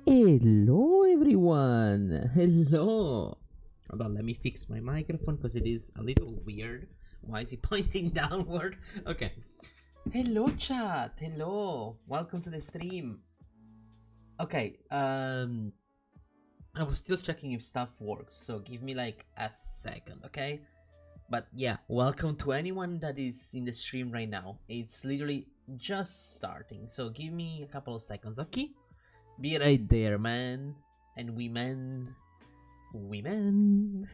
Hello everyone! Hello! Hold on, let me fix my microphone because it is a little weird. Why is it pointing downward? Okay. Hello chat! Hello! Welcome to the stream. Okay, I was still checking if stuff works, so give me like a second, okay? But yeah, welcome to anyone that is in the stream right now. It's literally just starting, so give me a couple of seconds, okay? Be right there, man. And women. Women.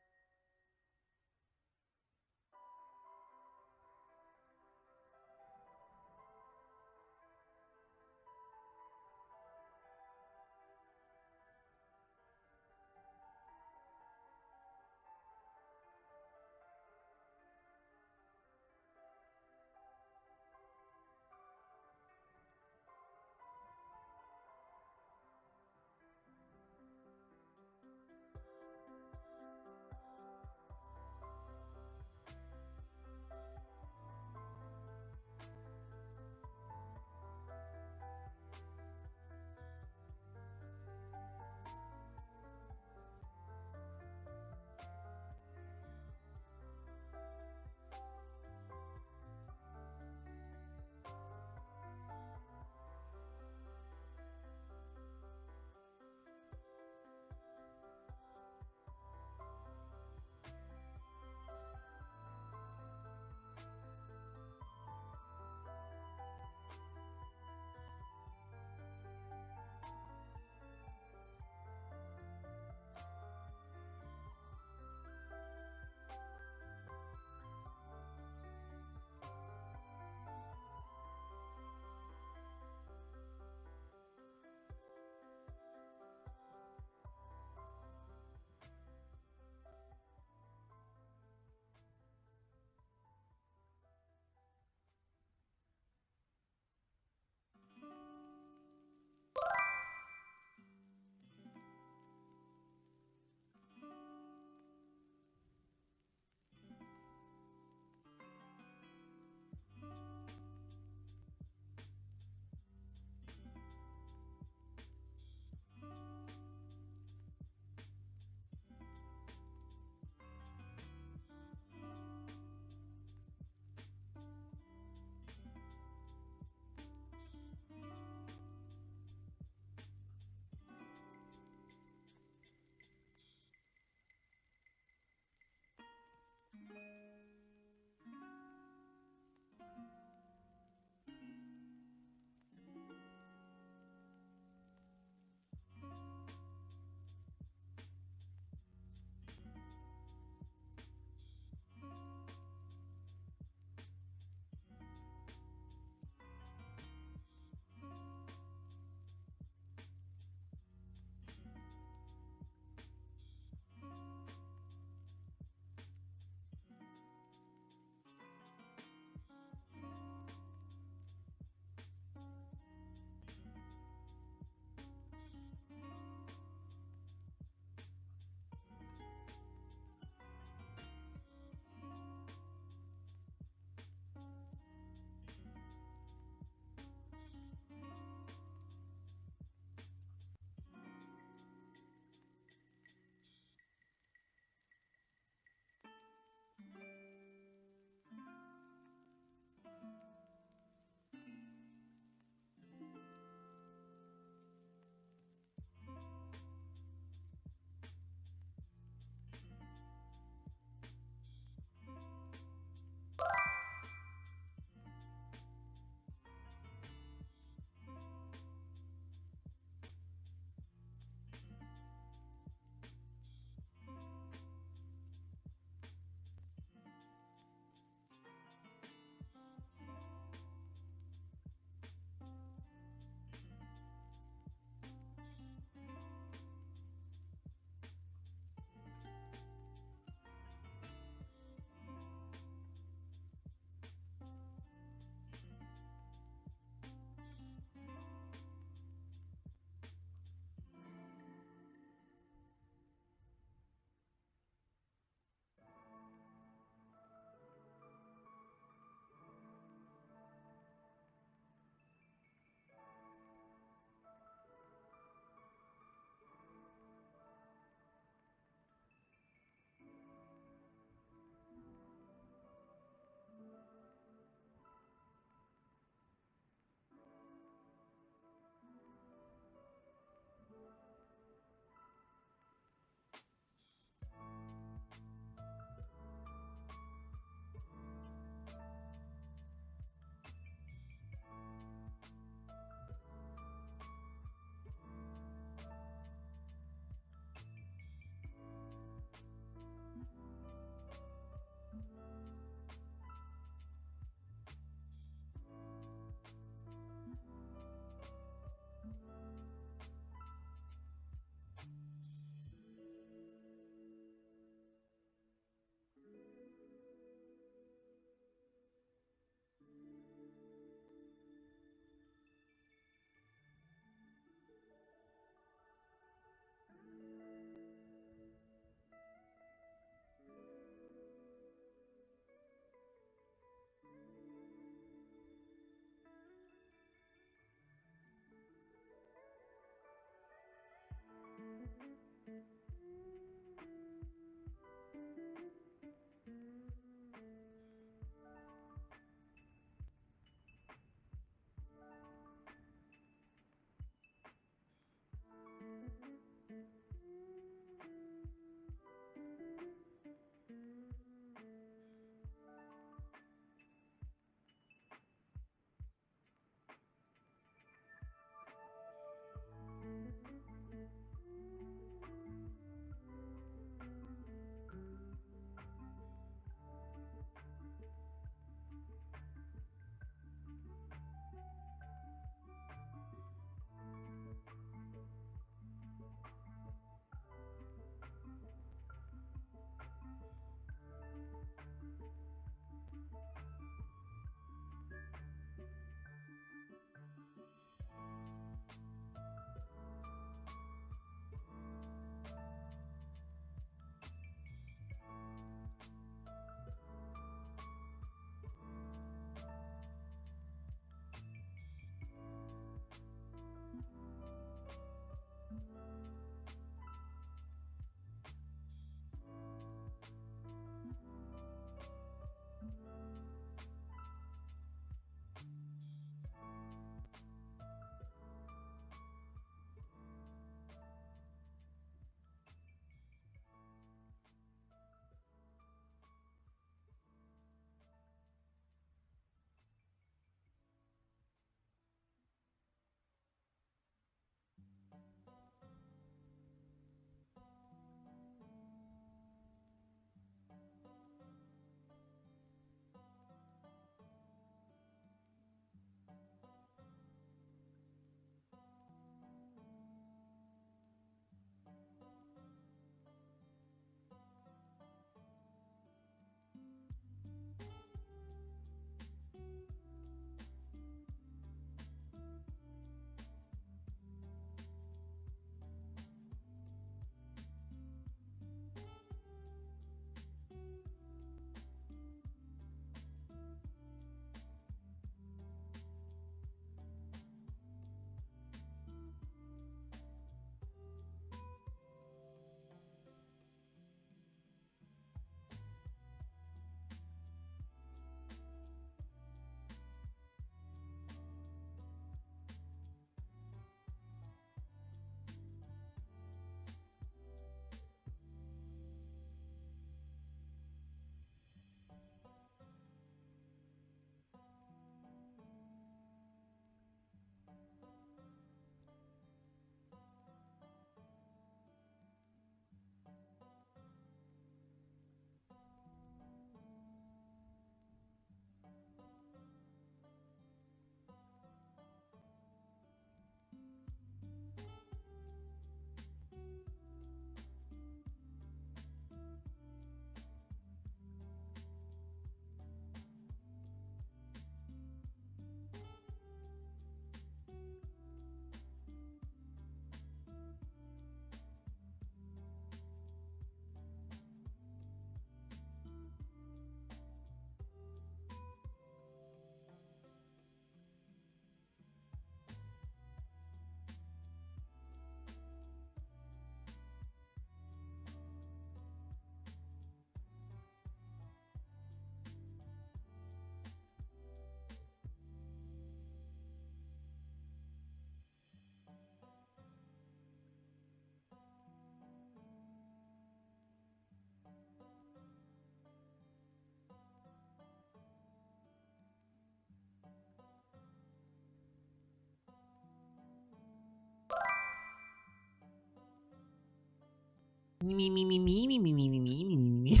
Me, me, me, me, me, me, me, me, me, me, me.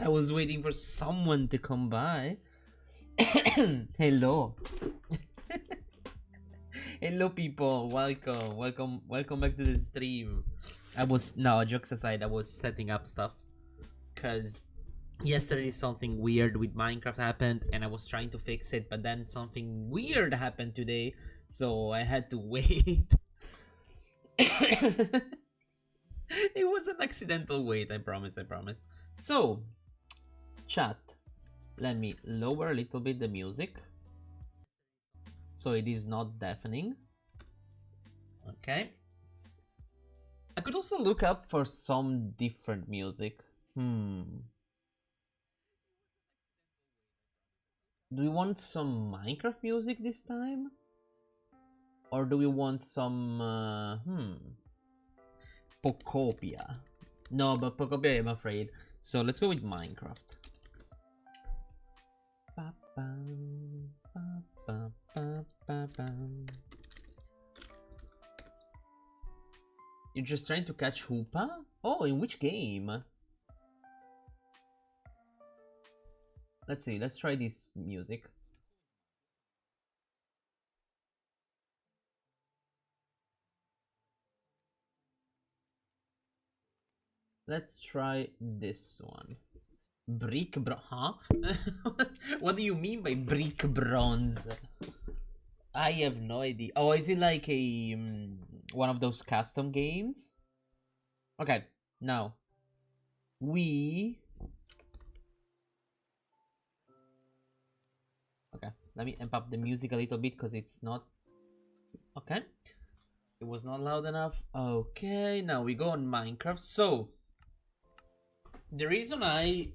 I was waiting for someone to come by. Hello. Hello, people. Welcome back to the stream. No, jokes aside, I was setting up stuff. Because yesterday something weird with Minecraft happened and I was trying to fix it, but then something weird happened today, so I had to wait. It was an accidental wait, I promise. So, chat, let me lower a little bit the music so it is not deafening. Okay. I could also look up for some different music. Do we want some Minecraft music this time? Or do we want some, Pocopia? No, but Pocopia I'm afraid. So let's go with Minecraft. You're just trying to catch Hoopa? Oh, in which game? Let's see, let's try this music. Let's try this one. Huh? What do you mean by brick bronze? I have no idea. Oh, is it like a one of those custom games? Okay, now okay, let me amp up the music a little bit because it's not okay. It was not loud enough. Okay, now we go on Minecraft. So the reason I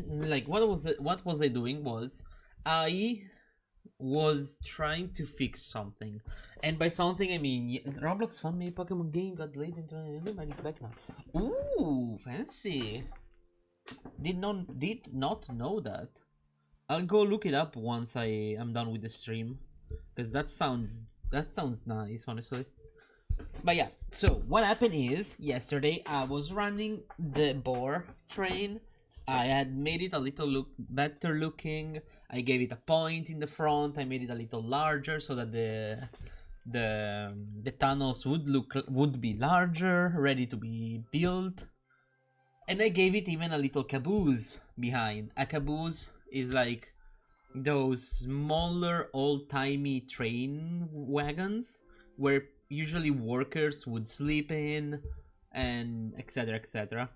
like what was I doing was I was trying to fix something, and by something I mean Roblox found me a Pokemon game got late into it's back now. Ooh, fancy. Did not know that. I'll go look it up once I am done with the stream, because that sounds nice, honestly. But yeah, so what happened is yesterday I was running the boar train. I had made it a little better looking. I gave it a point in the front. I made it a little larger so that the tunnels would be larger, ready to be built. And I gave it even a little caboose behind. A caboose is like those smaller old-timey train wagons where usually workers would sleep in, and etc,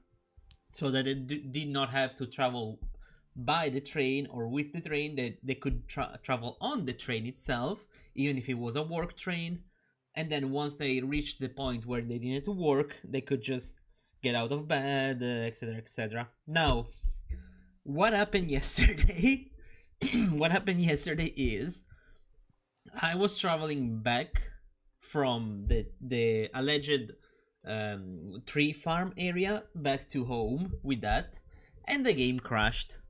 so that they did not have to travel by the train or with the train. That they could travel on the train itself, even if it was a work train, and then once they reached the point where they needed to work, they could just get out of bed, etc. Now, what happened yesterday? What happened yesterday is I was traveling back from the alleged tree farm area back to home with that, and the game crashed.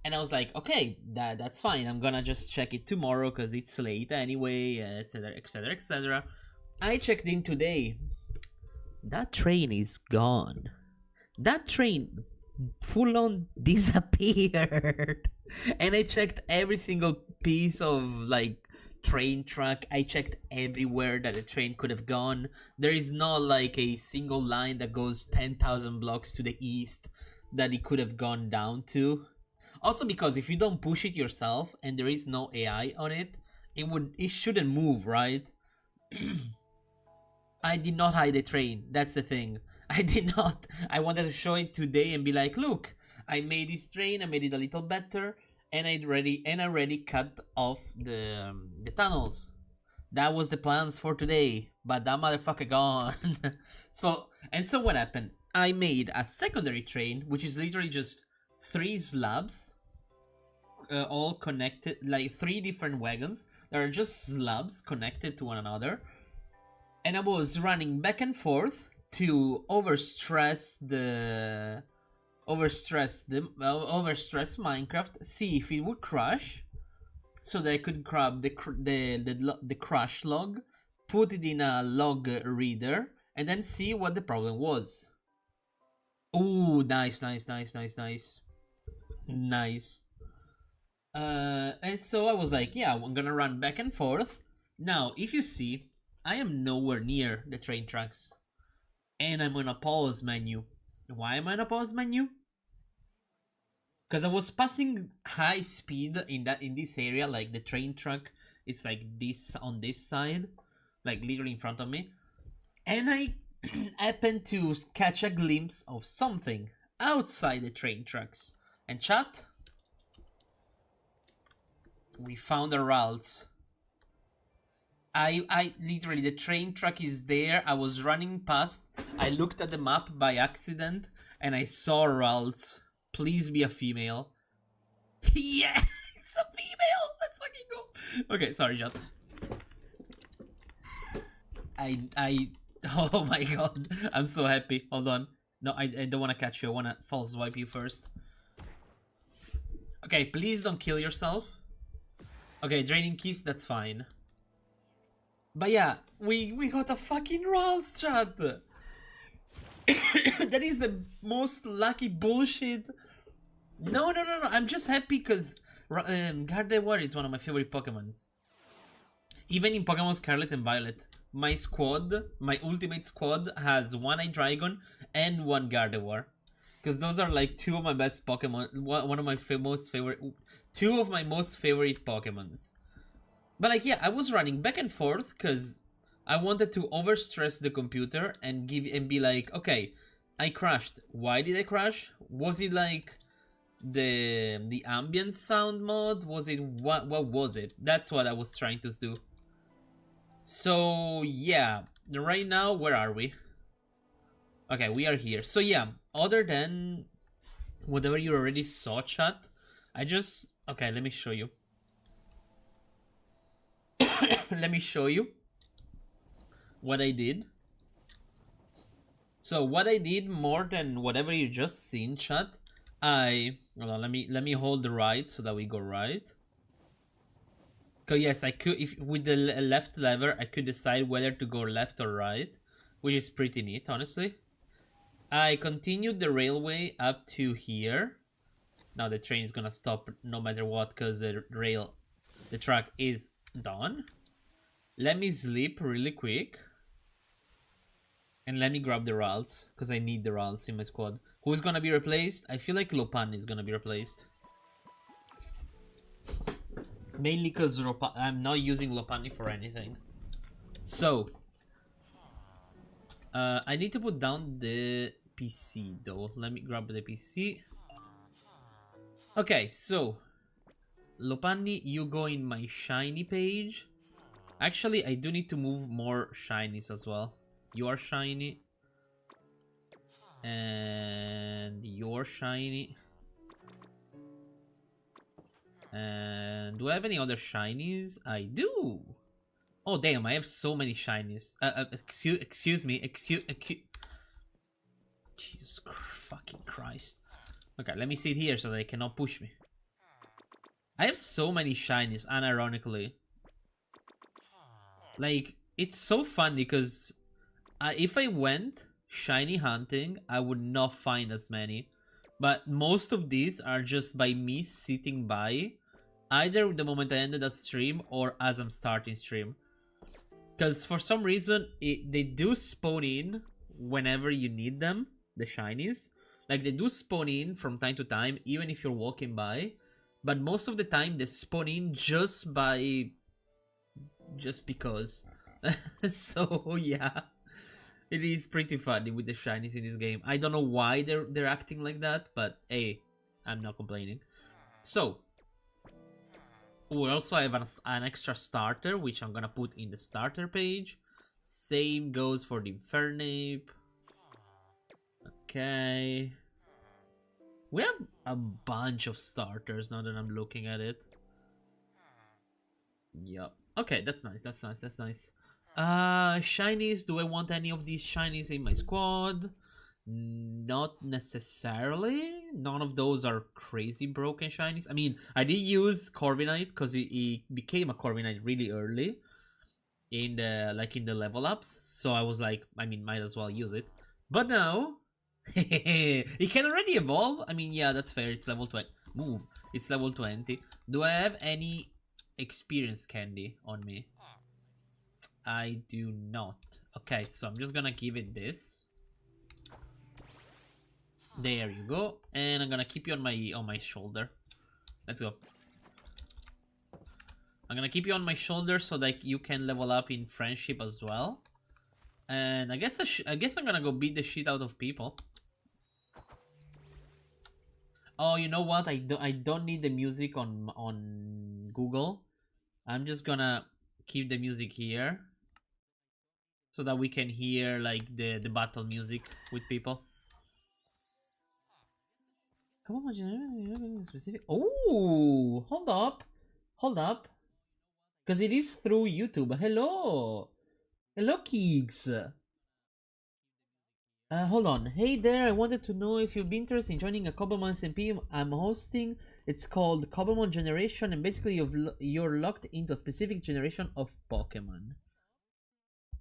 And I was like, okay, that's fine. I'm gonna just check it tomorrow because it's late anyway, etc. I checked in today. That train is gone. That train full on disappeared. And I checked every single piece of like train track. I checked everywhere that a train could have gone. There is not like a single line that goes 10,000 blocks to the east that it could have gone down to. Also because if you don't push it yourself and there is no AI on it, it shouldn't move, right? I did not hide the train. That's the thing. I did not. I wanted to show it today and be like, look, I made this train, I made it a little better, and I already cut off the tunnels. That was the plans for today, but that motherfucker gone. So what happened? I made a secondary train, which is literally just 3 slabs, all connected, like 3 different wagons that are just slabs connected to one another. And I was running back and forth to overstress Minecraft, see if it would crash, so that I could grab the crash log, put it in a log reader, and then see what the problem was. Ooh, nice, nice, nice, nice, nice. Nice. And so I was like, yeah, I'm gonna run back and forth. Now, if you see, I am nowhere near the train tracks. And I'm on a pause menu. Why am I on a pause menu? Because I was passing high speed in this area, like the train track. It's like this on this side, like literally in front of me. And I happened to catch a glimpse of something outside the train tracks. And chat, we found a route. I literally, the train track is there. I was running past. I looked at the map by accident and I saw Ralts. Please be a female. Yeah, it's a female. Let's fucking go. Okay, sorry, John. Oh my god, I'm so happy. Hold on. No, I don't want to catch you. I want to false swipe you first. Okay, please don't kill yourself. Okay, draining keys, that's fine. But yeah, we got a fucking Ralts, chat. That is the most lucky bullshit. No. I'm just happy because Gardevoir is one of my favorite Pokemons. Even in Pokemon Scarlet and Violet, my squad, my ultimate squad, has one Hydreigon and one Gardevoir. Because those are like two of my best Pokemon, one of my most favorite, two of my most favorite Pokemons. But like, yeah, I was running back and forth because I wanted to overstress the computer and be like, okay, I crashed. Why did I crash? Was it like the ambient sound mod? Was it what was it? That's what I was trying to do. So yeah, right now, where are we? Okay, we are here. So yeah, other than whatever you already saw, chat, I just, okay, let me show you. Let me show you what I did. So what I did, more than whatever you just seen, chat, hold on, let me hold the right so that we go right. Cause yes, I could, if with the left lever, I could decide whether to go left or right, which is pretty neat, honestly. I continued the railway up to here. Now the train is gonna stop no matter what, cause the track is done. Let me sleep really quick. And let me grab the Ralts, because I need the Ralts in my squad. Who's gonna be replaced? I feel like Lopan is gonna be replaced. Mainly because I'm not using Lopunny for anything. So, I need to put down the PC though. Let me grab the PC. Okay, so Lopunny, you go in my shiny page. Actually, I do need to move more shinies as well. You are shiny. And you're shiny. And do I have any other shinies? I do. Oh damn, I have so many shinies. Excuse me. Jesus fucking Christ. Okay, let me sit here so they cannot push me. I have so many shinies, unironically. Like, it's so fun because if I went shiny hunting, I would not find as many. But most of these are just by me sitting by, either the moment I ended that stream or as I'm starting stream. Because for some reason, they do spawn in whenever you need them, the shinies. Like, they do spawn in from time to time, even if you're walking by. But most of the time, they spawn in just because. So, yeah. It is pretty funny with the shinies in this game. I don't know why they're acting like that, but hey, I'm not complaining. So, we also have an extra starter, which I'm gonna put in the starter page. Same goes for the Infernape. Okay. We have a bunch of starters now that I'm looking at it. Yup. Okay, that's nice, that's nice, that's nice. Shinies, do I want any of these shinies in my squad? Not necessarily. None of those are crazy broken shinies. I mean, I did use Corviknight because he became a Corviknight really early. in the level ups. So I was like, I mean, might as well use it. But now it can already evolve. I mean, yeah, that's fair. It's level 20. Move. It's level 20. Do I have any experience candy on me? I do not. Okay, so I'm just gonna give it this. There you go. And I'm gonna keep you on my shoulder. Let's go. I'm gonna keep you on my shoulder so that you can level up in friendship as well. And I guess I'm gonna go beat the shit out of people. Oh, you know what? I don't need the music on Google. I'm just gonna keep the music here so that we can hear like the battle music with people. Come on, specific. Oh, hold up, because it is through YouTube. Hello, Keeks. Hold on. Hey there, I wanted to know if you'd be interested in joining a Cobblemon SMP I'm hosting. It's called Cobblemon Generation, and basically you're locked into a specific generation of Pokemon.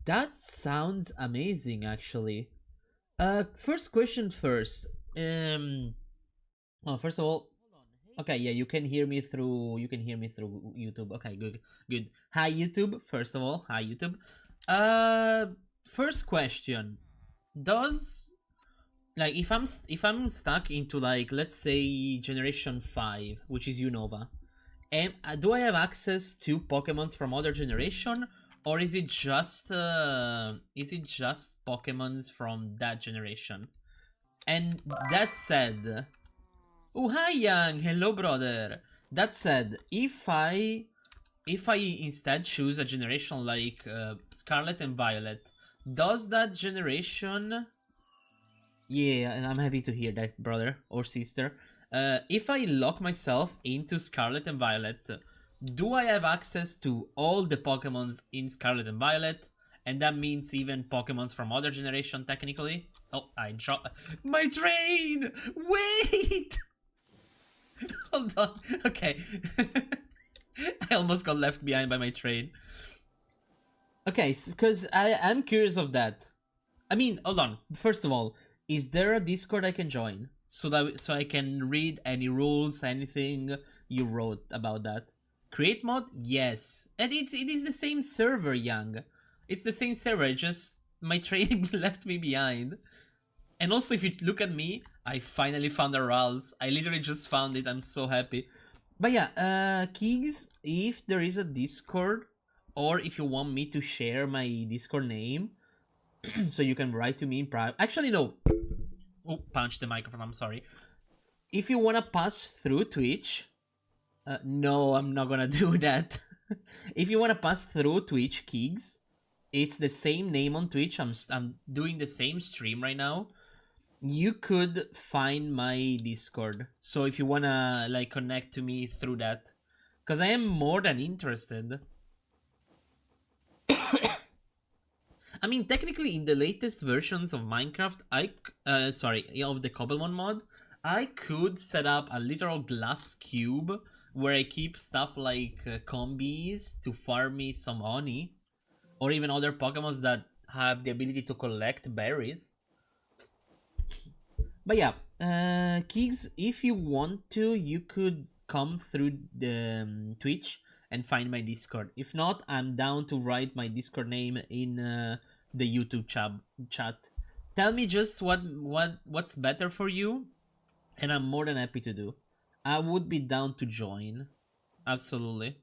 That sounds amazing, actually. First question first. Oh, first of all, okay, yeah, you can hear me through YouTube. Okay, good. Hi YouTube. First of all, hi YouTube. First question. Does, like, if I'm stuck into, like, let's say Generation 5, which is Unova, and do I have access to Pokemons from other generation, or is it just Pokemons from that generation? And that said, oh hi Yang, hello brother. That said, if I instead choose a generation like Scarlet and Violet, does that generation... Yeah, I'm happy to hear that, brother or sister. If I lock myself into Scarlet and Violet, do I have access to all the Pokemons in Scarlet and Violet? And that means even Pokemons from other generation, technically? Oh, I dropped... My train! Wait! Hold on. Okay. I almost got left behind by my train. Okay, because I'm curious of that. I mean, hold on. First of all, is there a Discord I can join so I can read any rules, anything you wrote about that? Create mod? Yes. And it is the same server, Young. It's the same server, just my train left me behind. And also, if you look at me, I finally found a rules. I literally just found it. I'm so happy. But yeah, Keeks, if there is a Discord, or if you want me to share my Discord name, so you can write to me in private. Actually, no. Oh, punch the microphone. I'm sorry. If you wanna pass through Twitch, no, I'm not gonna do that. If you wanna pass through Twitch, Keeks, it's the same name on Twitch. I'm doing the same stream right now. You could find my Discord. So if you wanna like connect to me through that, because I am more than interested. I mean, technically, in the latest versions of Minecraft, of the Cobblemon mod, I could set up a literal glass cube where I keep stuff like combis to farm me some honey, or even other Pokemons that have the ability to collect berries. But yeah, Keeks, if you want to, you could come through the Twitch and find my Discord. If not, I'm down to write my Discord name in the YouTube chat. Tell me just what's better for you, and I'm more than happy to do. I would be down to join. Absolutely.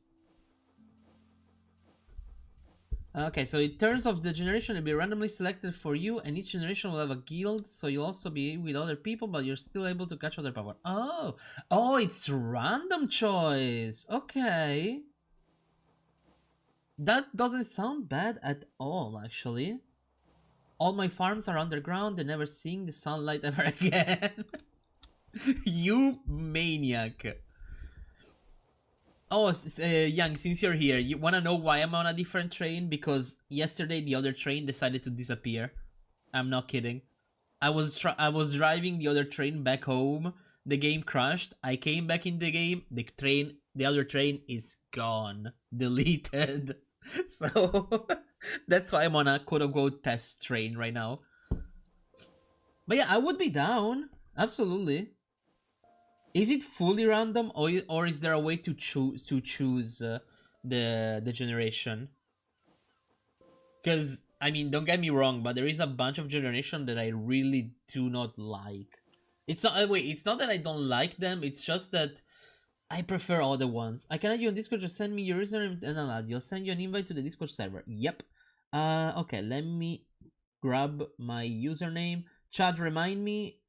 Okay, so in terms of the generation, it'll be randomly selected for you, and each generation will have a guild, so you'll also be with other people, but you're still able to catch other power. Oh, it's random choice. Okay. That doesn't sound bad at all, actually. All my farms are underground and never seeing the sunlight ever again. You maniac. Oh, Young, since you're here, you wanna know why I'm on a different train? Because yesterday the other train decided to disappear. I'm not kidding. I was driving the other train back home. The game crashed. I came back in the game. The other train is gone. Deleted. So that's why I'm on a quote unquote test train right now. But yeah, I would be down. Absolutely. Is it fully random, or is there a way to choose the generation? Because I mean, don't get me wrong, but there is a bunch of generation that I really do not like. It's not wait. It's not that I don't like them. It's just that I prefer other ones. I can add you on Discord. Just send me your username and I'll add you. I'll send you an invite to the Discord server. Yep. Okay. Let me grab my username. Chad, remind me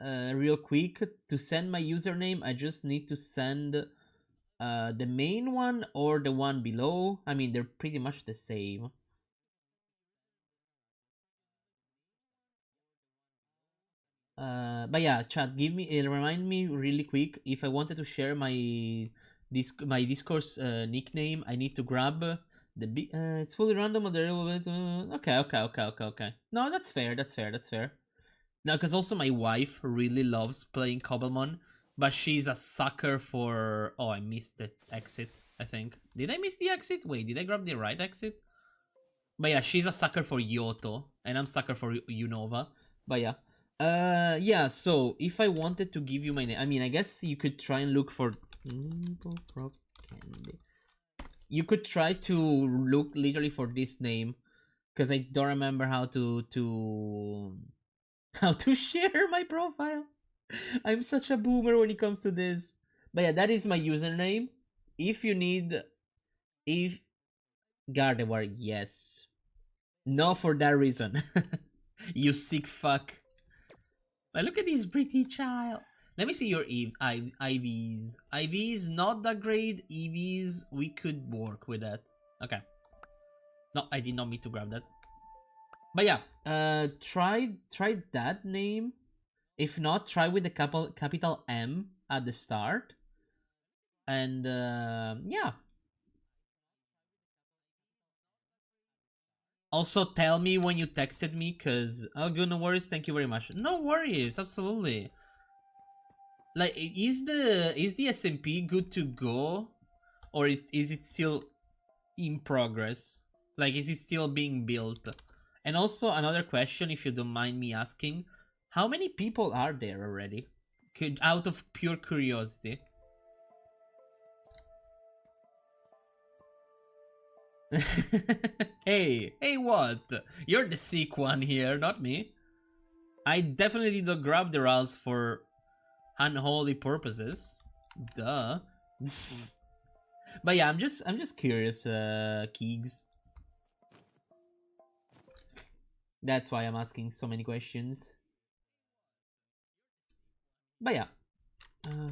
real quick to send my username. I just need to send the main one or the one below. I mean, they're pretty much the same. But yeah, chat. Give me remind me really quick if I wanted to share my Discord's nickname. I need to grab the big. It's fully random. Okay. No, that's fair. That's fair. That's fair. No, because also my wife really loves playing Cobblemon, but she's a sucker for. Oh, I missed the exit. I think. Did I miss the exit? Wait, did I grab the right exit? But yeah, she's a sucker for Yoto, and I'm sucker for Unova. But yeah. Yeah, so if I wanted to give you my name, I mean, I guess you could try and look for Prop Candy. You could try to look literally for this name, because I don't remember how to how to share my profile. I'm such a boomer when it comes to this. But yeah, that is my username. If you need, if Gardevoir, yes. No, for that reason. You sick fuck. But look at this pretty child. Let me see your IVs. IVs not that great. EVs, we could work with that. Okay. No, I did not mean to grab that. But yeah, try that name. If not, try with the capital M at the start. And yeah. Also, tell me when you texted me, cause oh, good, no worries. Thank you very much. No worries, absolutely. Like, is the SMP good to go, or is it still in progress? Like, is it still being built? And also another question, if you don't mind me asking, how many people are there already? Out of pure curiosity. Hey, what? You're the sick one here, not me. I definitely did not grab the RALs for unholy purposes. Duh. But yeah, I'm just curious, Keegs. That's why I'm asking so many questions. But yeah.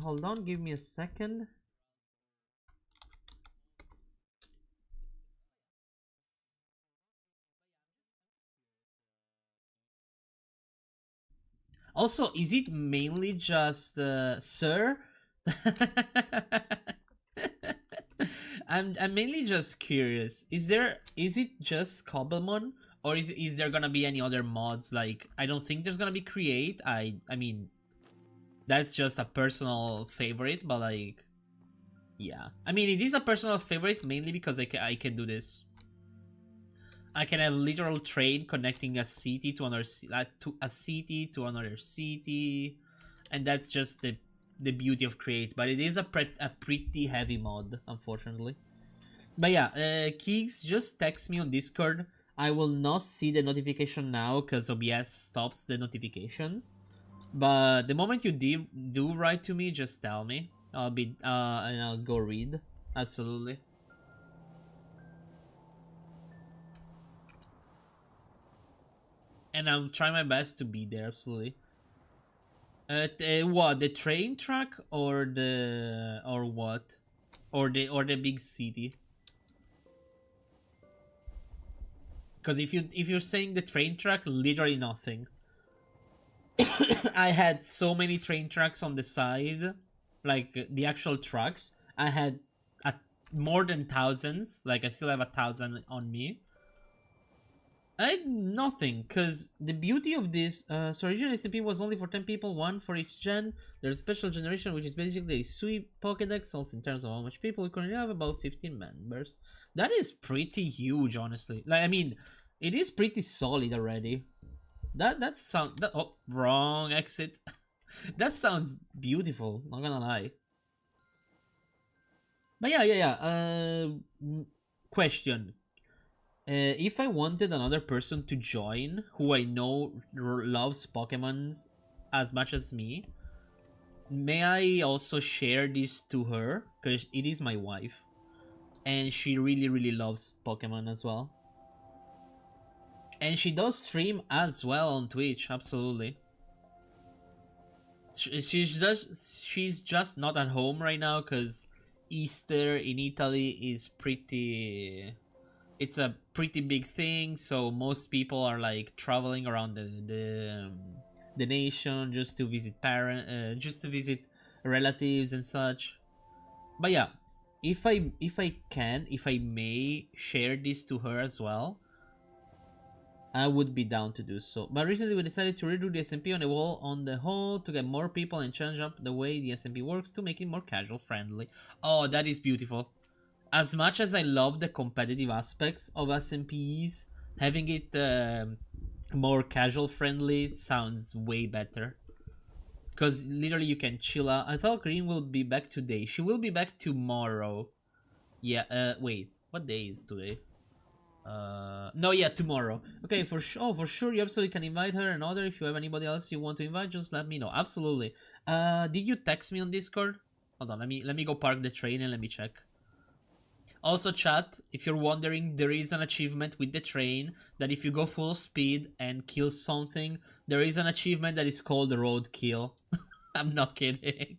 Hold on, give me a second. Also, is it mainly just Sir? I'm mainly just curious. Is it just Cobblemon, or is there gonna be any other mods? Like, I don't think there's gonna be Create. I mean, that's just a personal favorite, but like, yeah. I mean, it is a personal favorite mainly because I can do this. I can have literal train connecting a city to another to another city, and that's just the beauty of Create. But it is a pretty heavy mod, unfortunately. But yeah, Keeks, just text me on Discord. I will not see the notification now because OBS stops the notifications. But the moment you do write to me, just tell me. I'll be and I'll go read. Absolutely. And I'll try my best to be there. Absolutely. What, the train track or what, or the big city? Because if you're saying the train track, literally nothing. I had so many train tracks on the side, like the actual trucks. I had more than thousands. Like, I still have 1,000 on me. Nothing, because the beauty of this, so originally SMP was only for 10 people, one for each gen. There's a special generation, which is basically a sweep Pokédex, also in terms of how much people we currently have, about 15 members. That is pretty huge, honestly. Like, I mean, it is pretty solid already. That sound, that, oh, wrong exit. That sounds beautiful, not gonna lie. But yeah. Question. If I wanted another person to join who I know loves Pokemon as much as me, may I also share this to her? Because it is my wife. And she really loves Pokemon as well. And she does stream as well on Twitch, absolutely. She's just not at home right now because Easter in Italy is pretty... It's a pretty big thing, so most people are like traveling around the nation just to visit just to visit relatives and such. But yeah, if I may share this to her as well, I would be down to do so. But recently we decided to redo the SMP on the whole to get more people and change up the way the SMP works to make it more casual friendly. Oh, that is beautiful. As much as I love the competitive aspects of SMPs, having it more casual friendly sounds way better. Because literally you can chill out. I thought Green will be back today. She will be back tomorrow. Yeah, wait. What day is today? No, yeah, tomorrow. Okay, for sure you absolutely can invite her and other. If you have anybody else you want to invite, just let me know. Absolutely. Did you text me on Discord? Hold on, let me go park the train and let me check. Also, chat, if you're wondering, there is an achievement with the train that if you go full speed and kill something, there is an achievement that is called roadkill. I'm not kidding.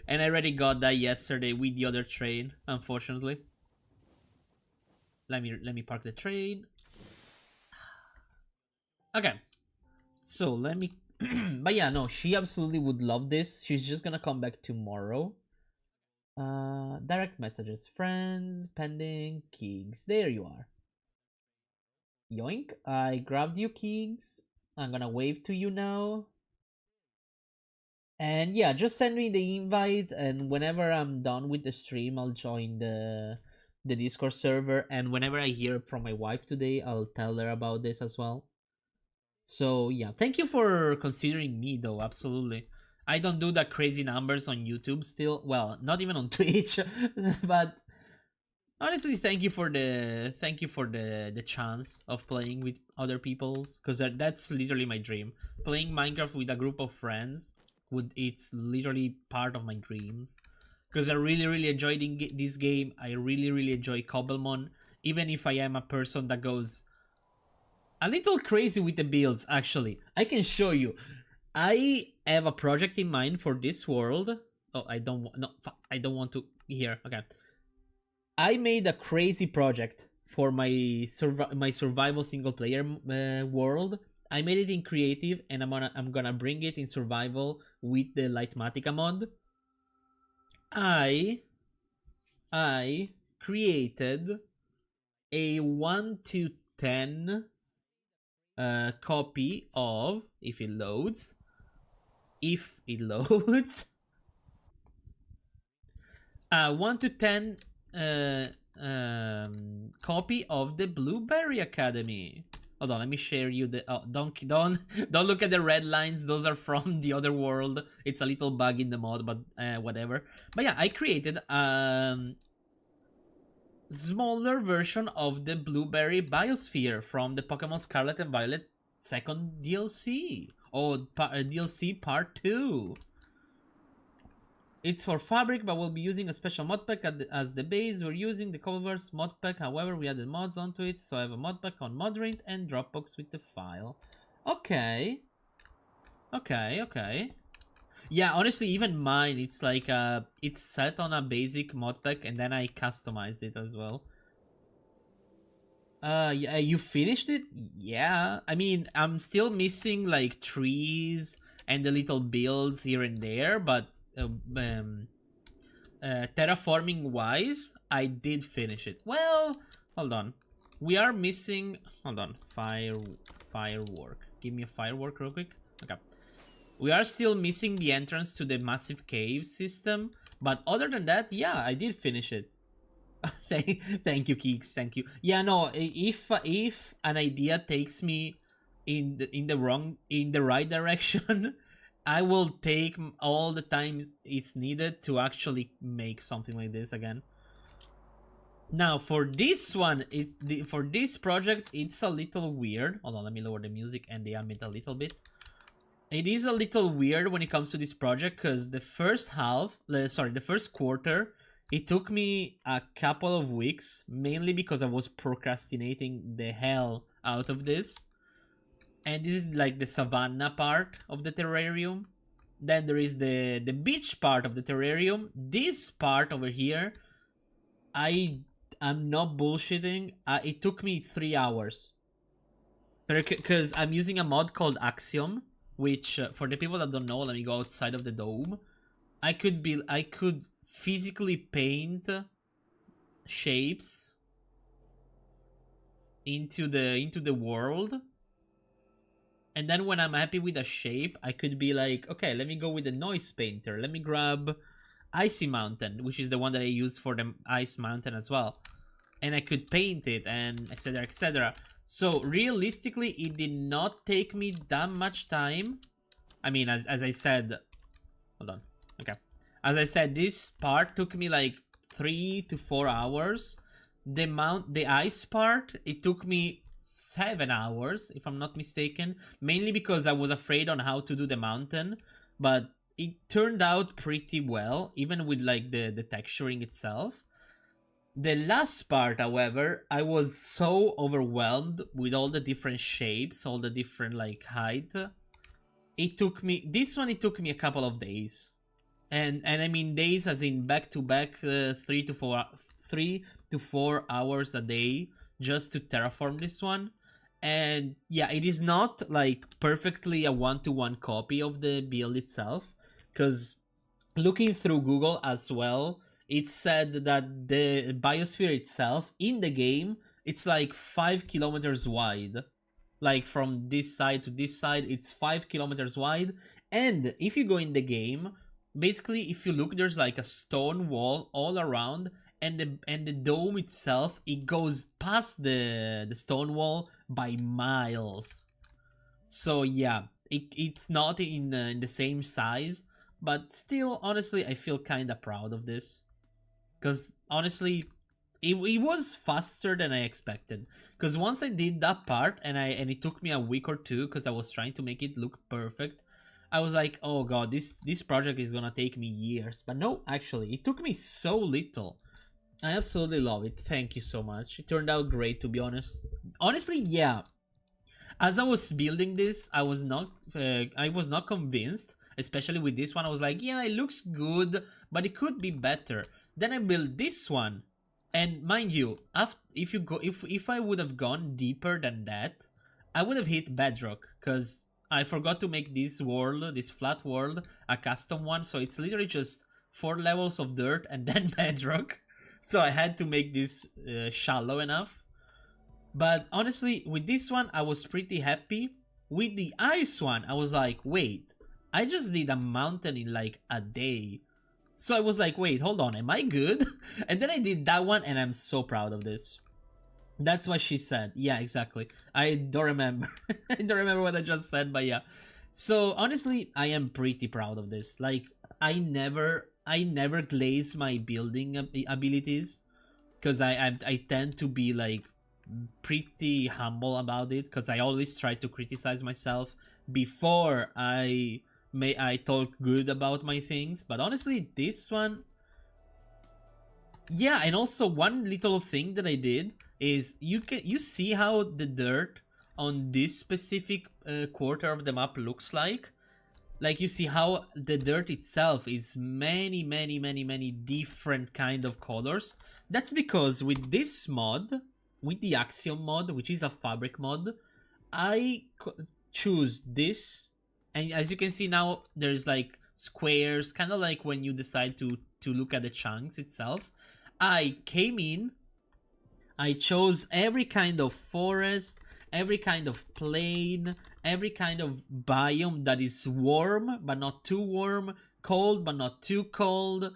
And I already got that yesterday with the other train, unfortunately. Let me park the train. Okay. So let me but yeah, no, she absolutely would love this. She's just gonna come back tomorrow. Direct messages, friends, pending, Keegs. There you are. Yoink, I grabbed you, Keegs. I'm gonna wave to you now. And yeah, just send me the invite, and whenever I'm done with the stream, I'll join the Discord server. And whenever I hear from my wife today, I'll tell her about this as well. So yeah, thank you for considering me though, absolutely. I don't do that crazy numbers on YouTube still. Well, not even on Twitch, but honestly, thank you for the chance of playing with other people's, because that's literally my dream. Playing Minecraft with a group of friends, it's literally part of my dreams. Because I really enjoy this game. I really enjoy Cobblemon, even if I am a person that goes a little crazy with the builds. Actually, I can show you. I have a project in mind for this world. Oh, I don't want to here. Okay. I made a crazy project for my survival single player world. I made it in creative, and I'm gonna bring it in survival with the Lightmatica mod. I created a 1 to 10 copy of, if it loads, a 1 to 10 copy of the Blueberry Academy. Hold on, let me share you the... Oh, don't look at the red lines. Those are from the other world. It's a little bug in the mod, but whatever. But yeah, I created smaller version of the Blueberry Biosphere from the Pokemon Scarlet and Violet second DLC. Oh, DLC part 2. It's for Fabric, but we'll be using a special modpack as the base. We're using the Coververse modpack, however, we added mods onto it, so I have a modpack on Modraint and Dropbox with the file. Okay. Yeah, honestly, even mine, it's like, it's set on a basic modpack, and then I customized it as well. Yeah, you finished it? Yeah. I mean, I'm still missing, like, trees and the little builds here and there, but terraforming wise, I did finish it. Well, hold on. we are missing, hold on, firework. Give me a firework real quick. Okay. We are still missing the entrance to the massive cave system, but other than that, yeah, I did finish it. Thank you, Keeks. Thank you. Yeah, no. If an idea takes me in the right direction, I will take all the time it's needed to actually make something like this again. Now for this one, for this project, it's a little weird. Hold on, let me lower the music and the ambient a little bit. It is a little weird when it comes to this project because the first quarter, it took me a couple of weeks, mainly because I was procrastinating the hell out of this. And this is like the savanna part of the terrarium. Then there is the beach part of the terrarium. This part over here, I'm not bullshitting. It took me 3 hours. Because I'm using a mod called Axiom, which for the people that don't know, let me go outside of the dome. I could physically paint shapes into the world, and then when I'm happy with a shape, I could be like, okay, let me go with the noise painter. Let me grab Icy Mountain, which is the one that I use for the Ice Mountain as well, and I could paint it and etc, etc. So realistically, it did not take me that much time. I mean, as I said, hold on, okay. As I said, this part took me like 3 to 4 hours. The ice part, it took me 7 hours, if I'm not mistaken. Mainly because I was afraid on how to do the mountain. But it turned out pretty well, even with like the texturing itself. The last part, however, I was so overwhelmed with all the different shapes, all the different like height. It took me a couple of days. And I mean days as in back to back 3 to 4 hours a day just to terraform this one. And yeah, it is not like perfectly a one-to-one copy of the build itself, because looking through Google as well, it said that the biosphere itself in the game, it's like 5 kilometers wide. Like from this side to this side, it's 5 kilometers wide. And if you go in the game, basically if you look, there's like a stone wall all around, and the dome itself, it goes past the stone wall by miles. So yeah, it's not in the same size, but still, honestly, I feel kind of proud of this. Because honestly, it was faster than I expected. Because once I did that part, and it took me a week or two, because I was trying to make it look perfect, I was like, oh god, this project is gonna take me years. But no, actually, it took me so little. I absolutely love it. Thank you so much. It turned out great, to be honest. Honestly, yeah. As I was building this, I was not convinced. Especially with this one, I was like, yeah, it looks good, but it could be better. Then I built this one, and mind you, if I would have gone deeper than that, I would have hit bedrock, because I forgot to make this flat world, a custom one. So it's literally just 4 levels of dirt and then bedrock. So I had to make this shallow enough. But honestly, with this one, I was pretty happy. With the ice one, I was like, wait, I just did a mountain in like a day. So I was like, wait, hold on, am I good? And then I did that one, and I'm so proud of this. That's what she said. Yeah, exactly. I don't remember. I don't remember what I just said, but yeah. So honestly, I am pretty proud of this. Like, I never glaze my building abilities, because I tend to be like pretty humble about it, because I always try to criticize myself before I talk good about my things. But honestly, this one, yeah. And also one little thing that I did is you see how the dirt on this specific quarter of the map looks like. Like, you see how the dirt itself is many different kind of colors. That's because with this mod, with the Axiom mod, which is a fabric mod, I choose this, and as you can see now, there's like squares, kind of like when you decide to look at the chunks itself. I came in, I chose every kind of forest, every kind of plain, every kind of biome that is warm but not too warm, cold but not too cold.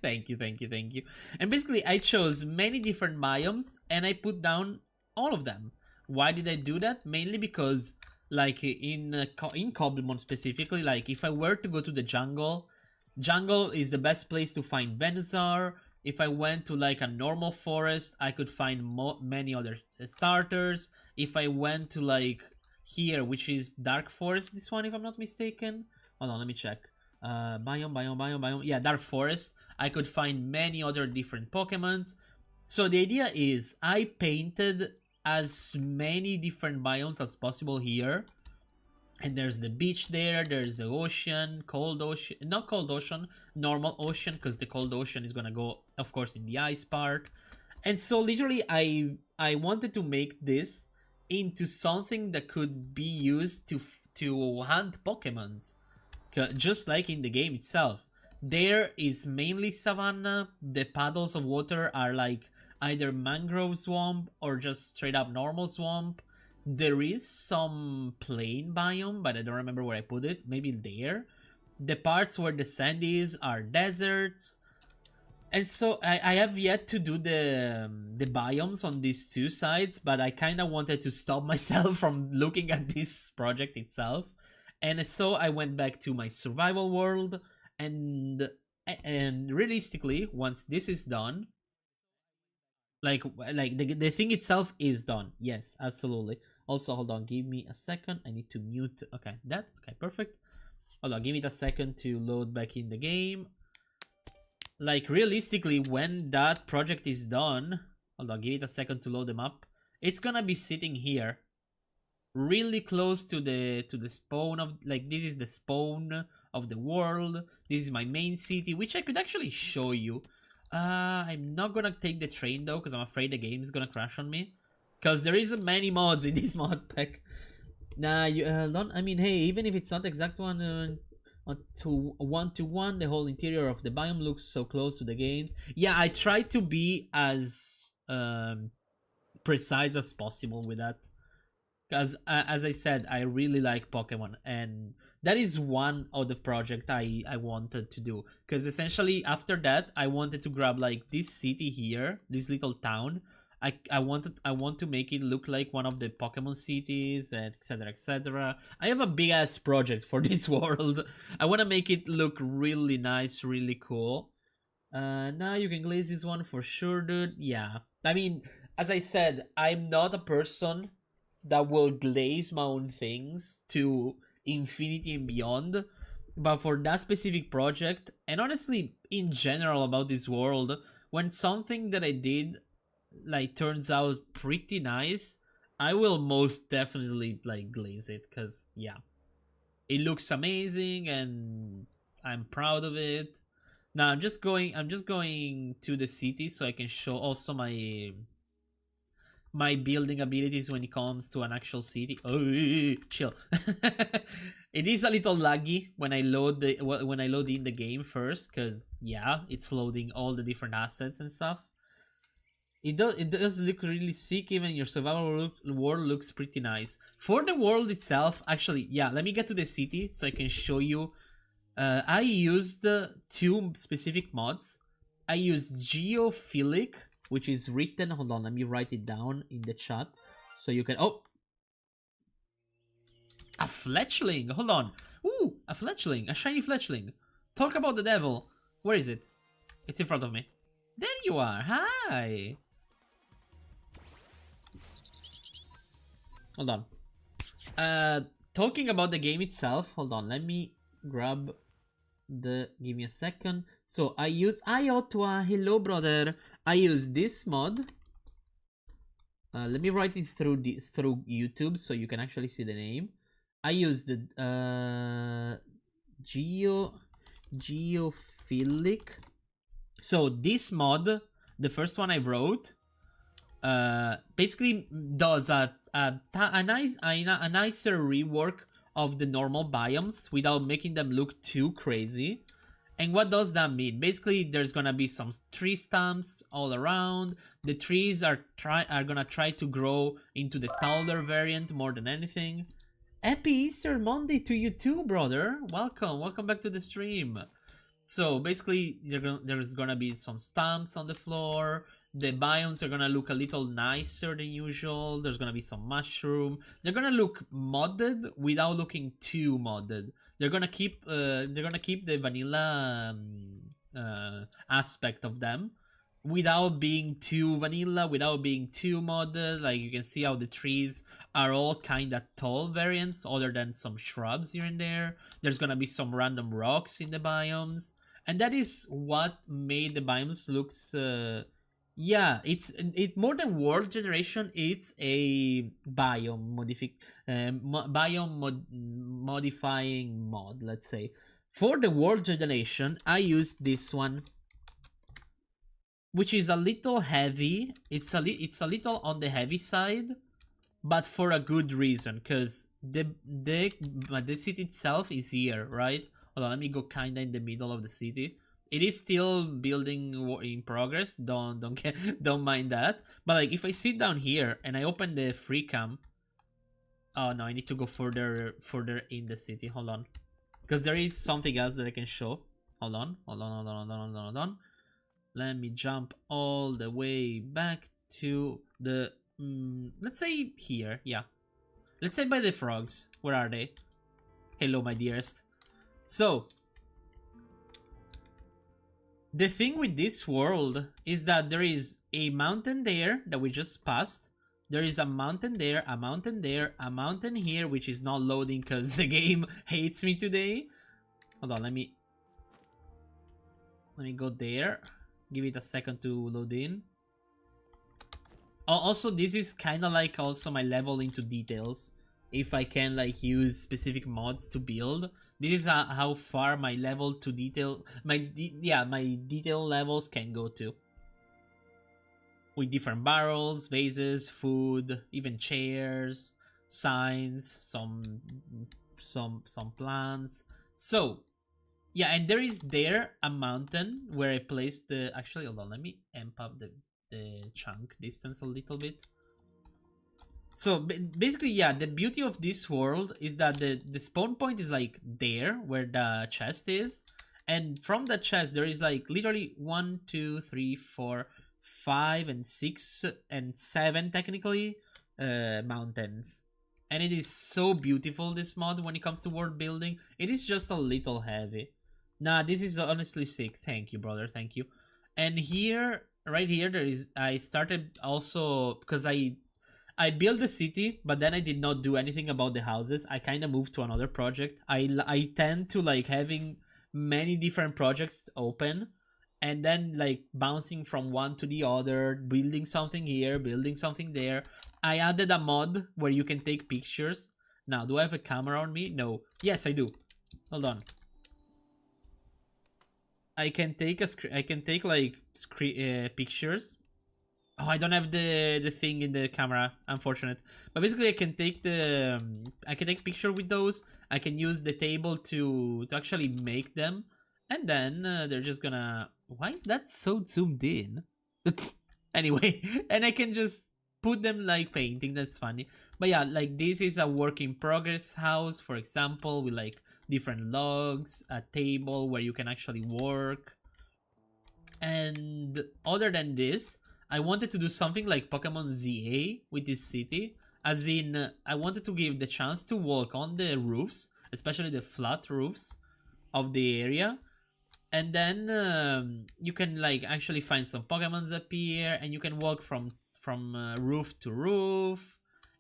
Thank you, thank you, thank you. And basically I chose many different biomes and I put down all of them. Why did I do that? Mainly because like in Cobblemon specifically, like if I were to go to the jungle is the best place to find Venusaur. If I went to like a normal forest, I could find many other starters. If I went to like here, which is Dark Forest, this one if I'm not mistaken. Hold on, let me check. Biome. Yeah, Dark Forest. I could find many other different Pokemons. So the idea is I painted as many different biomes as possible here. And there's the beach there's the ocean, cold ocean, not cold ocean, normal ocean, because the cold ocean is gonna go, of course, in the ice part. And so literally I wanted to make this into something that could be used to hunt Pokemons. Just like in the game itself. There is mainly savanna, the puddles of water are like either mangrove swamp or just straight up normal swamp. There is some plain biome, but I don't remember where I put it. Maybe there. The parts where the sand is are deserts. And so I have yet to do the biomes on these two sides, but I kind of wanted to stop myself from looking at this project itself. And so I went back to my survival world, and realistically, once this is done, like the thing itself is done. Yes, absolutely. Also, hold on, give me a second. I need to mute. Okay, perfect. Hold on, give me a second to load back in the game. Like realistically, when that project is done, hold on, give it a second to load them up. It's gonna be sitting here, really close to the spawn of, like, this is the spawn of the world. This is my main city, which I could actually show you. I'm not gonna take the train though, because I'm afraid the game is gonna crash on me. Because there isn't many mods in this mod pack. Nah, you don't. I mean, hey, even if it's not exact one to one, the whole interior of the biome looks so close to the games. Yeah, I try to be as precise as possible with that. Because as I said, I really like Pokemon, and that is one of the project I wanted to do. Because essentially after that, I wanted to grab like this city here, this little town. I want to make it look like one of the Pokemon cities, and etc, etc. I have a big ass project for this world. I want to make it look really nice, really cool. Now you can glaze this one for sure, dude. Yeah, I mean, as I said, I'm not a person that will glaze my own things to infinity and beyond, but for that specific project, and honestly in general about this world, when something that I did like turns out pretty nice, I will most definitely like glaze it, because yeah, it looks amazing and I'm proud of it. Now I'm just going to the city so I can show also my building abilities when it comes to an actual city. Oh, chill. It is a little laggy when I load in the game first, because yeah, it's loading all the different assets and stuff. It does look really sick. Even your survival world looks pretty nice. For the world itself, actually, yeah, let me get to the city so I can show you. I used two specific mods. I used Geophilic, which is written, hold on, let me write it down in the chat so you can, oh, a fletchling, hold on. Ooh, a fletchling, a shiny fletchling. Talk about the devil. Where is it? It's in front of me. There you are. Hi. Hold on. Talking about the game itself, hold on, let me grab the, give me a second. So I use Iotwa, hello brother. I use this mod. Let me write it through YouTube so you can actually see the name. I use the Geophilic. So this mod, the first one I wrote, basically does a nicer rework of the normal biomes without making them look too crazy. And what does that mean? Basically, there's gonna be some tree stumps all around. The trees are gonna try to grow into the taller variant more than anything. Happy Easter Monday to you too, brother. Welcome back to the stream. So basically, there's gonna be some stumps on the floor. The biomes are gonna look a little nicer than usual. There's gonna be some mushroom. They're gonna look modded without looking too modded. They're gonna keep the vanilla aspect of them without being too vanilla, without being too modded. Like you can see how the trees are all kind of tall variants other than some shrubs here and there. There's gonna be some random rocks in the biomes, and that is what made the biomes looks yeah, it's more than world generation. It's a modifying mod, let's say. For the world generation, I used this one, which is a little heavy. It's a little on the heavy side, but for a good reason, because the city itself is here, right? Hold on, let me go kinda in the middle of the city. It is still building in progress. Don't mind that. But like, if I sit down here and I open the free cam, oh no, I need to go further in the city. Hold on, because there is something else that I can show. Hold on. Let me jump all the way back to the let's say here. Yeah, let's say by the frogs. Where are they? Hello, my dearest. So the thing with this world is that there is a mountain there that we just passed. There is a mountain there, a mountain there, a mountain here, which is not loading because the game hates me today. Hold on, let me go there. Give it a second to load in. Also, this is kind of like also my level into details. If I can like use specific mods to build. This is how far my level to detail, my detail levels can go to. With different barrels, vases, food, even chairs, signs, some plants. So, yeah, and there is a mountain where I placed the, actually, hold on, let me amp up the chunk distance a little bit. So basically, yeah, the beauty of this world is that the spawn point is like there where the chest is, and from the chest there is like literally 1, 2, 3, 4, 5, and 6 and 7 technically mountains, and it is so beautiful, this mod, when it comes to world building. It is just a little heavy. Nah, this is honestly sick. Thank you, brother. Thank you. And here, right here, there is, I started also because I built the city, but then I did not do anything about the houses. I kind of moved to another project. I tend to like having many different projects open and then like bouncing from one to the other, building something here, building something there. I added a mod where you can take pictures. Now, do I have a camera on me? No. Yes, I do. Hold on. I can take like pictures. Oh, I don't have the thing in the camera, unfortunate. But basically, I can take picture with those. I can use the table to actually make them, and then they're just gonna. Why is that so zoomed in? Anyway, and I can just put them like painting. That's funny. But yeah, like this is a work in progress house, for example, with like different logs, a table where you can actually work, and other than this, I wanted to do something like Pokemon ZA with this city, as in I wanted to give the chance to walk on the roofs, especially the flat roofs of the area, and then you can like actually find some Pokemons appear, and you can walk from roof to roof.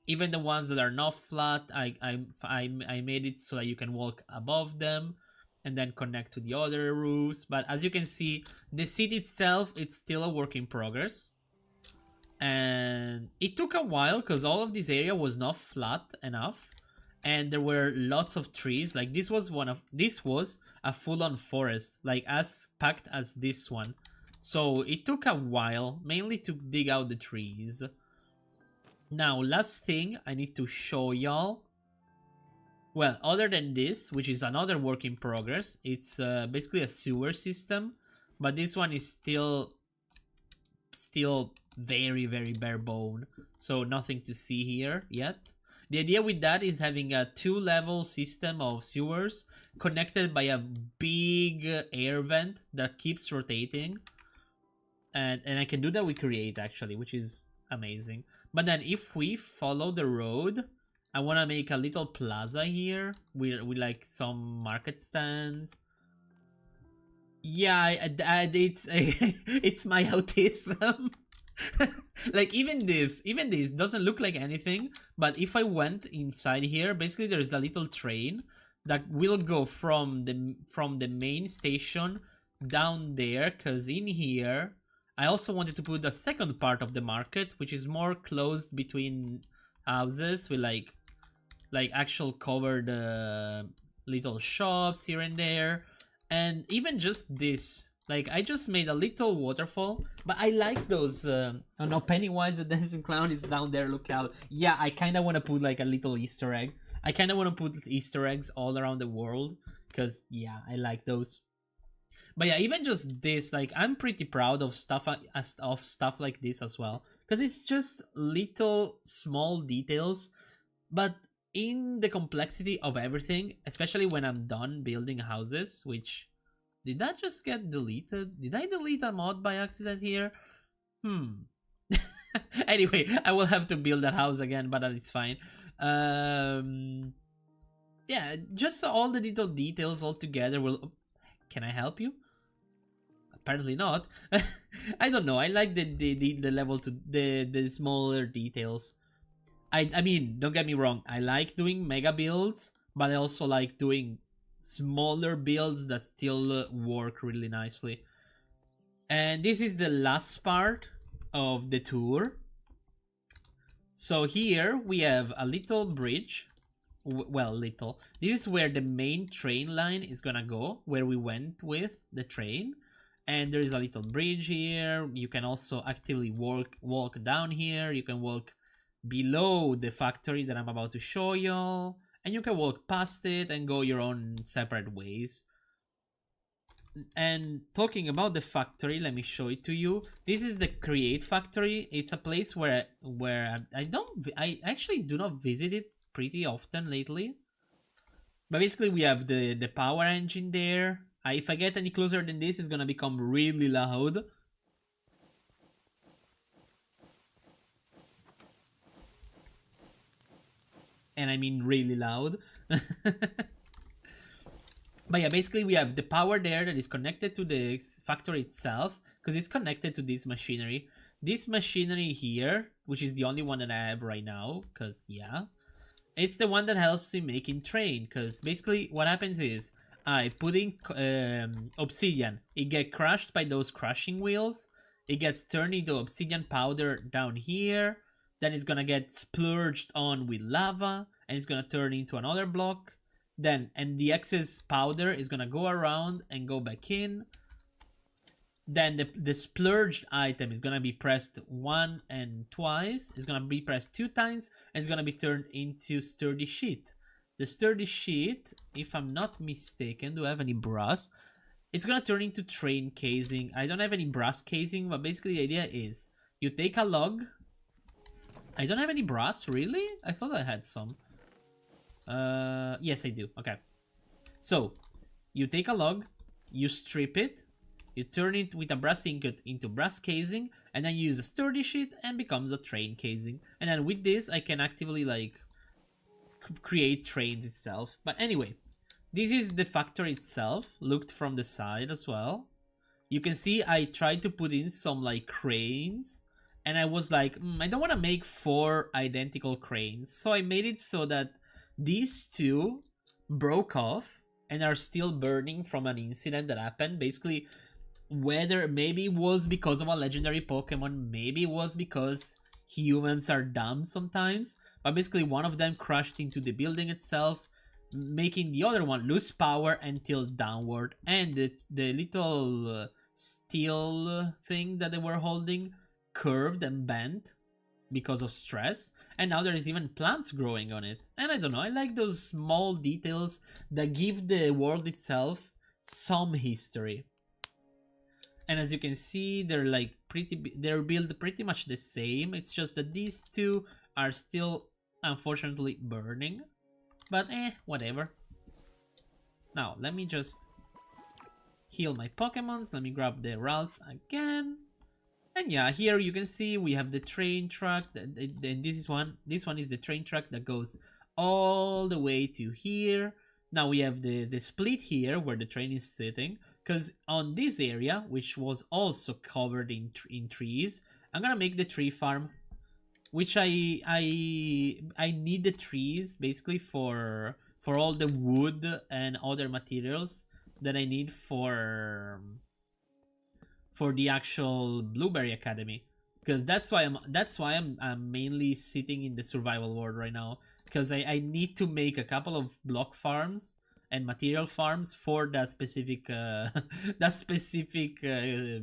Even the ones that are not flat, I made it so that you can walk above them and then connect to the other roofs. But as you can see, the city itself, it's still a work in progress. And it took a while because all of this area was not flat enough, and there were lots of trees. Like this was a full-on forest, like as packed as this one. So it took a while, mainly to dig out the trees. Now, last thing I need to show y'all Well, other than this, which is another work in progress, it's basically a sewer system, but this one is still very, very bare bone, so nothing to see here yet. The idea with that is having a 2-level system of sewers connected by a big air vent that keeps rotating, and I can do that with create actually, which is amazing. But then if we follow the road, I want to make a little plaza here with like some market stands. Yeah, it's it's my autism. Like even this doesn't look like anything, but if I went inside here, basically there's a little train that will go from the main station down there, because in here I also wanted to put the second part of the market, which is more closed between houses with like actual covered little shops here and there. And even just this, like I just made a little waterfall, but I like those oh no, Pennywise the dancing clown is down there, look out. Yeah, I kind of want to put like a little Easter egg. I kind of want to put Easter eggs all around the world, because yeah, I like those. But yeah, even just this, like I'm pretty proud of stuff like this as well, because it's just little small details, but in the complexity of everything, especially when I'm done building houses, which, did that just get deleted? Did I delete a mod by accident here? Anyway, I will have to build that house again, but that is fine. Yeah, just all the little details all together will... Can I help you? Apparently not. I don't know. I like the level to the smaller details. I mean, don't get me wrong. I like doing mega builds, but I also like doing smaller builds that still work really nicely. And this is the last part of the tour. So here we have a little bridge. Well, little. This is where the main train line is gonna go, where we went with the train. And there is a little bridge here. You can also actively walk down here. You can walk below the factory that I'm about to show y'all, and you can walk past it and go your own separate ways. And talking about the factory, let me show it to you. This is the Create factory. It's a place where I actually do not visit it pretty often lately. But basically we have the power engine there. If I get any closer than this, it's gonna become really loud. And I mean really loud. But yeah, basically we have the power there that is connected to the factory itself, because it's connected to this machinery. This machinery here, which is the only one that I have right now, because yeah, it's the one that helps me making train. Because basically what happens is I put in obsidian, it gets crushed by those crushing wheels, it gets turned into obsidian powder down here, then it's gonna get splurged on with lava, and it's gonna turn into another block. Then, and the excess powder is gonna go around and go back in. Then the splurged item is gonna be pressed 1 and twice. It's gonna be pressed 2 times, and it's gonna be turned into sturdy sheet. The sturdy sheet, if I'm not mistaken, do I have any brass? It's gonna turn into train casing. I don't have any brass casing, but basically the idea is you take a log. I don't have any brass, really? I thought I had some. Yes, I do. Okay. So, you take a log, you strip it, you turn it with a brass ingot into brass casing, and then you use a sturdy sheet and becomes a train casing. And then with this, I can actively like create trains itself. But anyway, this is the factory itself, looked from the side as well. You can see I tried to put in some like cranes, and I was like, I don't want to make 4 identical cranes. So I made it so that these 2 broke off and are still burning from an incident that happened. Basically, whether maybe it was because of a legendary Pokemon, maybe it was because humans are dumb sometimes, but basically one of them crashed into the building itself, making the other one lose power and tilt downward, and the little steel thing that they were holding curved and bent. because of stress, and now there is even plants growing on it. And I don't know, I like those small details that give the world itself some history. And as you can see, they're like they're built pretty much the same. It's just that these two are still unfortunately burning, but whatever. Now let me just heal my Pokemons. Let me grab the Ralts again. And yeah, here you can see we have the train track. And this one is the train track that goes all the way to here. Now we have the split here where the train is sitting. Because on this area, which was also covered in trees, I'm gonna make the tree farm, which I need the trees basically for all the wood and other materials that I need for the actual Blueberry Academy, because that's why I'm mainly sitting in the survival world right now, because I need to make a couple of block farms and material farms for that specific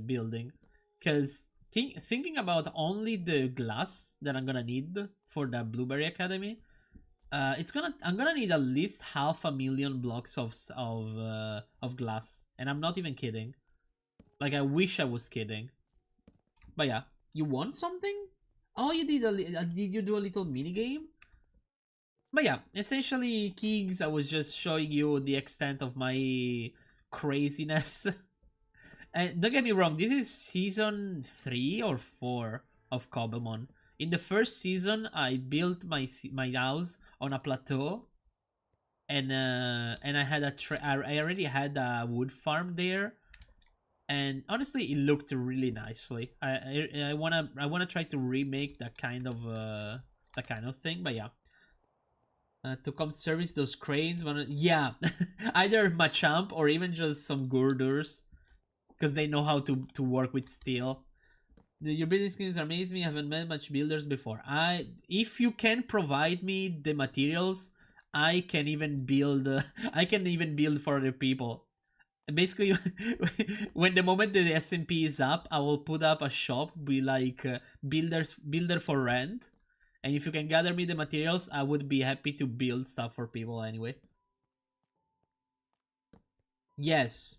building, because thinking about only the glass that I'm gonna need for the Blueberry Academy, I'm gonna need at least 500,000 blocks of glass, and I'm not even kidding. Like, I wish I was kidding. But yeah, you want something? Oh, you did did you do a little mini game? But yeah, essentially, Keegs, I was just showing you the extent of my craziness. And don't get me wrong, this is season 3 or 4 of Cobblemon. In the first season, I built my house on a plateau, and I had I already had a wood farm there. And honestly, it looked really nicely. I wanna try to remake that kind of thing. But yeah, to come service those cranes, yeah, either Machamp or even just some girders, because they know how to work with steel. Your building skins amaze me. I haven't met much builders before. If you can provide me the materials, I can even build. I can even build for other people. Basically, when the moment the SMP is up, I will put up a shop, be like builder for rent, and if you can gather me the materials, I would be happy to build stuff for people anyway. Yes,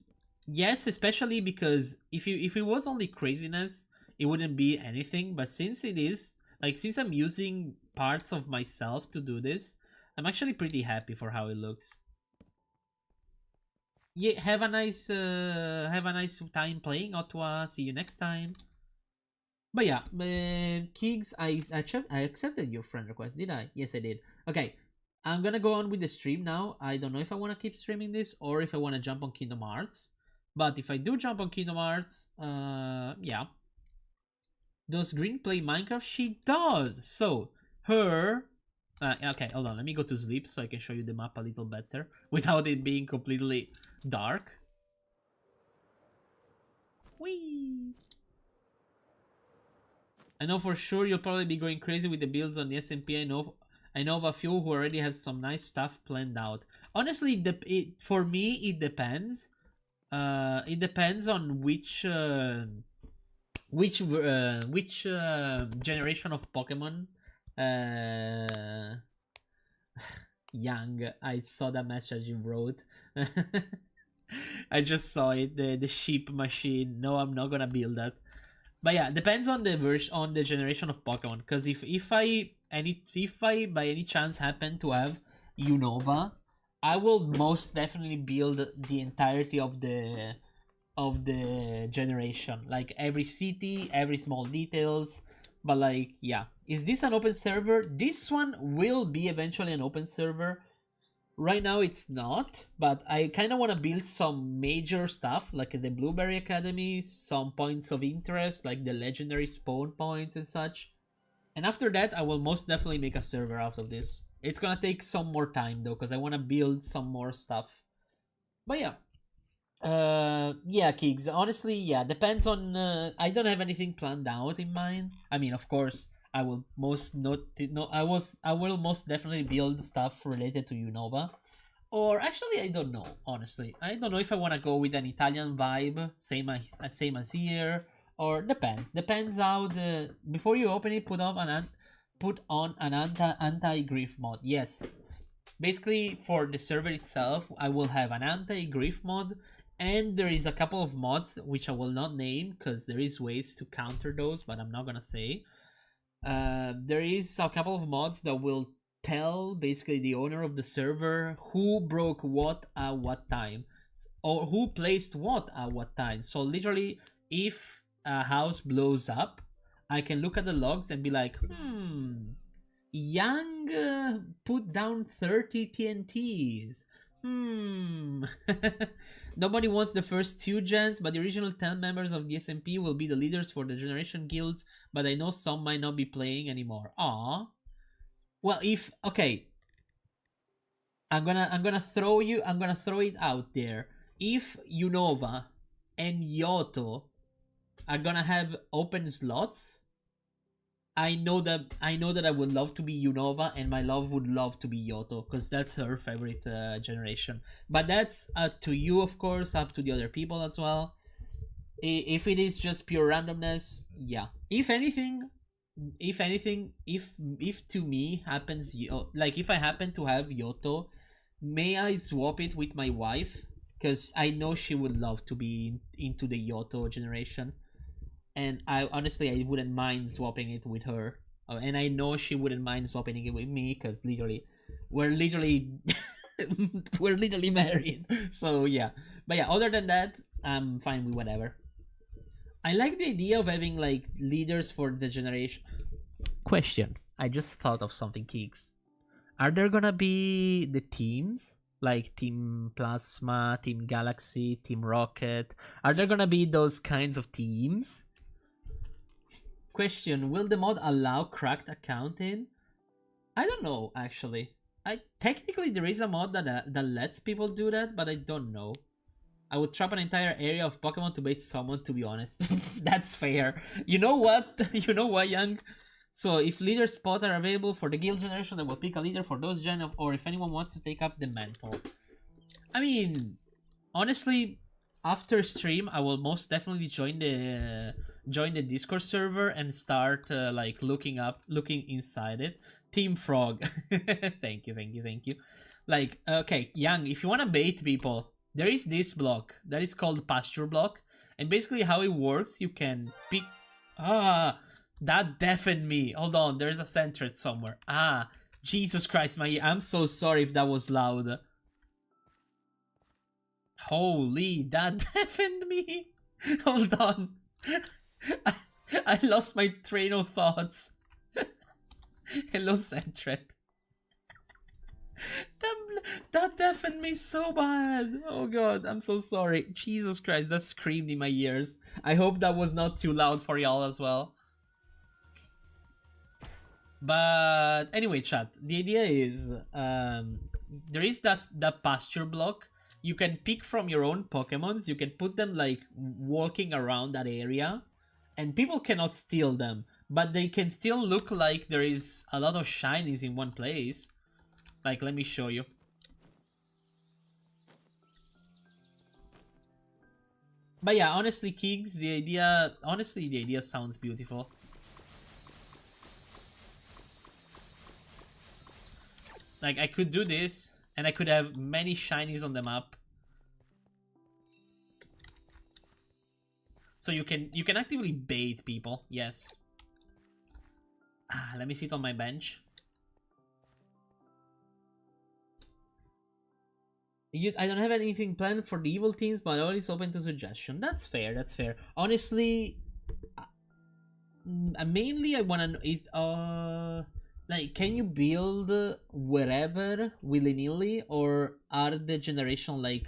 especially because if it was only craziness, it wouldn't be anything. But since it is, like, since I'm using parts of myself to do this, I'm actually pretty happy for how it looks. Yeah, have a nice time playing, Ottawa. See you next time. But yeah, Kiggs, I accepted your friend request, did I? Yes, I did. Okay, I'm gonna go on with the stream now. I don't know if I want to keep streaming this or if I want to jump on Kingdom Hearts. But if I do jump on Kingdom Hearts, yeah. Does Green play Minecraft? She does. So her. Okay, hold on. Let me go to sleep so I can show you the map a little better without it being completely dark. Whee! I know for sure you'll probably be going crazy with the builds on the SMP. I know of a few who already have some nice stuff planned out. Honestly, for me, it depends. It depends on which generation of Pokemon. Young, I saw that message you wrote. I just saw it. The sheep machine. No, I'm not gonna build that. But yeah, depends on the generation of Pokemon. Because if I by any chance happen to have Unova, I will most definitely build the entirety of the generation, like every city, every small details. But like, yeah, is this an open server? This one will be eventually an open server. Right now it's not, but I kind of want to build some major stuff like the Blueberry Academy, some points of interest like the legendary spawn points and such. And after that, I will most definitely make a server out of this. It's gonna take some more time though, because I want to build some more stuff. But yeah. Yeah, Kigs, honestly, yeah, depends on, I don't have anything planned out in mind. I mean, of course, I will most definitely build stuff related to Unova. Or actually, I don't know, honestly. I don't know if I want to go with an Italian vibe, same as here, or depends how the before you open it, put on an anti-grief mod. Yes, basically for the server itself, I will have an anti-grief mod, and there is a couple of mods which I will not name because there is ways to counter those, but I'm not gonna say. There is a couple of mods that will tell basically the owner of the server who broke what at what time, or who placed what at what time. So literally, if a house blows up, I can look at the logs and be like, Yang put down 30 TNTs. Nobody wants the first 2 gens, but the original 10 members of the SMP will be the leaders for the generation guilds, but I know some might not be playing anymore. Aww. Well, if okay, I'm gonna throw it out there. If Unova and Yoto are gonna have open slots, I know that I would love to be Unova, and my love would love to be Yoto, because that's her favorite generation. But that's up to you, of course, up to the other people as well. If it is just pure randomness, yeah. If anything, if to me happens, like if I happen to have Yoto, may I swap it with my wife? Because I know she would love to be into the Yoto generation. And I wouldn't mind swapping it with her, and I know she wouldn't mind swapping it with me, because we're literally married. So yeah, but yeah, other than that, I'm fine with whatever. I like the idea of having like leaders for the generation. Question: I just thought of something, Keeks. Are there gonna be the teams? Like Team Plasma, Team Galaxy, Team Rocket? Are there gonna be those kinds of teams? Question: will the mod allow cracked accounting? I don't know, actually. Technically there is a mod that lets people do that, but I don't know. I would trap an entire area of Pokemon to bait someone, to be honest. That's fair. You know what? You know what, Young? So if leader spots are available for the guild generation, I will pick a leader for those gen, or if anyone wants to take up the mantle. I mean, honestly, after stream, I will most definitely join the Discord server and start like looking inside it. Team Frog. Thank you. Like, okay, Young, if you want to bait people, there is this block that is called pasture block, and basically how it works, you can pick. That deafened me. Hold on, there's a centret somewhere. Jesus Christ, I'm so sorry if that was loud. Holy, that deafened me. Hold on. I lost my train of thoughts. Hello, Centret. That deafened me so bad. Oh god, I'm so sorry. Jesus Christ, that screamed in my ears. I hope that was not too loud for y'all as well. But anyway, chat, the idea is there is that pasture block. You can pick from your own Pokemons. You can put them like walking around that area, and people cannot steal them, but they can still look like there is a lot of shinies in one place. Like, let me show you. But yeah, honestly, Keeks, the idea sounds beautiful. Like, I could do this, and I could have many shinies on the map. So you can actively bait people, yes. Let me sit on my bench. I don't have anything planned for the evil teams, but always open to suggestion. That's fair, that's fair. Honestly, mainly I wanna know is like, can you build wherever willy-nilly, or are the generation like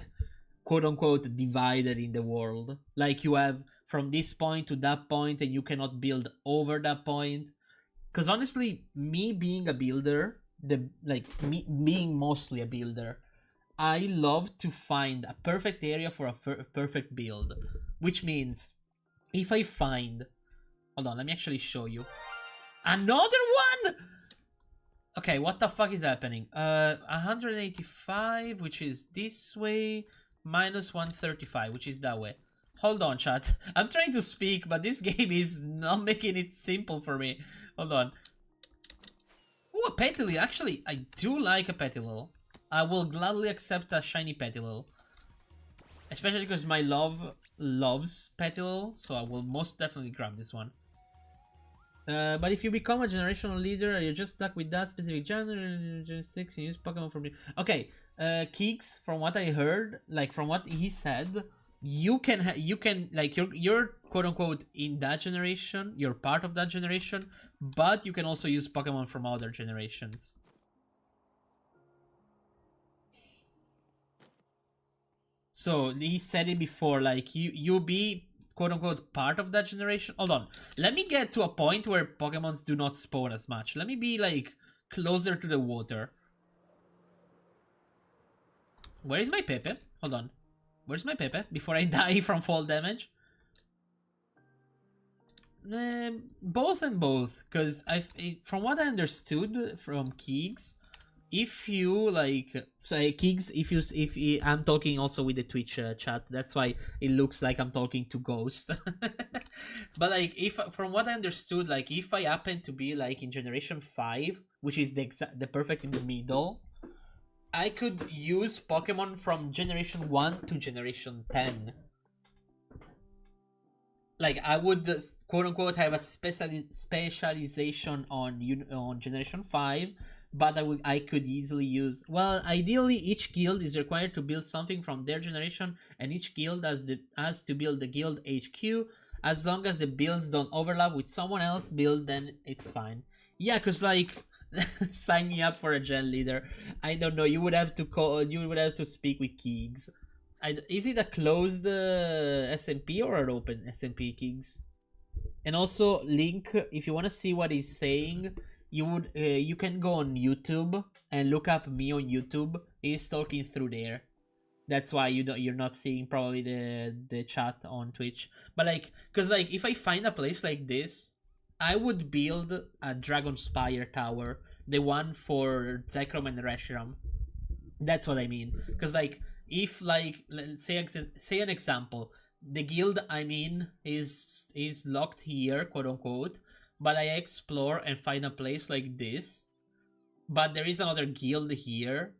quote-unquote divided in the world? Like, you have from this point to that point and you cannot build over that point? Because honestly, me being a builder, me being mostly a builder, I love to find a perfect area for a perfect build. Which means, if I find... Hold on, let me actually show you. Another one?! Okay, what the fuck is happening? 185, which is this way, minus 135, which is that way. Hold on, chat. I'm trying to speak, but this game is not making it simple for me. Hold on. Ooh, a Petilil. Actually, I do like a Petilil. I will gladly accept a shiny Petilil. Especially because my love loves Petilil, so I will most definitely grab this one. But if you become a generational leader, you're just stuck with that specific genre. Gen 6, you use Pokemon from you. Okay, Keeks, from what I heard, like from what he said, you can like you're quote unquote in that generation, you're part of that generation, but you can also use Pokemon from other generations. So he said it before, like you be quote unquote part of that generation. Hold on, let me get to a point where Pokemons do not spawn as much. Let me be like closer to the water. Where is my Pepe? Hold on. Where's my Pepe? Before I die from fall damage? Both and both, because from what I understood from Keegs, if you like, say Keegs, I'm talking also with the Twitch chat, that's why it looks like I'm talking to Ghost. But like, if from what I understood, like if I happen to be like in generation 5, which is the perfect in the middle, I could use Pokemon from generation 1 to generation 10. Like I would quote unquote have a specialization on generation 5, but I could easily use, well, ideally each guild is required to build something from their generation, and each guild has to build the guild HQ. As long as the builds don't overlap with someone else's build, then it's fine. Yeah, cause like sign me up for a gen leader. I don't know, you would have to speak with Keegs. Is it a closed SMP or an open SMP, Kings? And also, Link, if you want to see what he's saying, you can go on YouTube and look up me on YouTube. He's talking through there. That's why you're not seeing probably the chat on Twitch. But like, cause like if I find a place like this, I would build a Dragon Spire tower, the one for Zekrom and Reshiram. That's what I mean. Cause like, if like let's say an example, the guild I'm in is locked here, quote unquote, but I explore and find a place like this, but there is another guild here,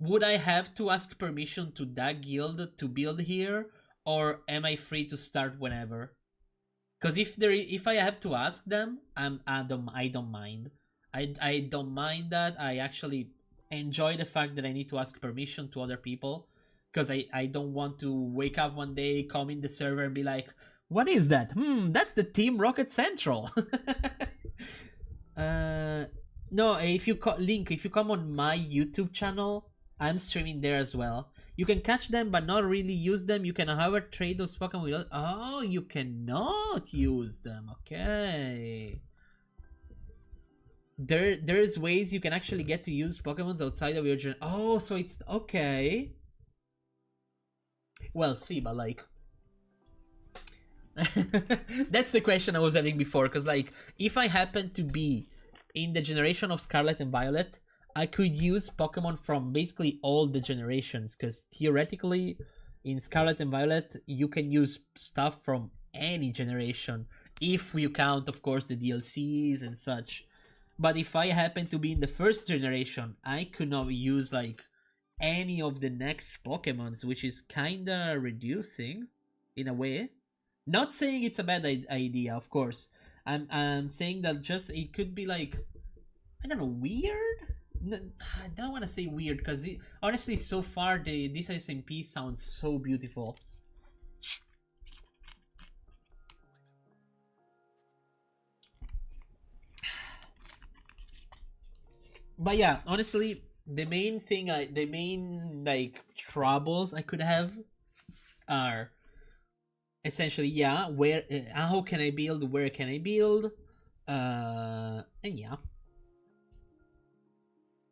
would I have to ask permission to that guild to build here, or am I free to start whenever? Because if I have to ask them, I don't mind. I don't mind that. I actually enjoy the fact that I need to ask permission to other people, because I don't want to wake up one day, come in the server and be like, what is that? That's the Team Rocket Central. No, if you Link, if you come on my YouTube channel, I'm streaming there as well. You can catch them but not really use them. You can, however, trade those Pokemon with... Oh, you cannot use them. Okay. There's ways you can actually get to use Pokemons outside of your gen... Oh, so it's... Okay. Well, see, but like... That's the question I was having before, because like, if I happen to be in the generation of Scarlet and Violet, I could use Pokemon from basically all the generations, because theoretically, in Scarlet and Violet, you can use stuff from any generation, if you count, of course, the DLCs and such. But if I happen to be in the first generation, I could not use like any of the next Pokemons, which is kinda reducing in a way. Not saying it's a bad idea, of course. I'm saying that just it could be like, I don't know, weird. I don't want to say weird, because honestly, so far this SMP sounds so beautiful. But yeah, honestly, the main like troubles I could have are essentially, yeah, where how can I build, where can I build, and yeah.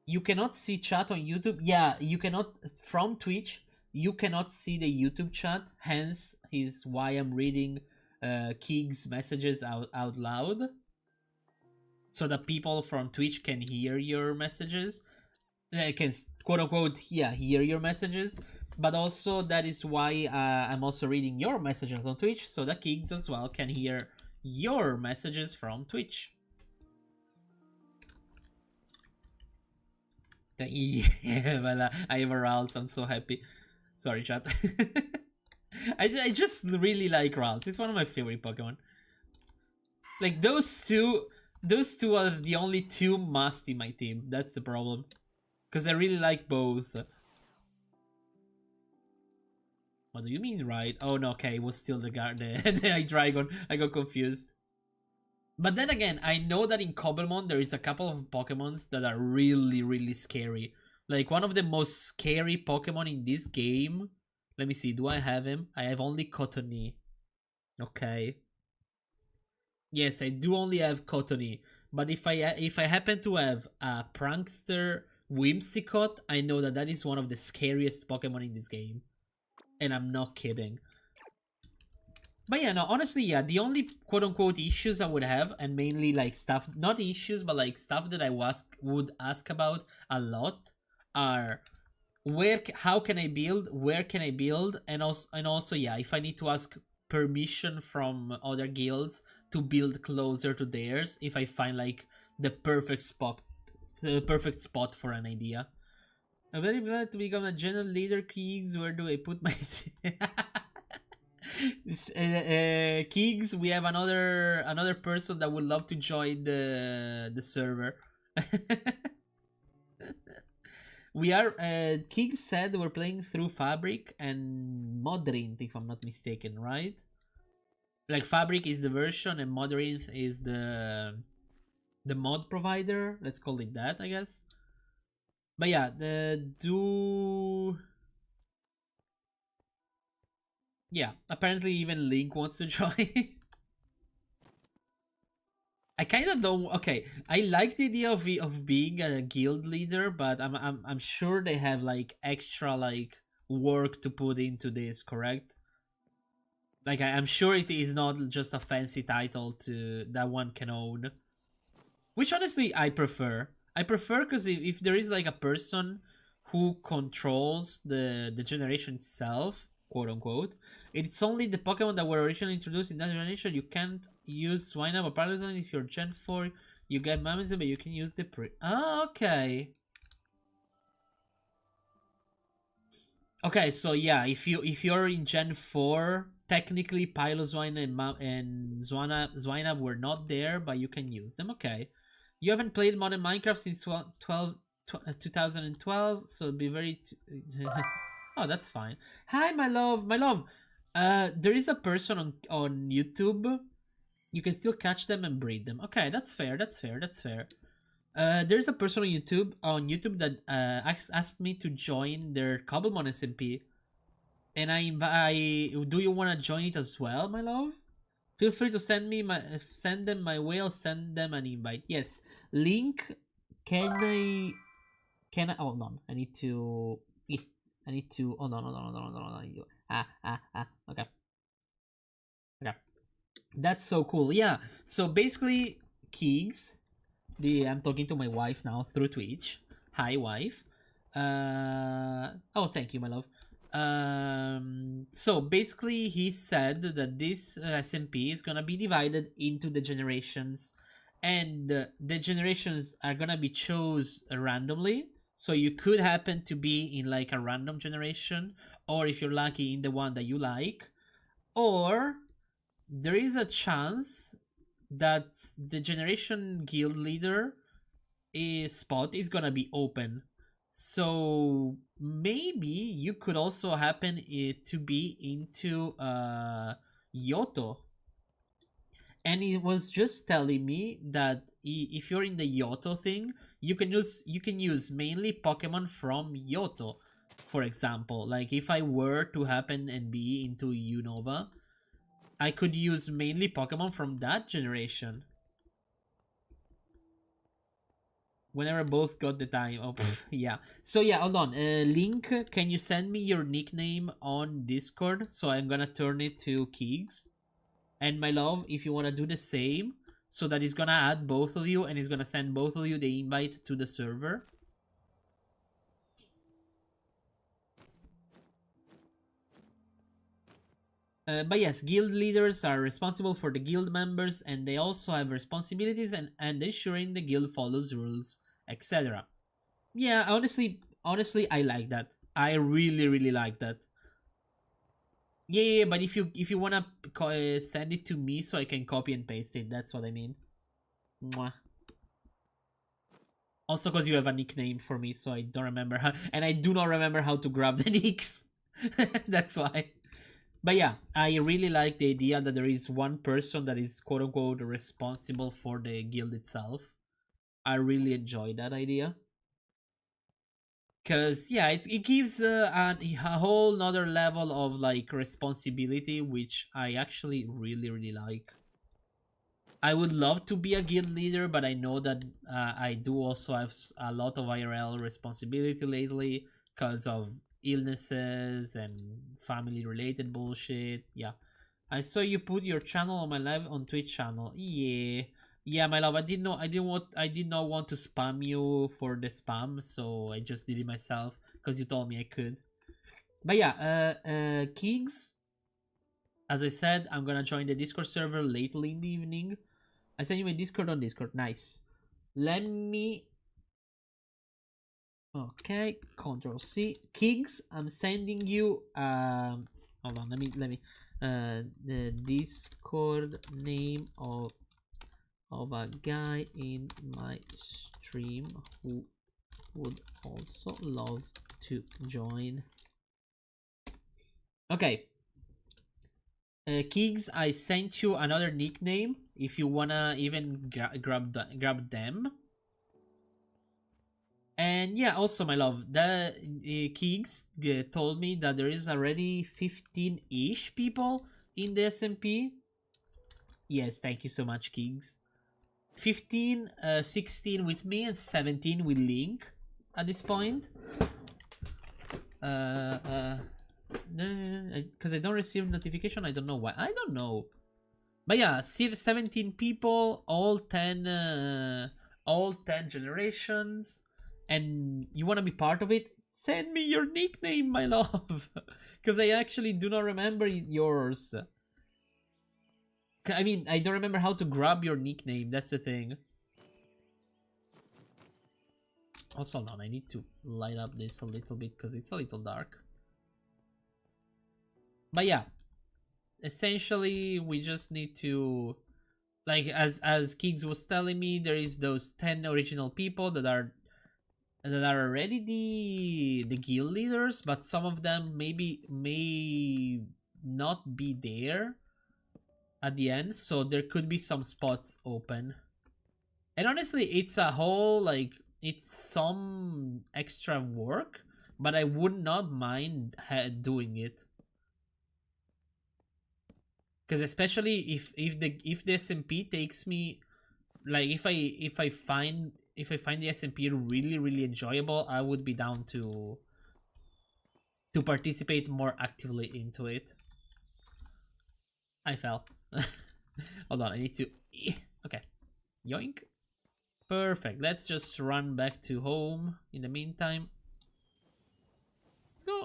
You cannot see chat on YouTube. Yeah, you cannot, from Twitch, you cannot see the YouTube chat, hence is why I'm reading Keeg's messages out loud, so that people from Twitch can hear your messages. I can quote unquote, yeah, hear your messages, but also that is why I'm also reading your messages on Twitch, so that Kings as well can hear your messages from Twitch. Yeah, well, I have a Ralts, I'm so happy. Sorry, chat. I just really like Ralts. It's one of my favorite Pokemon. Like, those two are the only two must in my team. That's the problem. Because I really like both. What do you mean, right? Oh, no, okay, it was still the Hydreigon. I got confused. But then again, I know that in Cobblemon there is a couple of Pokemons that are really, really scary. Like, one of the most scary Pokemon in this game. Let me see, do I have him? I have only Cottony. Okay. Yes, I do only have Cottony. But if I happen to have a Prankster Whimsicott, I know that that is one of the scariest Pokemon in this game. And I'm not kidding. But yeah, no, honestly, yeah, the only quote-unquote issues I would have, and mainly like stuff, not issues, but like stuff that I would ask about a lot, are how can I build, where can I build, and also yeah, if I need to ask permission from other guilds to build closer to theirs, if I find like the perfect spot for an idea. I'm very glad to become a general leader, Keegs. Where do I put my... Keegs, we have another person that would love to join the server. We are Keegs said we're playing through Fabric and Modrinth, if I'm not mistaken, right? Like, Fabric is the version and Modrinth is the mod provider. Let's call it that, I guess. But yeah, yeah, apparently even Link wants to join. I kind of don't. Okay, I like the idea of being a guild leader, but I'm sure they have like extra like work to put into this. Correct? Like, I'm sure it is not just a fancy title that one can own. Which honestly I prefer. I prefer because if there is like a person who controls the generation itself, quote unquote, it's only the Pokemon that were originally introduced in that generation. You can't use Swinub or Paralizon if you're Gen 4. You get Mammoth, but you can use the okay. Okay, so yeah, if you're in Gen 4, technically Piloswine and Zwinub were not there, but you can use them. Okay. You haven't played modern Minecraft since 2012, so it'd be very... Oh, that's fine. Hi, my love. My love. There is a person on YouTube. You can still catch them and breed them. Okay, that's fair. That's fair. That's fair. There's a person on YouTube that asked me to join their Cobblemon SMP. And do you want to join it as well, my love? Feel free to send them my way. I'll send them an invite. Yes, Link. Can I? Hold on. I need to. Hold on. Okay. Okay. That's so cool. Yeah. So basically, Keegs. I'm talking to my wife now through Twitch. Hi, wife. Oh, thank you, my love. So basically he said that this SMP is gonna be divided into the generations, and the generations are gonna be chose randomly. So you could happen to be in like a random generation, or if you're lucky, in the one that you like, or there is a chance that the generation guild leader spot is gonna be open. So maybe you could also happen to be into Yoto. And he was just telling me that if you're in the Yoto thing, you can use mainly Pokemon from Yoto. For example, like if I were to happen and be into Unova, I could use mainly Pokemon from that generation. Whenever both got the time. Oh, yeah. So yeah, hold on. Link, can you send me your nickname on Discord? So I'm gonna turn it to Keegs. And my love, if you wanna do the same, so that he's gonna add both of you and he's gonna send both of you the invite to the server. But yes, guild leaders are responsible for the guild members, and they also have responsibilities and ensuring the guild follows rules, etc. Yeah, honestly, I like that. I really like that. Yeah, but if you wanna send it to me so I can copy and paste it, that's what I mean. Mwah. Also, because you have a nickname for me, so I don't remember how, and I do not remember how to grab the nicks. That's why. But yeah, I really like the idea that there is one person that is quote unquote responsible for the guild itself. I really enjoy that idea. Cause yeah, it gives a whole nother level of like responsibility, which I actually really like. I would love to be a guild leader, but I know that I do also have a lot of IRL responsibility lately because of illnesses and family related bullshit. Yeah. I saw you put your channel on my live on Twitch channel. Yeah. Yeah, my love, I did not want to spam you for the spam, so I just did it myself because you told me I could. But yeah, Kings, as I said, I'm gonna join the Discord server lately in the evening. I sent you my Discord on Discord. Nice. Let me. Okay, Control C. Kings, I'm sending you. Hold on. Let me. The Discord name of a guy in my stream who would also love to join. Okay. Kings, I sent you another nickname if you wanna even grab them. And yeah, also my love, the Kings told me that there is already 15-ish people in the SMP. Yes, thank you so much, Kings. 15, 16 with me, and 17 with Link at this point. Because I don't receive notification, I don't know why. I don't know. But yeah, 17 people, all 10 generations, and you want to be part of it? Send me your nickname, my love, because I actually do not remember yours. I mean, I don't remember how to grab your nickname, that's the thing. Also, hold on, I need to light up this a little bit because it's a little dark. But yeah, essentially we just need to, like, as Kings was telling me, there is those 10 original people that are already the guild leaders, but some of them may not be there at the end, so there could be some spots open. And honestly, it's a whole, like, it's some extra work, but I would not mind doing it. Because especially if the SMP takes me, like, if I find the SMP really enjoyable, I would be down to participate more actively into it. I fell. Hold on, I need to. Okay, yoink. Perfect. Let's just run back to home in the meantime.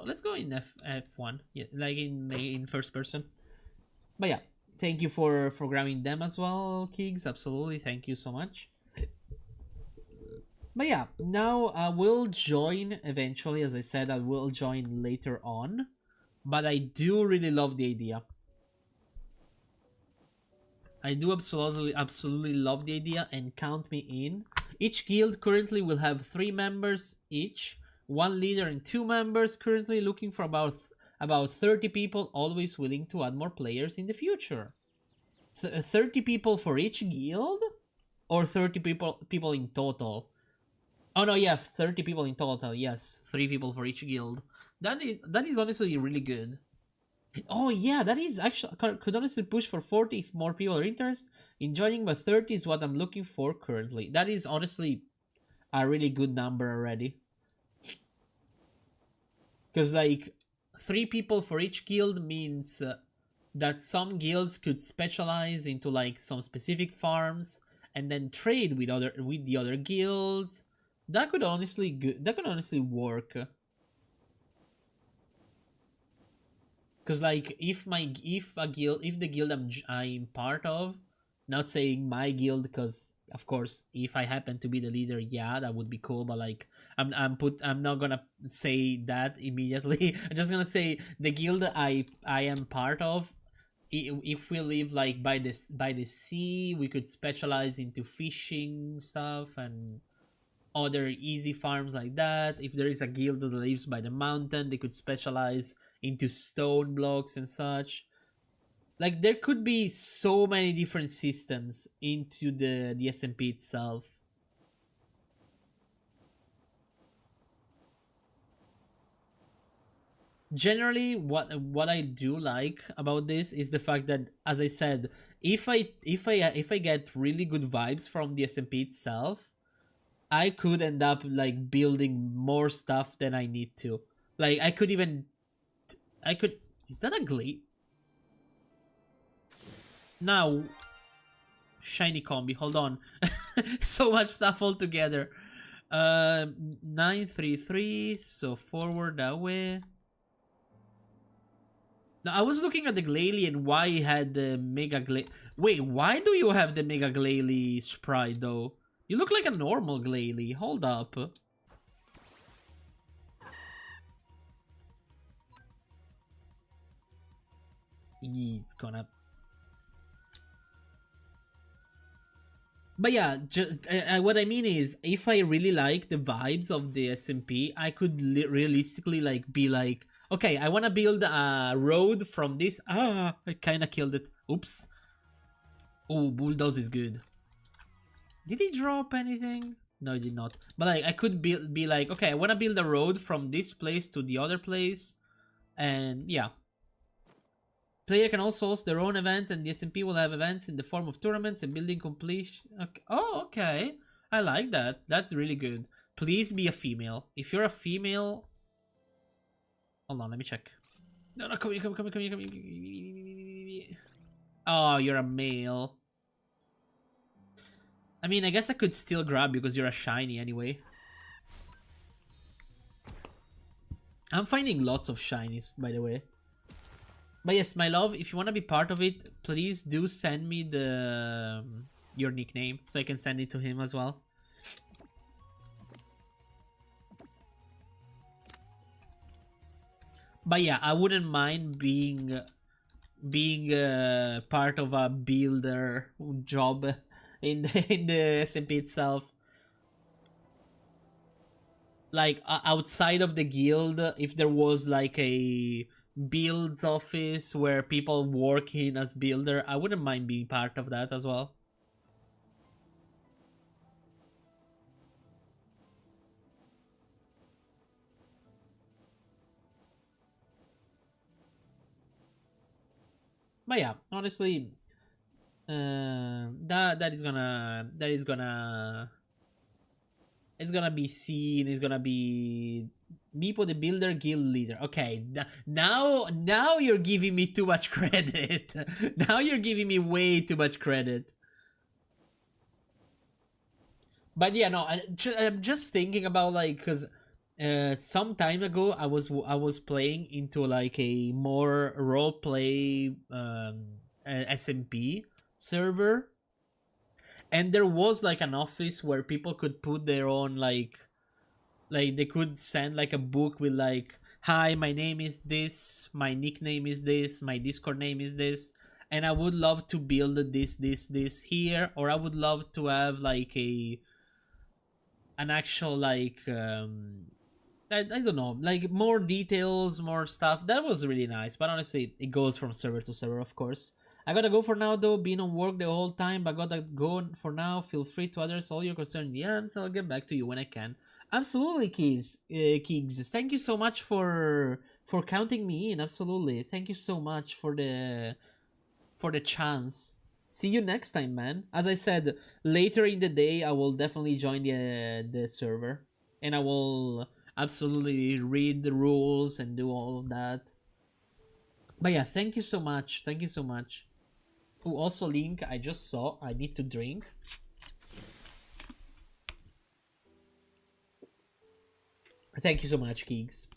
Let's go in F1. Yeah, like in first person. But yeah, thank you for grabbing them as well, Kings. Absolutely, thank you so much. But yeah, now I will join eventually. As I said, I will join later on. But I do really love the idea. I do absolutely love the idea, and count me in. Each guild currently will have 3 members each, 1 leader and 2 members, currently looking for about 30 people, always willing to add more players in the future. 30 people for each guild? Or 30 people in total? Oh no, yeah, 30 people in total, yes. 3 people for each guild. That is honestly really good. Oh yeah, that is actually, could honestly push for 40 if more people are interested in joining, but 30 is what I'm looking for currently. That is honestly a really good number already. Because like 3 people for each guild means that some guilds could specialize into like some specific farms and then trade with the other guilds. That could honestly work. Because Because like if the guild I'm part of, not saying my guild, because of course if I happen to be the leader, yeah, that would be cool. But like I'm not gonna say that immediately. I'm just gonna say the guild I am part of. If we live like by the sea, we could specialize into fishing stuff and other easy farms like that. If there is a guild that lives by the mountain, they could specialize into stone blocks and such. Like there could be so many different systems into the SMP itself. Generally, what I do like about this is the fact that, as I said, if I get really good vibes from the SMP itself, I could end up like building more stuff than I need to. Like I could. Is that a glade? Now, shiny combi. Hold on, so much stuff all together. 933. So forward that way. Now I was looking at the Glalie and why it had the Mega Glalie. Wait, why do you have the Mega Glalie sprite though? You look like a normal Glalie. Hold up. It's gonna. But yeah, what I mean is, if I really like the vibes of the SMP, I could realistically like be like, okay, I want to build a road from this. Ah, I kind of killed it. Oops. Oh, bulldoze is good. Did he drop anything? No, he did not. But like, I could be like, okay, I want to build a road from this place to the other place, and yeah. Player can also host their own event, and the SMP will have events in the form of tournaments and building completion. Okay. Oh, okay. I like that. That's really good. Please be a female. If you're a female... Hold on, let me check. No, come here, come here. Oh, you're a male. I mean, I guess I could still grab you because you're a shiny anyway. I'm finding lots of shinies, by the way. But yes, my love, if you want to be part of it, please do send me your nickname so I can send it to him as well. But yeah, I wouldn't mind being part of a builder job in the SMP itself. Like outside of the guild, if there was like a builds office where people work in as builder, I wouldn't mind being part of that as well. But yeah, honestly, that is gonna it's gonna be seen. It's gonna be Meepo the Builder Guild Leader. Okay, now you're giving me too much credit. Now you're giving me way too much credit. But yeah, no, I'm just thinking about like, because some time ago I was playing into like a more role play SMP server, and there was like an office where people could put their own like they could send like a book with like, hi, my name is this, my nickname is this, my Discord name is this, and I would love to build this here, or I would love to have like an actual like I don't know, like more details, more stuff. That was really nice. But honestly, it goes from server to server, of course. I gotta go for now though, been on work the whole time, but gotta go for now. Feel free to address all your concerns in the end, so I'll get back to you when I can. Absolutely, Keegs. Thank you so much for counting me in. Absolutely. Thank you so much for the chance. See you next time, man. As I said, later in the day, I will definitely join the server, and I will absolutely read the rules and do all of that. But yeah, thank you so much. Thank you so much. Oh, also, Link, I just saw. I need to drink. Thank you so much, Keegs.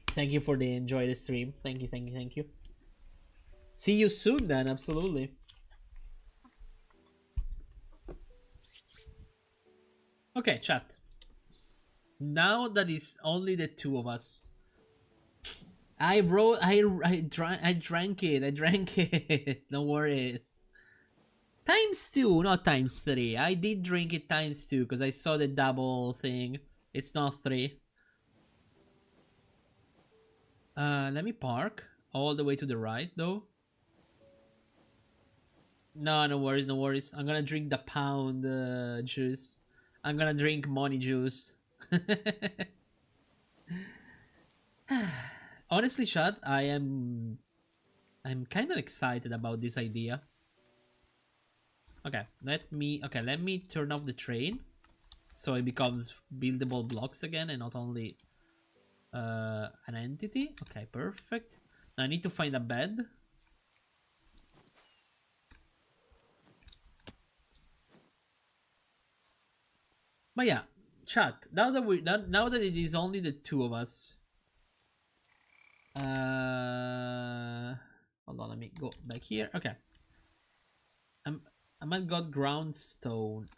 Thank you for the enjoy the stream. Thank you, thank you, thank you. See you soon then, absolutely. Okay, chat. Now that it's only the two of us. I wrote, I drank it. No worries. Times 2, not times 3. I did drink it times 2 because I saw the double thing. It's not 3. Let me park all the way to the right though. No, no worries, no worries. I'm gonna drink the pound juice. I'm gonna drink money juice. Honestly, chat, I'm kind of excited about this idea. Okay, let me turn off the train so it becomes buildable blocks again and not only an entity. Okay, perfect. Now I need to find a bed. But yeah, chat. Now that it is only the two of us. Hold on, let me go back here. Okay. I might got ground stone.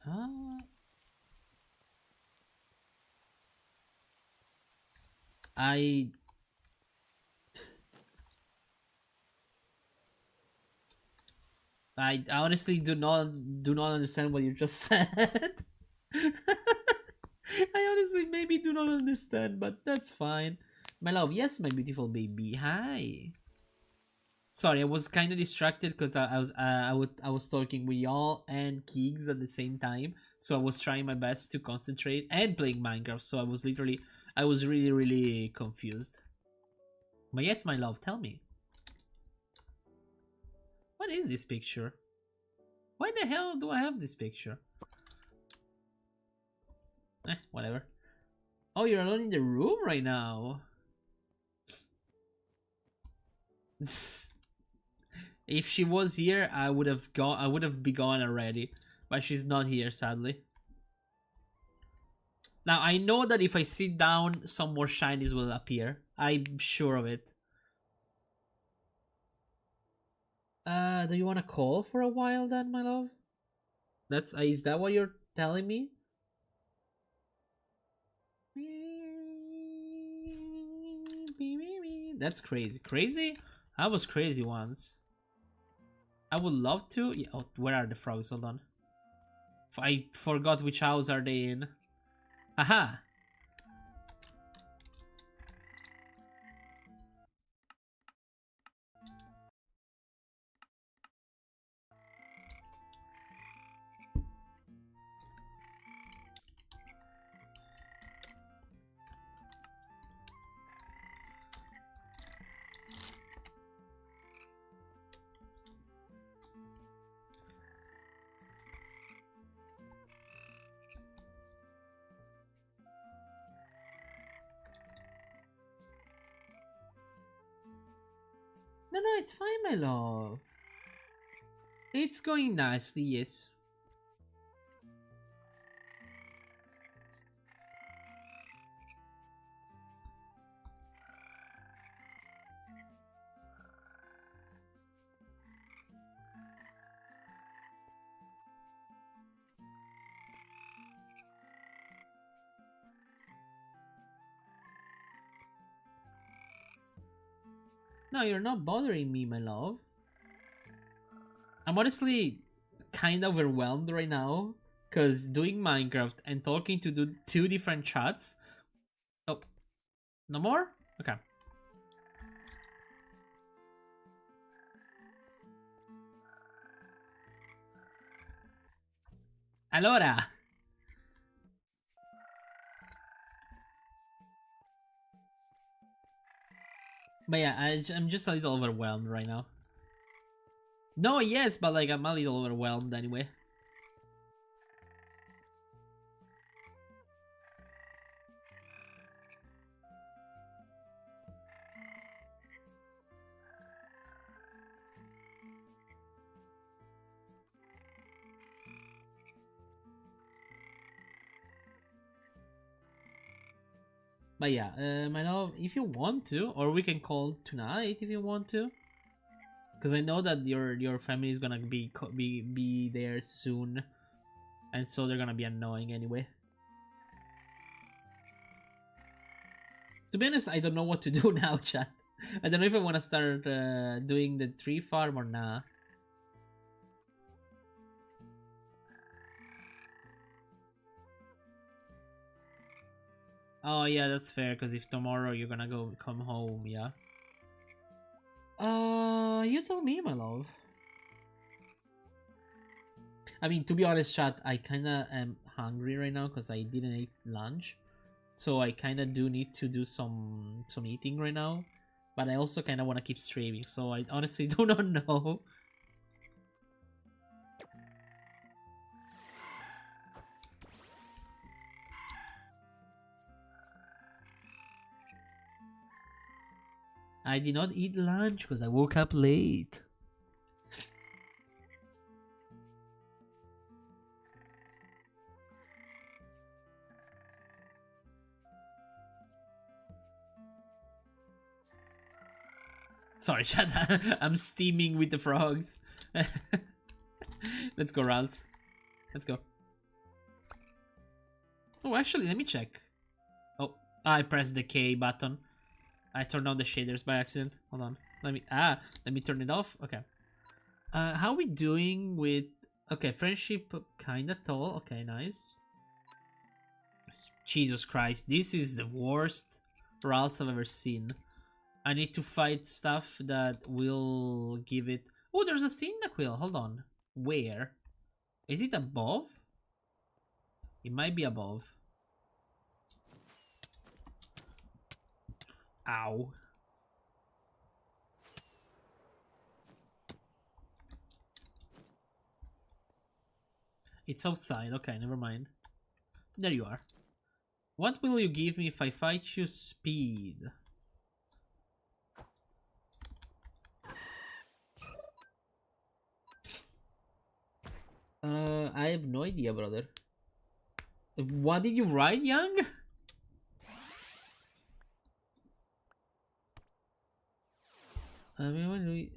I honestly do not understand what you just said. I honestly maybe do not understand, but that's fine. My love, yes, my beautiful baby. Hi. Sorry, I was kind of distracted because I was talking with y'all and Keegs at the same time, so I was trying my best to concentrate and playing Minecraft. So I was really confused. But yes, my love, tell me, what is this picture? Why the hell do I have this picture? Whatever. Oh, you're alone in the room right now. If she was here, I would have be gone already. But she's not here, sadly. Now, I know that if I sit down, some more shinies will appear. I'm sure of it. Do you want to call for a while then, my love? Is that what you're telling me? That's crazy. Crazy? I was crazy once. I would love to. Yeah, oh, where are the frogs? Hold on. I forgot which house are they in. Aha! No, it's fine, my love. It's going nicely, yes. No, you're not bothering me, my love. I'm honestly kind of overwhelmed right now because doing Minecraft and talking to two different chats. Oh, no more? Okay. Allora. But yeah, I'm just a little overwhelmed right now. No, yes, but like I'm a little overwhelmed anyway. But yeah, my love, if you want to, or we can call tonight if you want to. Because I know that your family is gonna be there soon, and so they're gonna be annoying anyway. To be honest, I don't know what to do now, chat. I don't know if I want to start doing the tree farm or nah. Oh yeah, that's fair. Because if tomorrow you're gonna come home, yeah. You tell me, my love. I mean, to be honest, chat, I kinda am hungry right now because I didn't eat lunch, so I kinda do need to do some eating right now. But I also kinda want to keep streaming, so I honestly do not know. I did not eat lunch because I woke up late. Sorry, chat. I'm steaming with the frogs. Let's go, Ralts. Let's go. Oh, actually, let me check. Oh, I pressed the K button. I turned on the shaders by accident. Hold on. Let me turn it off. Okay. How are we doing with... Okay, friendship kinda tall. Okay, nice. Jesus Christ. This is the worst Ralts I've ever seen. I need to fight stuff that will give it... Oh, there's a Cyndaquil. Hold on. Where? Is it above? It might be above. Ow. It's outside. Okay, never mind. There you are. What will you give me if I fight you? Speed. I have no idea, brother. What did you write, Young? I mean, when we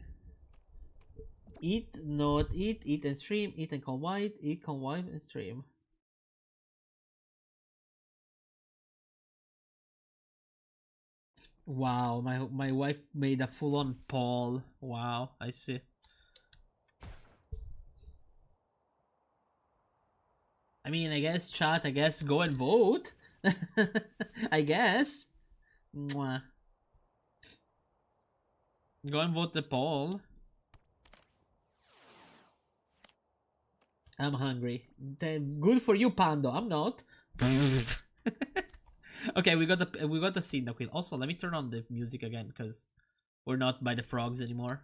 eat, not eat and stream, eat and convive, and stream. Wow, my wife made a full-on poll. Wow, I see. I mean, I guess, chat, I guess go and vote. I guess. Mwah. Go and vote the poll. I'm hungry. Good for you, Pando. I'm not. Okay, we got the Cyndaquil. Also, let me turn on the music again because we're not by the frogs anymore.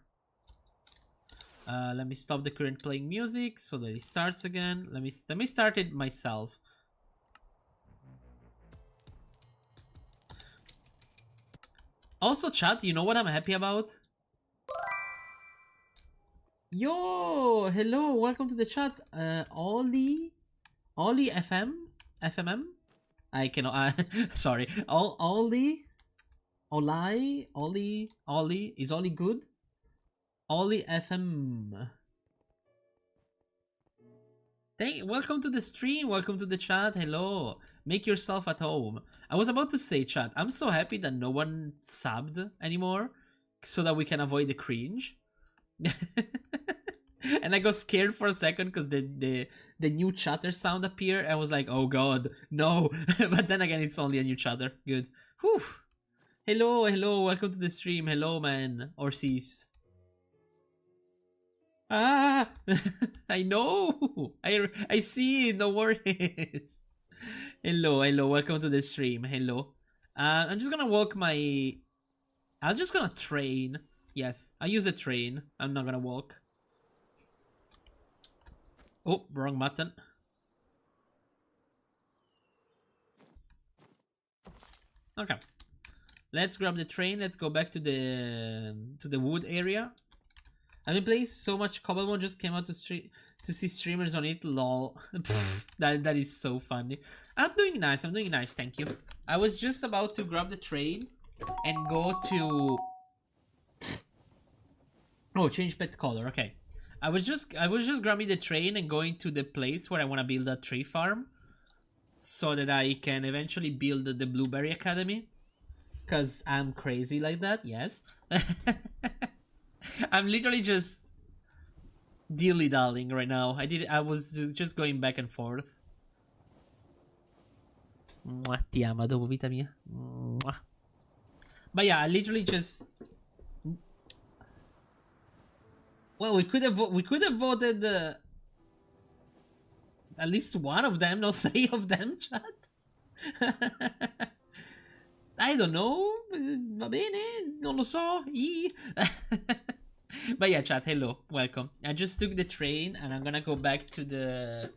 Let me stop the current playing music so that it starts again. Let me start it myself. Also, chat, you know what I'm happy about? Yo, hello, welcome to the chat. Ollie FMM. I cannot. Sorry, Ollie. Is Ollie good? Ollie FM. Welcome to the stream. Welcome to the chat. Hello. Make yourself at home. I was about to say, chat, I'm so happy that no one subbed anymore so that we can avoid the cringe. And I got scared for a second because the new chatter sound appeared. I was like, oh god, no. But then again, it's only a new chatter. Good. Whew. Hello, welcome to the stream. Hello, man. Or sis. Ah, I know. I see. No worries. Hello, welcome to the stream. Hello. I'm just gonna walk my... I'm just gonna train. Yes, I use a train. I'm not gonna walk. Oh, wrong button. Okay. Let's grab the train. Let's go back to the wood area. I've been playing so much. Cobblemon just came out to see streamers on it. Lol. that is so funny. I'm doing nice. Thank you. I was just about to grab the train and go to Oh, change pet color. Okay. I was just grabbing the train and going to the place where I want to build a tree farm, so that I can eventually build the Blueberry Academy. Cause I'm crazy like that. Yes. I'm literally just dilly-dallying right now. I was just going back and forth. Mwah, ti amo, dopo vita mia. Mwah. But yeah, I literally just. Well, we could have voted at least one of them, not three of them, chat. I don't know. Va bene, non lo so. But yeah, chat, hello, welcome. I just took the train and I'm gonna go back to the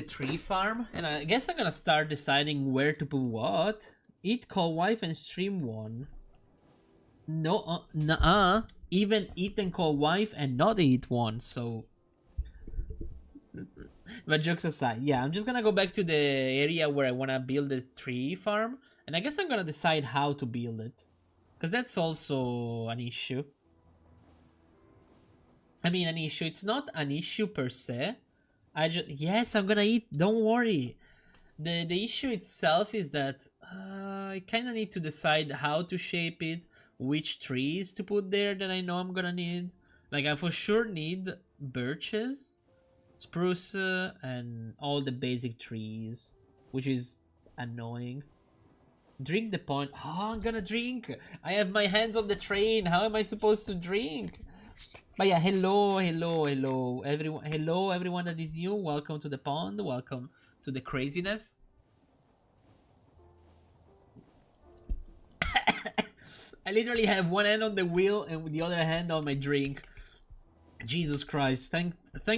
tree farm, and I guess I'm gonna start deciding where to put what. Eat, call wife, and stream one. No, nuh-uh. Even eat and call wife and not eat one, so... But jokes aside, yeah, I'm just gonna go back to the area where I wanna build the tree farm, and I guess I'm gonna decide how to build it. Because that's also an issue. I mean, an issue. It's not an issue per se. Yes, I'm gonna eat, don't worry. The issue itself is that I kind of need to decide how to shape it, which trees to put there that I know I'm gonna need. Like, I for sure need birches, spruce, and all the basic trees, which is annoying. Drink the pond. Oh, I'm gonna drink. I have my hands on the train. How am I supposed to drink? But yeah, hello everyone that is new. Welcome to the pond. Welcome to the craziness. I literally have one hand on the wheel and with the other hand on my drink. Jesus Christ! Thank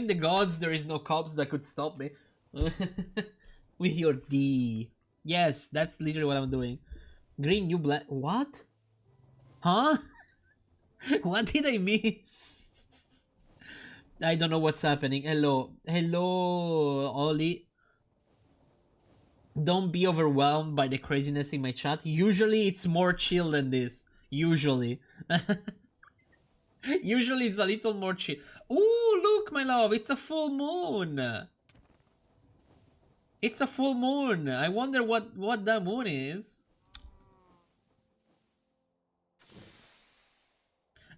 the gods there is no cops that could stop me. With your D. Yes, that's literally what I'm doing. Green, you black. What? Huh? What did I miss? I don't know what's happening. Hello, Ollie. Don't be overwhelmed by the craziness in my chat. Usually it's more chill than this. Usually. Usually it's a little more chill. Ooh, look, my love, it's a full moon. It's a full moon. I wonder what that moon is.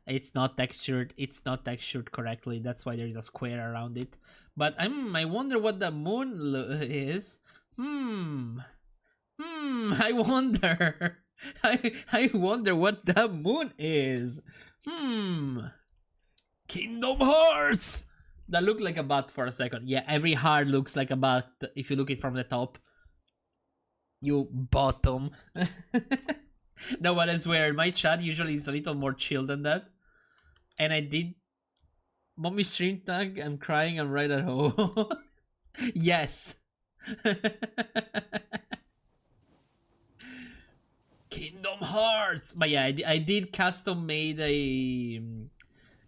It's not textured. It's not textured correctly. That's why there is a square around it. But I wonder what the moon is. I wonder. I wonder what the moon is. Kingdom Hearts. That looked like a butt for a second. Yeah, every heart looks like a butt if you look it from the top. You bottom. No, but I swear, my chat usually is a little more chill than that. And I did... Mommy stream tag, I'm crying, I'm right at home. Yes. Kingdom Hearts. But yeah, I did custom made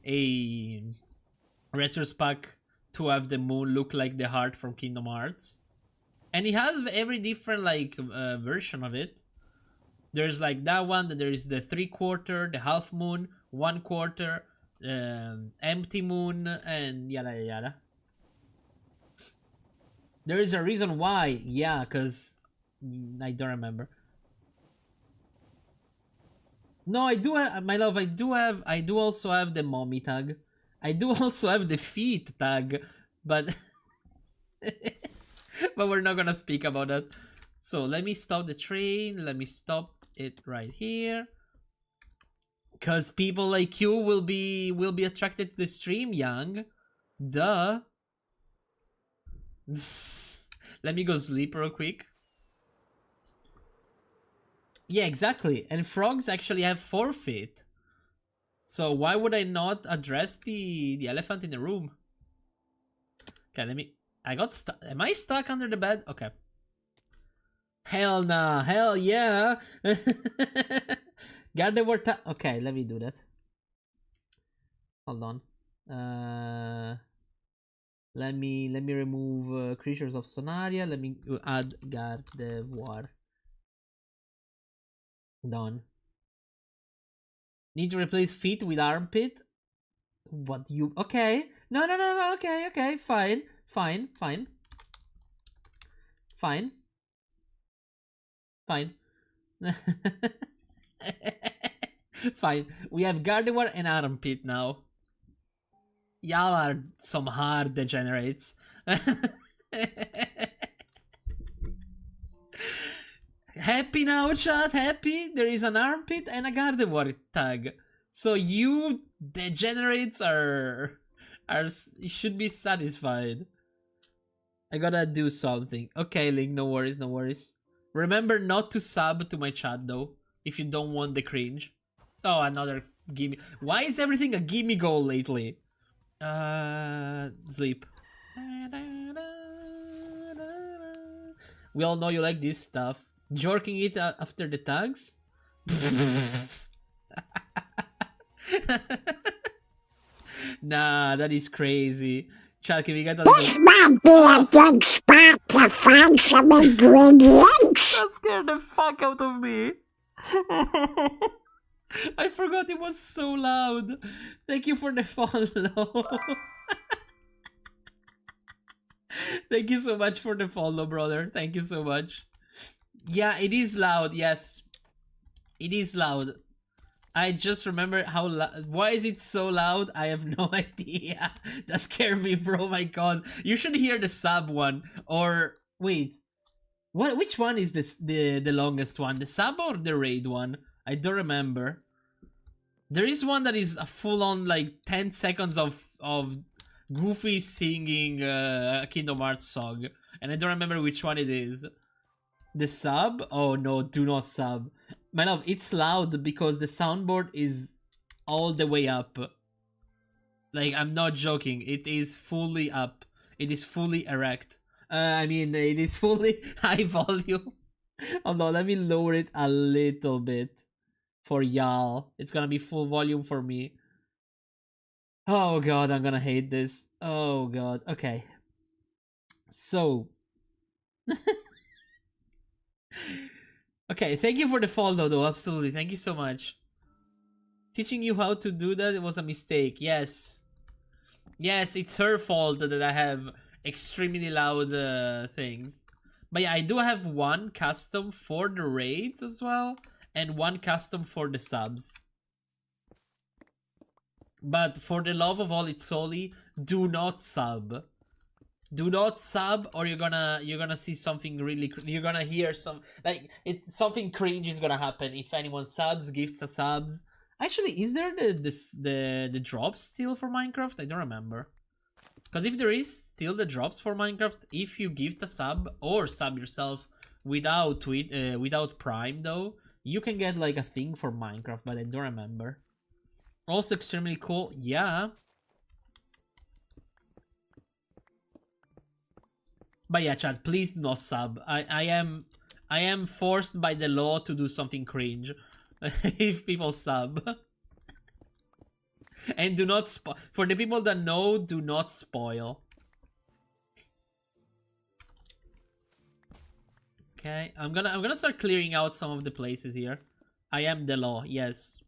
a resource pack to have the moon look like the heart from Kingdom Hearts. And it has every different like version of it. There's like that one, there is the 3/4, the half moon, 1/4, empty moon, and yada yada. There is a reason why, yeah, because I don't remember. No, I do have, my love, I do also have the mommy tag. I do also have the feet tag, but but we're not gonna speak about that. So let me stop the train. Let me stop it right here. Cause people like you will be attracted to the stream, young. Duh. Let me go sleep real quick. Yeah, exactly. And frogs actually have 4 feet. So why would I not address the elephant in the room? Okay, let me... I got stuck. Am I stuck under the bed? Okay. Hell nah. Hell yeah. Got the word. Okay, let me do that. Hold on. Let me remove creatures of Sonaria. Let me add Gardevoir. Done. Need to replace feet with armpit. What you... Okay. No, no, no, no. Okay, okay. Fine. Fine. Fine. Fine. Fine. Fine. We have Gardevoir and Armpit now. Y'all are some hard degenerates. Happy now, chat? Happy? There is an Armpit and a Gardevoir tag. So you degenerates are should be satisfied. I gotta do something. Okay, Link, no worries, no worries. Remember not to sub to my chat though, if you don't want the cringe. Oh, another gimme. Why is everything a gimme goal lately? Sleep. We all know you like this stuff. Jorking it after the tags? Nah, that is crazy. Chat, can we get a This might be a good spot to find some ingredients. That scared the fuck out of me. I forgot it was so loud. Thank you for the follow. Thank you so much for the follow, brother. Thank you so much. Yeah, it is loud. Yes, it is loud. I just remember how loud. Why is it so loud? I have no idea. That scared me, bro. My god. You should hear the sub one. Or wait. What? Which one is this? The longest one? The sub or the raid one? I don't remember. There is one that is a full-on like 10 seconds of Goofy singing a Kingdom Hearts song, and I don't remember which one it is. The sub? Oh no, do not sub. My love, it's loud because the soundboard is all the way up. Like, I'm not joking. It is fully up. It is fully erect. I mean, it is fully high volume. Oh no, let me lower it a little bit for y'all. It's gonna be full volume for me. Oh god, I'm gonna hate this. Oh god, okay. So... Okay, thank you for the follow though, absolutely. Thank you so much. Teaching you how to do that, it was a mistake. Yes. Yes, it's her fault that I have extremely loud things. But yeah, I do have one custom for the raids as well, and one custom for the subs. But for the love of all it's holy, do not sub. Do not sub, or you're gonna see something really. You're gonna hear some like something cringe is gonna happen if anyone subs, gifts a subs. Actually, is there the drops still for Minecraft? I don't remember. Because if there is still the drops for Minecraft, if you gift a sub or sub yourself without without Prime though, you can get like a thing for Minecraft, but I don't remember. Also extremely cool, yeah. But yeah, chat, please do not sub. I am forced by the law to do something cringe if people sub. And do not for the people that know, do not spoil. Okay, I'm gonna start clearing out some of the places here. I am the law, yes.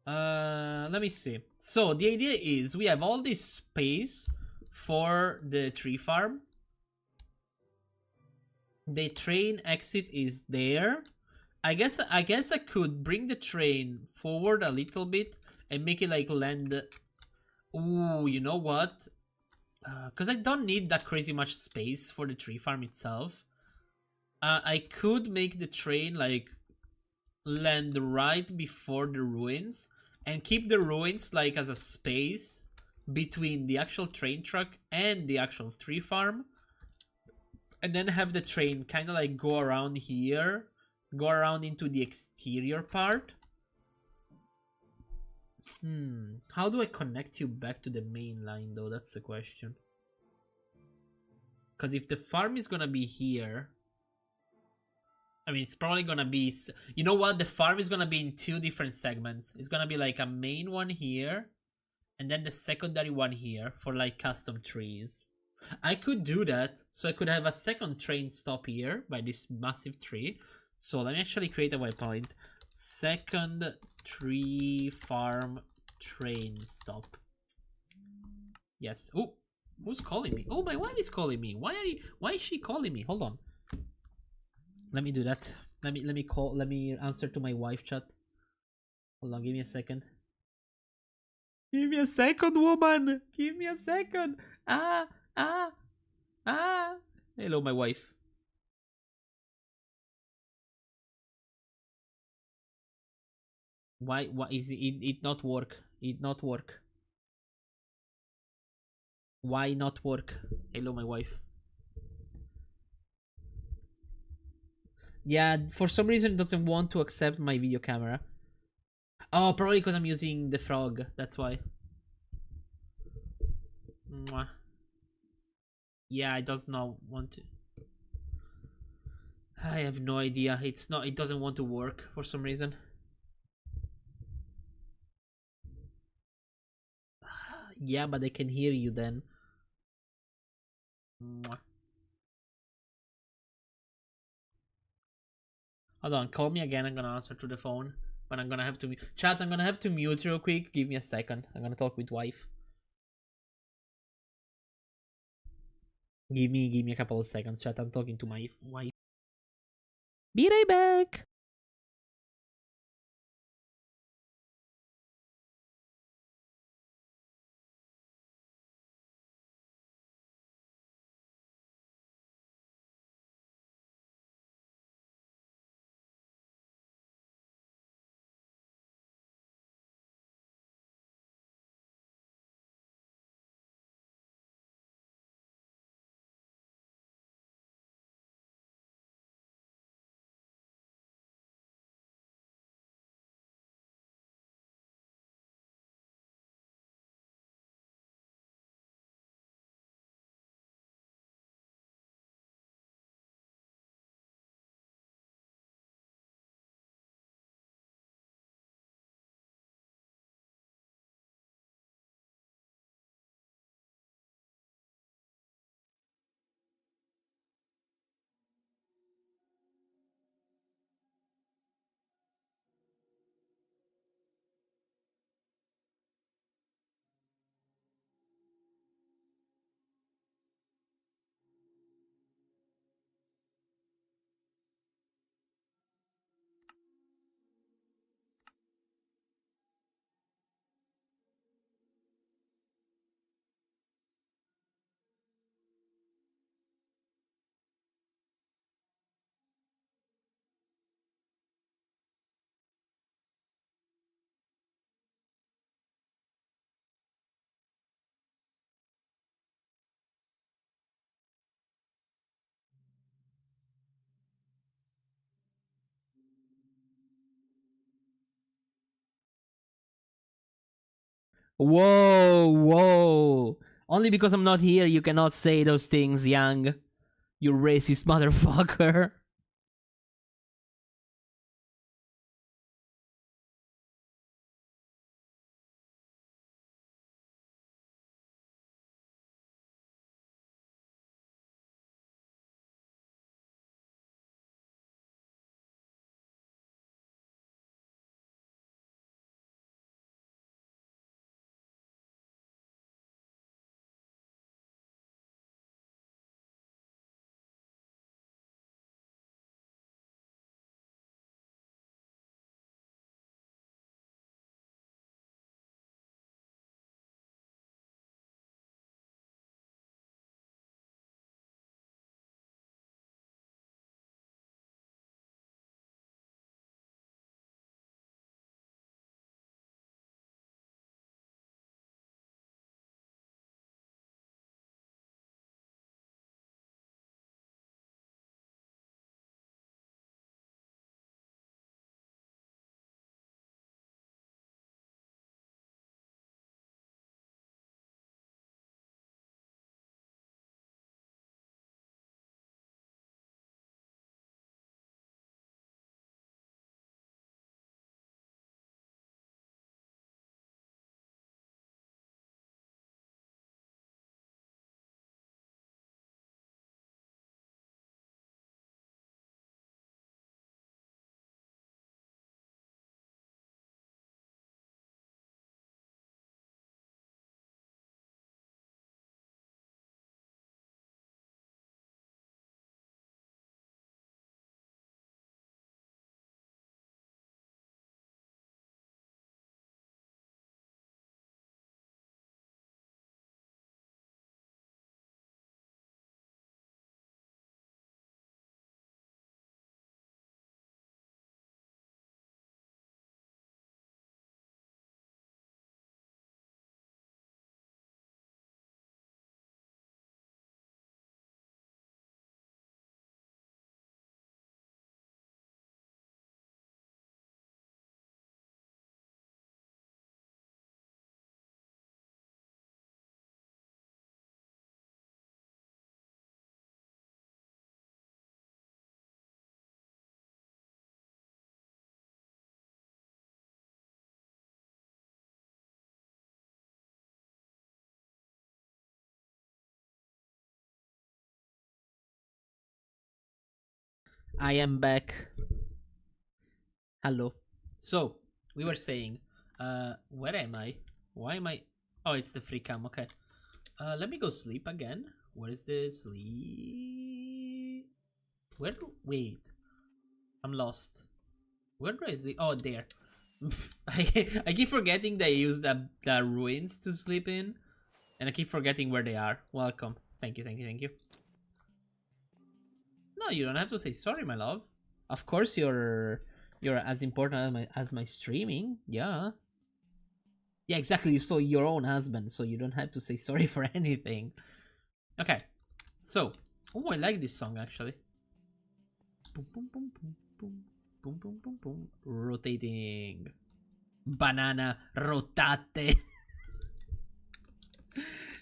Let me see. So the idea is we have all this space for the tree farm. The train exit is there. I guess I could bring the train forward a little bit and make it like land. Ooh, you know what? Because I don't need that crazy much space for the tree farm itself. I could make the train like land right before the ruins and keep the ruins like as a space between the actual train track and the actual tree farm, and then have the train kind of like go around here, go around into the exterior part. How do I connect you back to the main line though? That's the question. Because if the farm is gonna be here, I mean, it's probably gonna be... You know what? The farm is gonna be in two different segments. It's gonna be like a main one here, and then the secondary one here for like custom trees. I could do that, so I could have a second train stop here by this massive tree. So let me actually create a waypoint. Second tree farm train stop. Yes. Oh, who's calling me? Oh, my wife is calling me. Why is she calling me? Hold on. Let me do that. Let me answer to my wife chat. Hold on, give me a second. Give me a second, woman. Give me a second. Ah, ah, ah. Hello, my wife. Why is it not work? It not work. Why not work? Hello, my wife. Yeah, for some reason it doesn't want to accept my video camera. Oh, probably because I'm using the frog. That's why. Mwah. Yeah, it does not want to. I have no idea. It's not. It doesn't want to work for some reason. Yeah, but I can hear you then. Mwah. Hold on, call me again. I'm gonna answer to the phone, but I'm gonna have to chat. I'm gonna have to mute real quick. Give me a second. I'm gonna talk with wife. Give me a couple of seconds, chat. I'm talking to my wife. Be right back. Whoa, whoa. Only because I'm not here, you cannot say those things, Young. You racist motherfucker. I am back. Hello. So, we were saying, where am I? Why am I? Oh, it's the free cam, okay. Let me go sleep again. Where is the sleep? Wait. I'm lost. Where do I sleep? Oh, there. I keep forgetting they use the ruins to sleep in. And I keep forgetting where they are. Welcome. Thank you, thank you, thank you. No, you don't have to say sorry, my love. Of course you're as important as my streaming. Yeah. Yeah, exactly. You stole your own husband, so you don't have to say sorry for anything. Okay. So, oh, I like this song actually. Boom boom boom boom boom boom boom boom boom. Rotating. Banana rotate.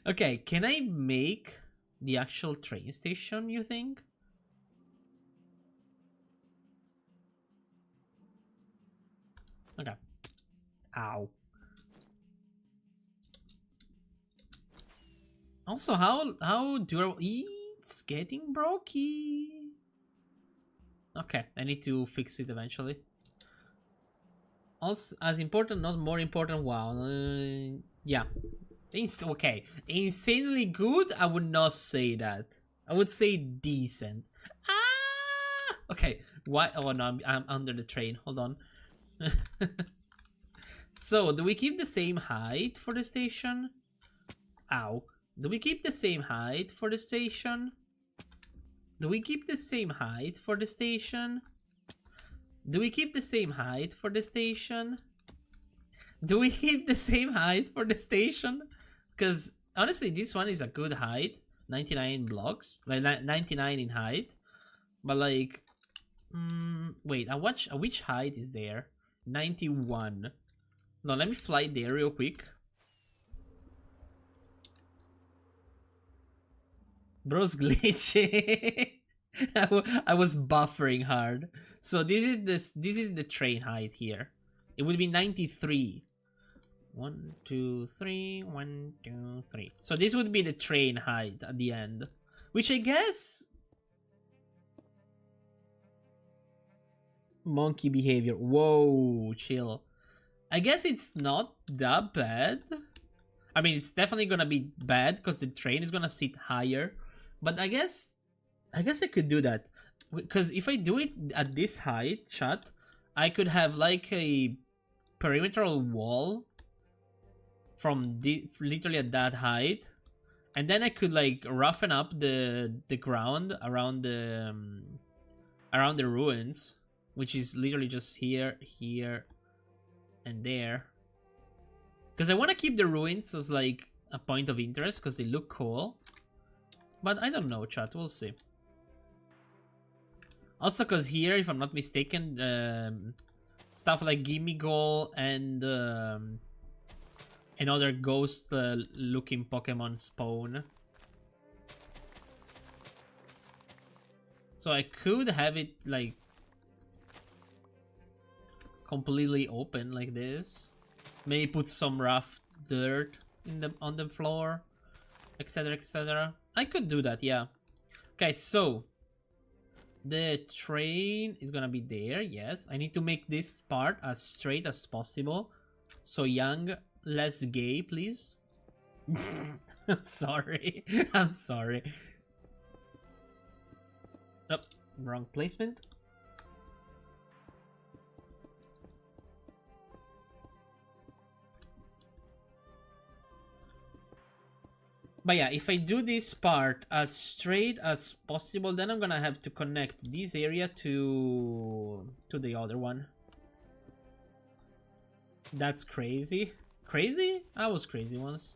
Okay, can I make the actual train station, you think? Okay. Ow. Also, how durable? It's getting brokey. Okay, I need to fix it eventually. Also, as important, not more important. Wow. Yeah. Okay. Insanely good. I would not say that. I would say decent. Ah. Okay. Why? Oh no, I'm under the train. Hold on. So, do we keep the same height for the station? Ow. Do we keep the same height for the station? Do we keep the same height for the station? Do we keep the same height for the station? Do we keep the same height for the station? Because honestly, this one is a good height. 99 blocks. Like 99 in height. But like... wait, which height is there? 91. No, let me fly there real quick. Bro's glitching. I was buffering hard. So this is the train height here. It would be 93. 1, 2, 3, 1, 2, 3. So this would be the train height at the end. Which I guess... Monkey behavior. Whoa, chill. I guess it's not that bad. I mean, it's definitely gonna be bad because the train is gonna sit higher. But I guess I could do that. Because if I do it at this height, chat, I could have like a perimeter wall from literally at that height. And then I could like roughen up the ground around the ruins, which is literally just here, here, and there. Because I want to keep the ruins as like a point of interest because they look cool. But I don't know, chat. We'll see. Also, because here, if I'm not mistaken, stuff like Gimme Goal and other ghost-looking Pokemon spawn. So I could have it like completely open like this. Maybe put some rough dirt on the floor, etc., etc. I could do that, yeah. Okay, so the train is gonna be there. Yes, I need to make this part as straight as possible. So young, less gay, please. I'm sorry. I'm sorry. Oh, wrong placement. But yeah, if I do this part as straight as possible, then I'm gonna have to connect this area to the other one. That's crazy. Crazy? I was crazy once.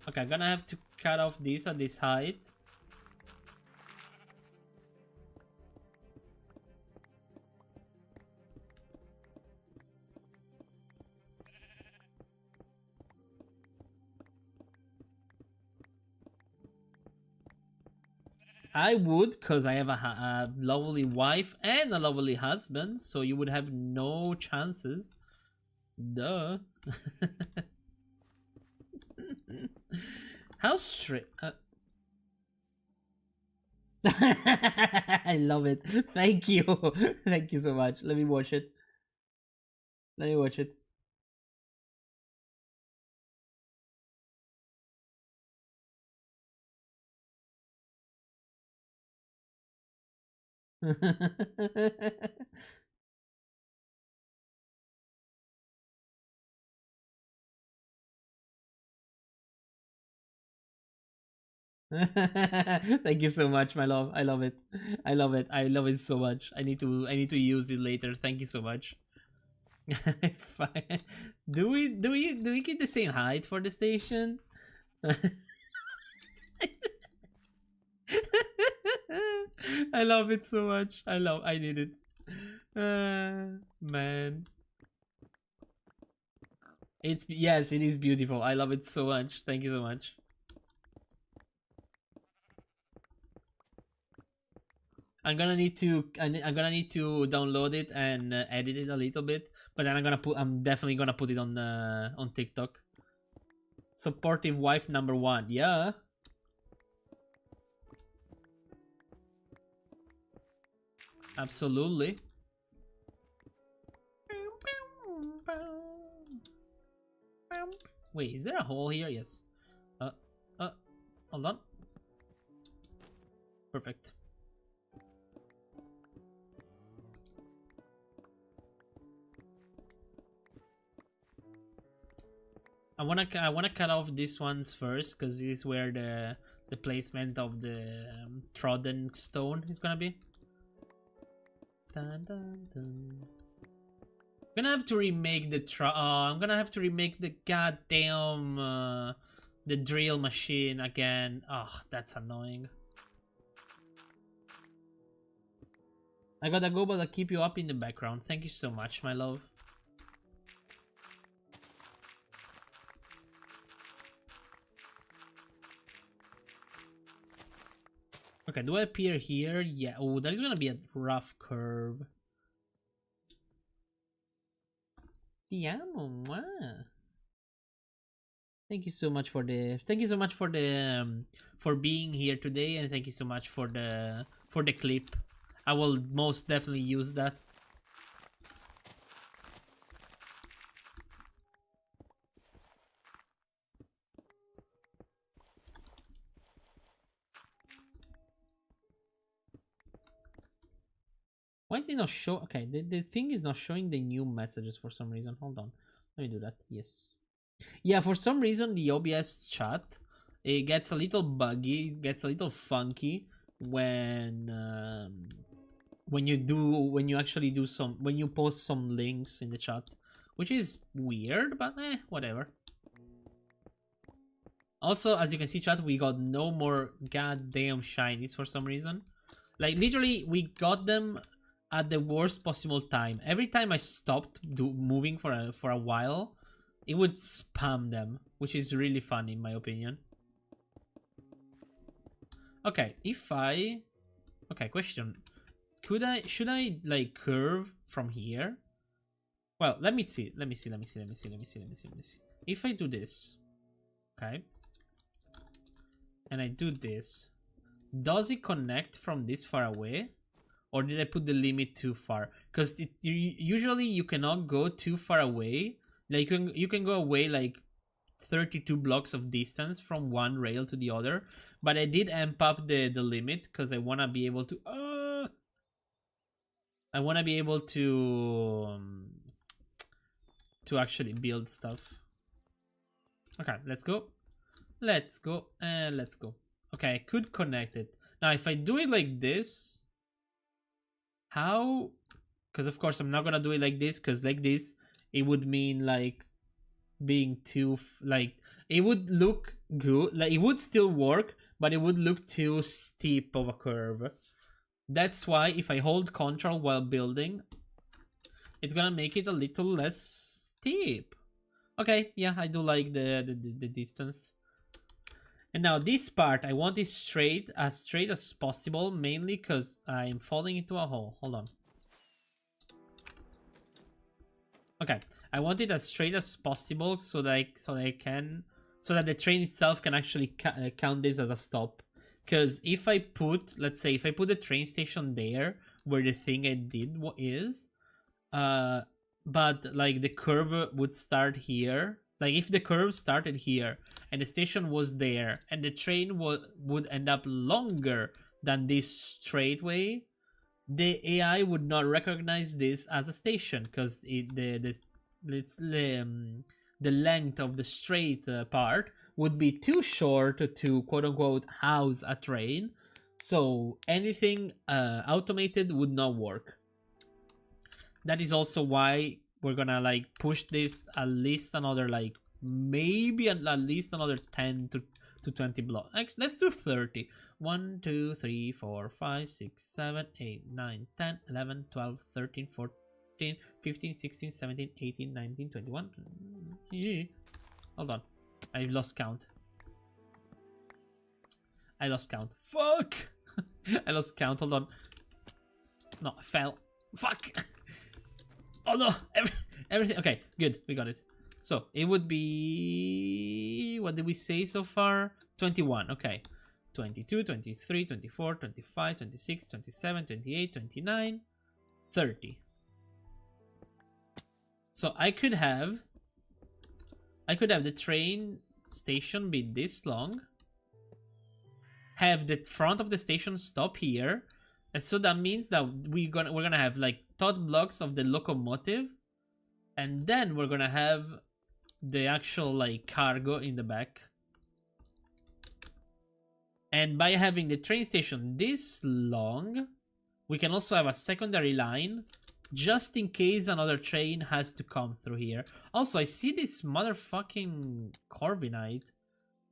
Okay, I'm gonna have to cut off this at this height. I would, because I have a lovely wife and a lovely husband, so you would have no chances. Duh. How straight... I love it. Thank you. Thank you so much. Let me watch it. Let me watch it. Thank you so much, my love. I love it. I love it. I love it so much. I need to use it later. Thank you so much. Fine. Do we keep the same height for the station? I love it so much. I need it. Man. Yes, it is beautiful. I love it so much. Thank you so much. I'm gonna need to download it and edit it a little bit, but then I'm definitely gonna put it on TikTok. Supportive wife number one. Yeah. Absolutely. Wait, is there a hole here? Yes. Uh, uh, hold on. Perfect. I wanna cut off these ones first, because this is where the placement of the trodden stone is gonna be. Dun, dun, dun. I'm gonna have to remake I'm gonna have to remake the goddamn the drill machine again. Oh, that's annoying. I gotta go, but I'll keep you up in the background. Thank you so much, my love. Okay, do I appear here? Yeah. Oh, that is gonna be a rough curve. Ti amo, mwah. Thank you so much for for being here today, and thank you so much for the clip. I will most definitely use that. Why is it not show? Okay, the thing is not showing the new messages for some reason. Hold on, let me do that. Yes. Yeah, for some reason the OBS chat, it gets a little buggy, gets a little funky when you post some links in the chat, which is weird, but whatever. Also, as you can see, chat, we got no more goddamn shinies for some reason. Like, literally, we got them at the worst possible time. Every time I stopped moving for a while, it would spam them, which is really fun in my opinion. Okay, question. Should I like curve from here? Well, let me see. If I do this, okay, and I do this, does it connect from this far away? Or did I put the limit too far? Because usually you cannot go too far away. Like you can go away like 32 blocks of distance from one rail to the other. But I did amp up the limit because I want to be able to... I want to be able to actually build stuff. Okay, let's go. Let's go. And let's go. Okay, I could connect it. Now, if I do it like this... How? Because of course I'm not gonna do it like this, because like this it would mean like being too like it would look good, like it would still work, but it would look too steep of a curve. That's why if I hold control while building, it's gonna make it a little less steep. Okay, yeah, I do like the distance. And now this part, I want it straight as possible, mainly because I'm falling into a hole. Hold on. Okay, I want it as straight as possible so that the train itself can actually count this as a stop. Because if I put, let's say, if I put the train station there where the thing I did is, but like the curve would start here. Like if the curve started here and the station was there and the train would end up longer than this straight way, the AI would not recognize this as a station because the length of the straight part would be too short to quote unquote house a train. So anything automated would not work. That is also why we're gonna like push this at least another like maybe at least another 10 to 20 blocks. Let's do 30. 1 2 3 4 5 6 7 8 9 10 11 12 13 14 15 16 17 18 19 21. Hold on, I lost count. Fuck. I lost count. Hold on. No, I fell. Fuck. Oh no, everything. Okay, good, we got it. So it would be, what did we say so far? 21. Okay, 22, 23, 24, 25, 26, 27, 28, 29, 30. So I could have the train station be this long, have the front of the station stop here, and so that means that we're gonna have like thought blocks of the locomotive, and then we're gonna have the actual like cargo in the back. And by having the train station this long, we can also have a secondary line just in case another train has to come through here. Also, I see this motherfucking Corvinite.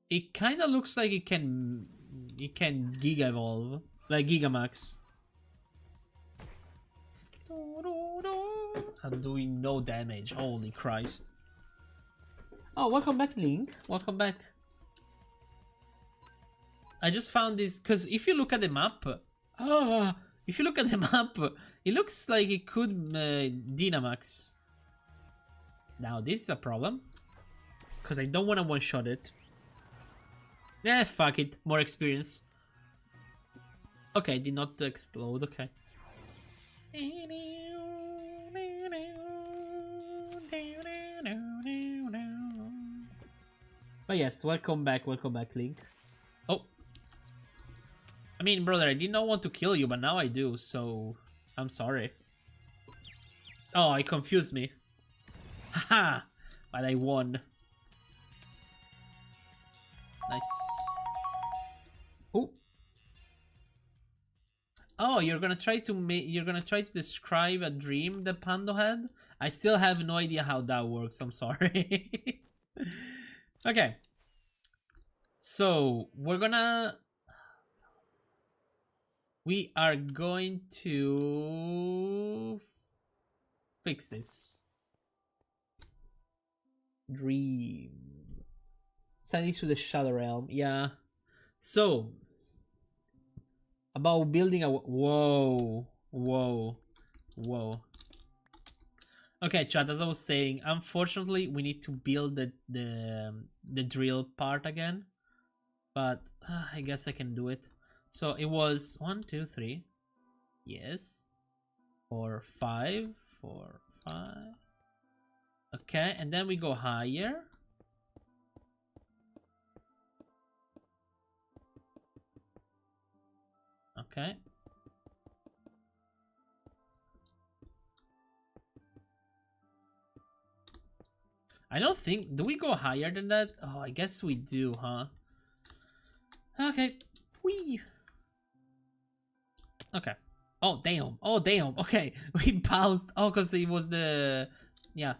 It kind of looks like it can Giga Evolve, like Gigamax. I'm doing no damage. Holy Christ. Oh, welcome back, Link. Welcome back. I just found this because if you look at the map, it looks like it could Dynamax. Now this is a problem because I don't want to one-shot it. Yeah, fuck it. More experience. Okay, did not explode. Okay. But yes, welcome back, Link. Oh. I mean, brother, I did not want to kill you, but now I do, so I'm sorry. Oh, it confused me. Haha! But I won. Nice. Oh. Oh, you're gonna try to describe a dream that Pando had? I still have no idea how that works, I'm sorry. Okay. So, we are going to fix this. Dream. Send it to the Shadow Realm. Yeah. So, about building a... Whoa. Okay, chat, as I was saying, unfortunately, we need to build the drill part again. But I guess I can do it. So it was 1, 2, 3. Yes. 4, 5. 4, 5. Okay, and then we go higher. Okay. I don't think... Do we go higher than that? Oh, I guess we do, huh? Okay. Whee! Okay. Oh, damn. Oh, damn. Okay. We bounced. Oh, because it was the... Yeah.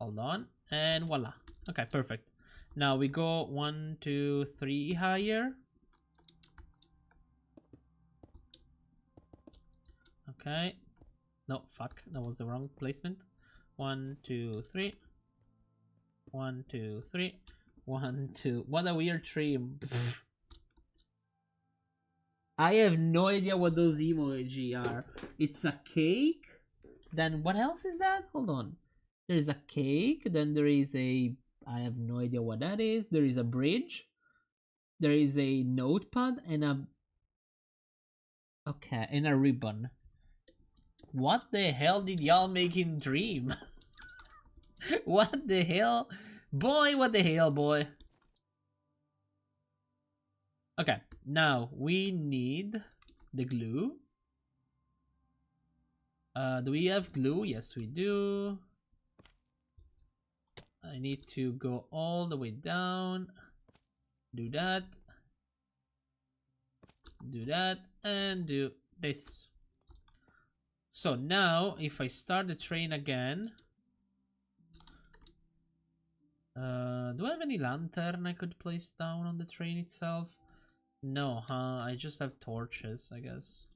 Hold on. And voila. Okay, perfect. Now we go 1, 2, 3 higher. Okay. No, fuck. That was the wrong placement. 1, 2, 3. 1, 2, 3. 1, 2. What a weird tree. I have no idea what those emoji are. It's a cake. Then what else is that? Hold on. There's a cake. Then there is a I have no idea what that is. There is a bridge. There is a notepad and a... Okay, and a ribbon. What the hell did y'all make him dream? What the hell? Boy, what the hell, boy? Okay, now we need the glue. Do we have glue? Yes, we do. I need to go all the way down. Do that. Do that. And do this. So now, if I start the train again... do I have any lantern I could place down on the train itself? No, huh? I just have torches, I guess.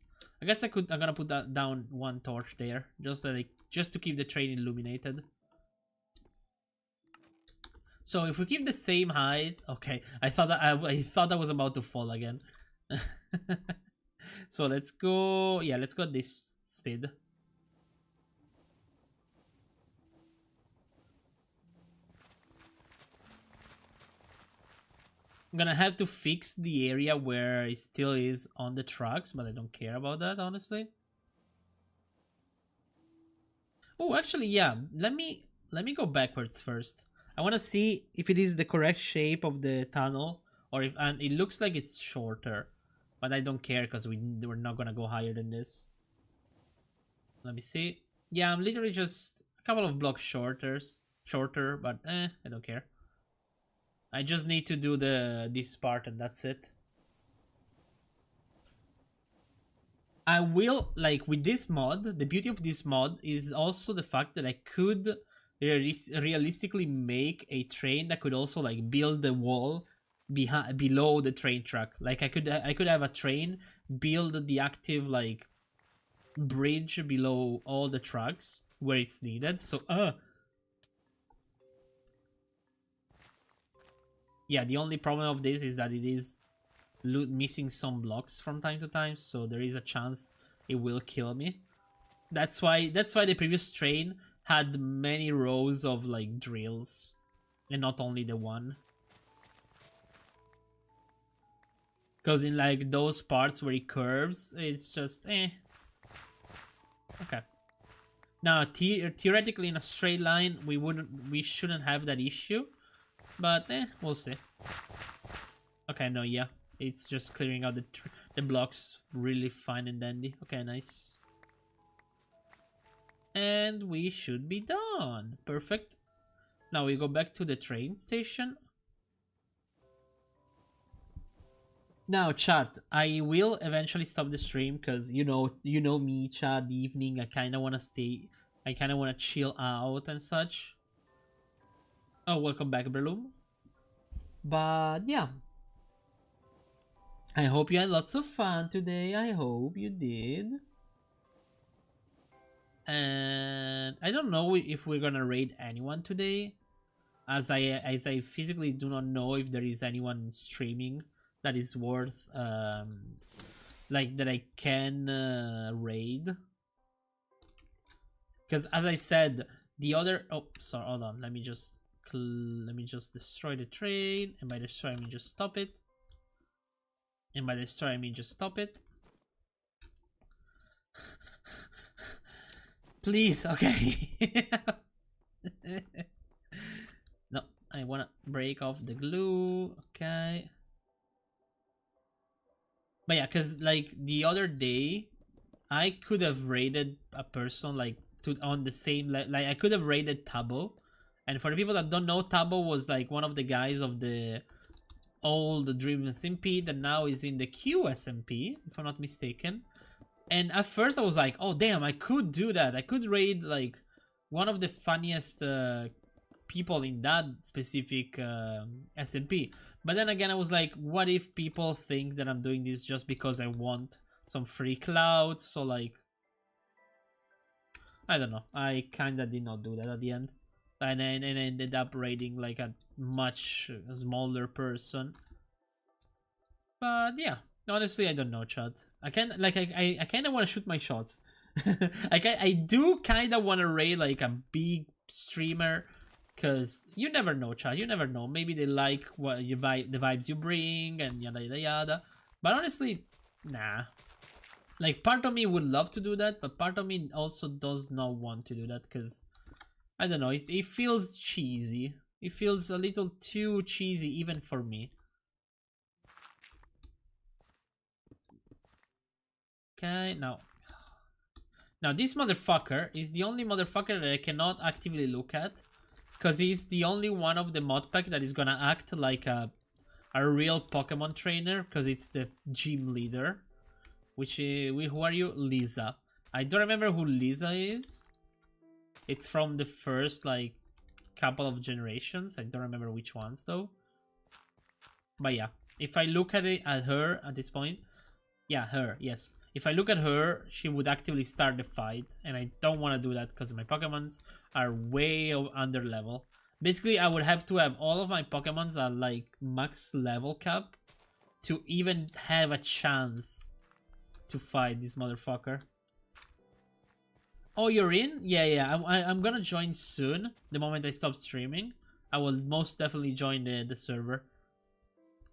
I'm gonna put that down one torch there, just to keep the train illuminated. So if we keep the same height, okay. I thought I was about to fall again. So let's go. Yeah, let's go this speed. I'm gonna have to fix the area where it still is on the tracks, but I don't care about that, honestly. Oh, actually, yeah. Let me go backwards first. I want to see if it is the correct shape of the tunnel, or if... And it looks like it's shorter, but I don't care because we're not gonna go higher than this. Let me see. Yeah, I'm literally just a couple of blocks shorter, but I don't care. I just need to do this part and that's it. I will, like, with this mod, the beauty of this mod is also the fact that I could realistically make a train that could also, like, build the wall below the train track. Like, I could have a train build the active, like, bridge below all the tracks where it's needed. So, yeah, the only problem of this is that it is missing some blocks from time to time, so there is a chance it will kill me. That's why the previous train had many rows of, like, drills, and not only the one. Because in, like, those parts where it curves, it's just Okay. Now, theoretically, in a straight line, we shouldn't have that issue. But, we'll see. Okay, no, yeah. It's just clearing out the blocks really fine and dandy. Okay, nice. And we should be done. Perfect. Now we go back to the train station. Now, chat, I will eventually stop the stream because you know me, chat. The evening, I kind of want to stay. I kind of want to chill out and such. Oh, welcome back, Berloom. But yeah, I hope you had lots of fun today. I hope you did. And I don't know if we're gonna raid anyone today, as I physically do not know if there is anyone streaming that is worth like that I can raid. Because as I said, the other... Oh, sorry, hold on. Let me just destroy the train. And by destroy, I mean just stop it. And by destroy, I mean just stop it. Please, okay. No, I wanna break off the glue. Okay. But yeah, because, like, the other day, I could have raided a person, like, on the same... Like, I could have raided Tabo. And for the people that don't know, Tabo was, like, one of the guys of the old Dream SMP that now is in the Q SMP, if I'm not mistaken. And at first I was like, oh, damn, I could do that. I could raid, like, one of the funniest people in that specific SMP. But then again, I was like, what if people think that I'm doing this just because I want some free clout? So, like, I don't know. I kind of did not do that at the end. And I ended up raiding, like, a much smaller person. But yeah, honestly, I don't know, chat. I kind of want to shoot my shots. I do kind of want to raid, like, a big streamer Because you never know, chat. You never know. Maybe they like what you the vibes you bring and yada yada yada. But honestly, nah. Like, part of me would love to do that, but part of me also does not want to do that because, I don't know, it feels cheesy. It feels a little too cheesy even for me. Okay, now this motherfucker is the only motherfucker that I cannot actively look at, because he's the only one of the mod pack that is gonna act like a real Pokemon trainer, because it's the gym leader. Which who are you? Lisa. I don't remember who Lisa is. It's from the first like couple of generations. I don't remember which ones though. But yeah, if I look at her at this point, yeah, her, yes. If I look at her, she would actively start the fight, and I don't want to do that because my Pokemons are way under level. Basically, I would have to have all of my Pokemons at like max level cap to even have a chance to fight this motherfucker. Oh, you're in? Yeah. I'm gonna join soon. The moment I stop streaming, I will most definitely join the server.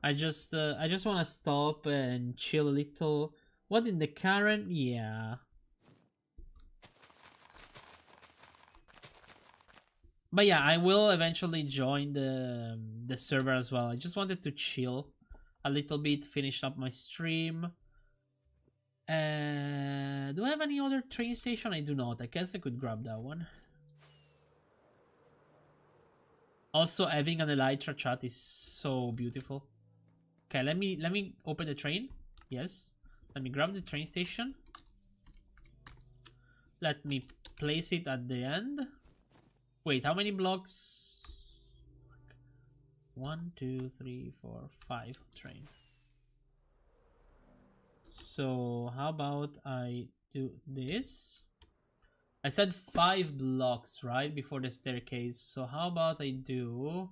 I just want to stop and chill a little. What in the current? Yeah. But yeah, I will eventually join the server as well. I just wanted to chill a little bit, finish up my stream. Do I have any other train station? I do not. I guess I could grab that one. Also, having an Elytra chat is so beautiful. Okay, let me open the train. Yes. Let me grab the train station. Let me place it at the end. Wait, how many blocks? 1, 2, 3, 4, 5 train. So how about I do this? I said 5 blocks, right, before the staircase. So how about I do?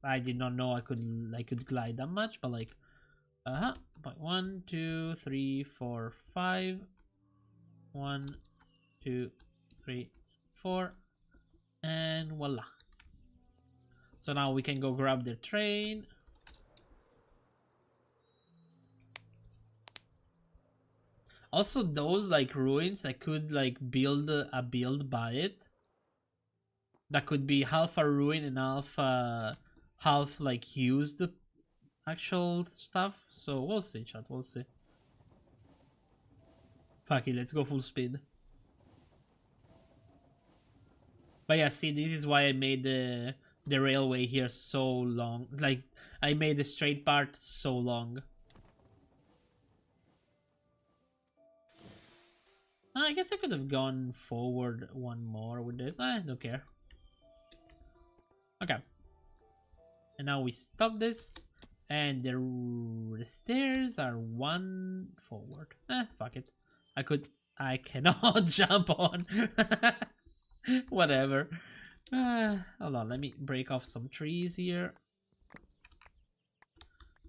I did not know I could glide that much, but like, but 1, 2, 3, 4, 5. 1, 2, 3, 4, and voila. So now we can go grab the train. Also, those like ruins, I could like build a build by it. That could be half a ruin and half like used actual stuff. So we'll see, chat. We'll see. Fuck it, let's go full speed. But yeah, see, this is why I made the railway here so long. Like, I made the straight part so long. I guess I could have gone forward one more with this. I don't care. Okay. And now we stop this. And the stairs are 1 forward. Fuck it. I cannot jump on. Whatever. Hold on, let me break off some trees here.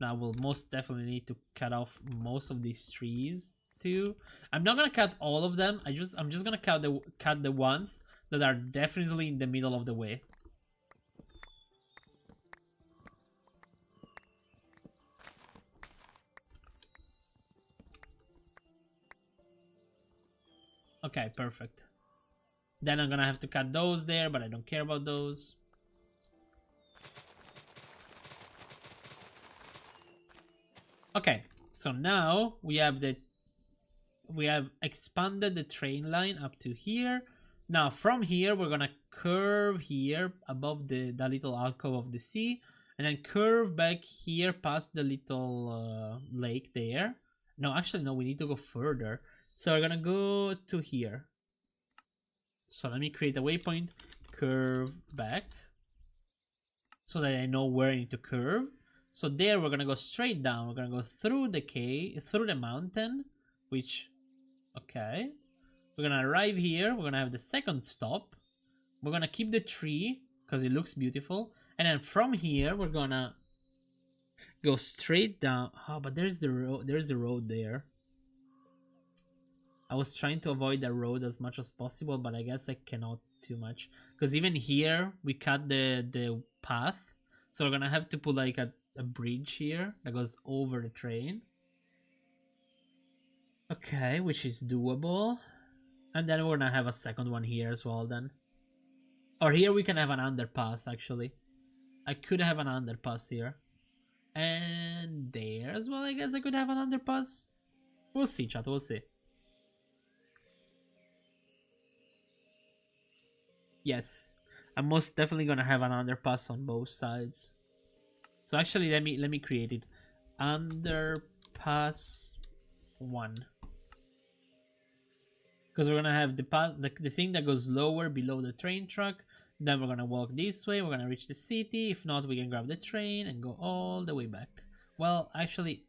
Now we'll most definitely need to cut off most of these trees too. I'm not gonna cut all of them. I'm just gonna cut the ones that are definitely in the middle of the way. Okay, perfect. Then I'm gonna have to cut those there, but I don't care about those. Okay, so now we have expanded the train line up to here. Now from here we're gonna curve here above the little alcove of the sea, and then curve back here past the little lake there. No, actually no, we need to go further. So we're gonna go to here. So let me create a waypoint, curve back, so that I know where I need to curve. So there we're gonna go straight down. We're gonna go through the cave, through the mountain, which, okay. We're gonna arrive here. We're gonna have the second stop. We're gonna keep the tree because it looks beautiful. And then from here we're gonna go straight down. Oh, but there's the road. There's the road there. I was trying to avoid the road as much as possible, but I guess I cannot too much. Because even here, we cut the path. So we're gonna have to put like a bridge here that goes over the train. Okay, which is doable. And then we're gonna have a second one here as well then. Or here we can have an underpass actually. I could have an underpass here. And there as well, I guess I could have an underpass. We'll see, chat, we'll see. Yes, I'm most definitely gonna have an underpass on both sides. So actually, let me create it. Underpass 1. Because we're gonna have the thing that goes lower below the train track. Then we're gonna walk this way. We're gonna reach the city. If not, we can grab the train and go all the way back. Well, actually,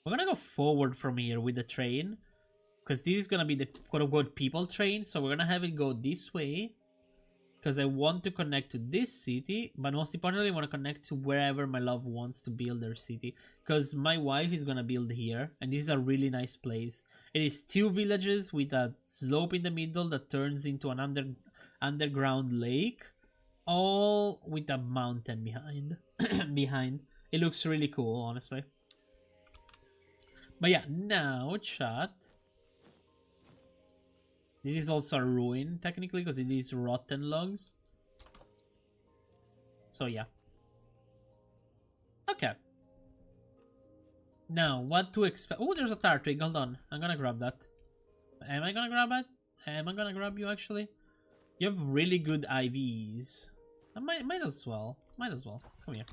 we're gonna go forward from here with the train. Because this is gonna be the quote-unquote people train. So we're gonna have it go this way. Because I want to connect to this city. But most importantly, I want to connect to wherever my love wants to build their city. Because my wife is gonna build here. And this is a really nice place. It is 2 villages with a slope in the middle that turns into an underground lake. All with a mountain behind. It looks really cool, honestly. But yeah, now chat. This is also a ruin, technically, because it is rotten logs. So, yeah. Okay. Now, what to expect? Oh, there's a tar twig. Hold on. I'm gonna grab that. Am I gonna grab it? Am I gonna grab you, actually? You have really good IVs. I might as well. Might as well. Come here.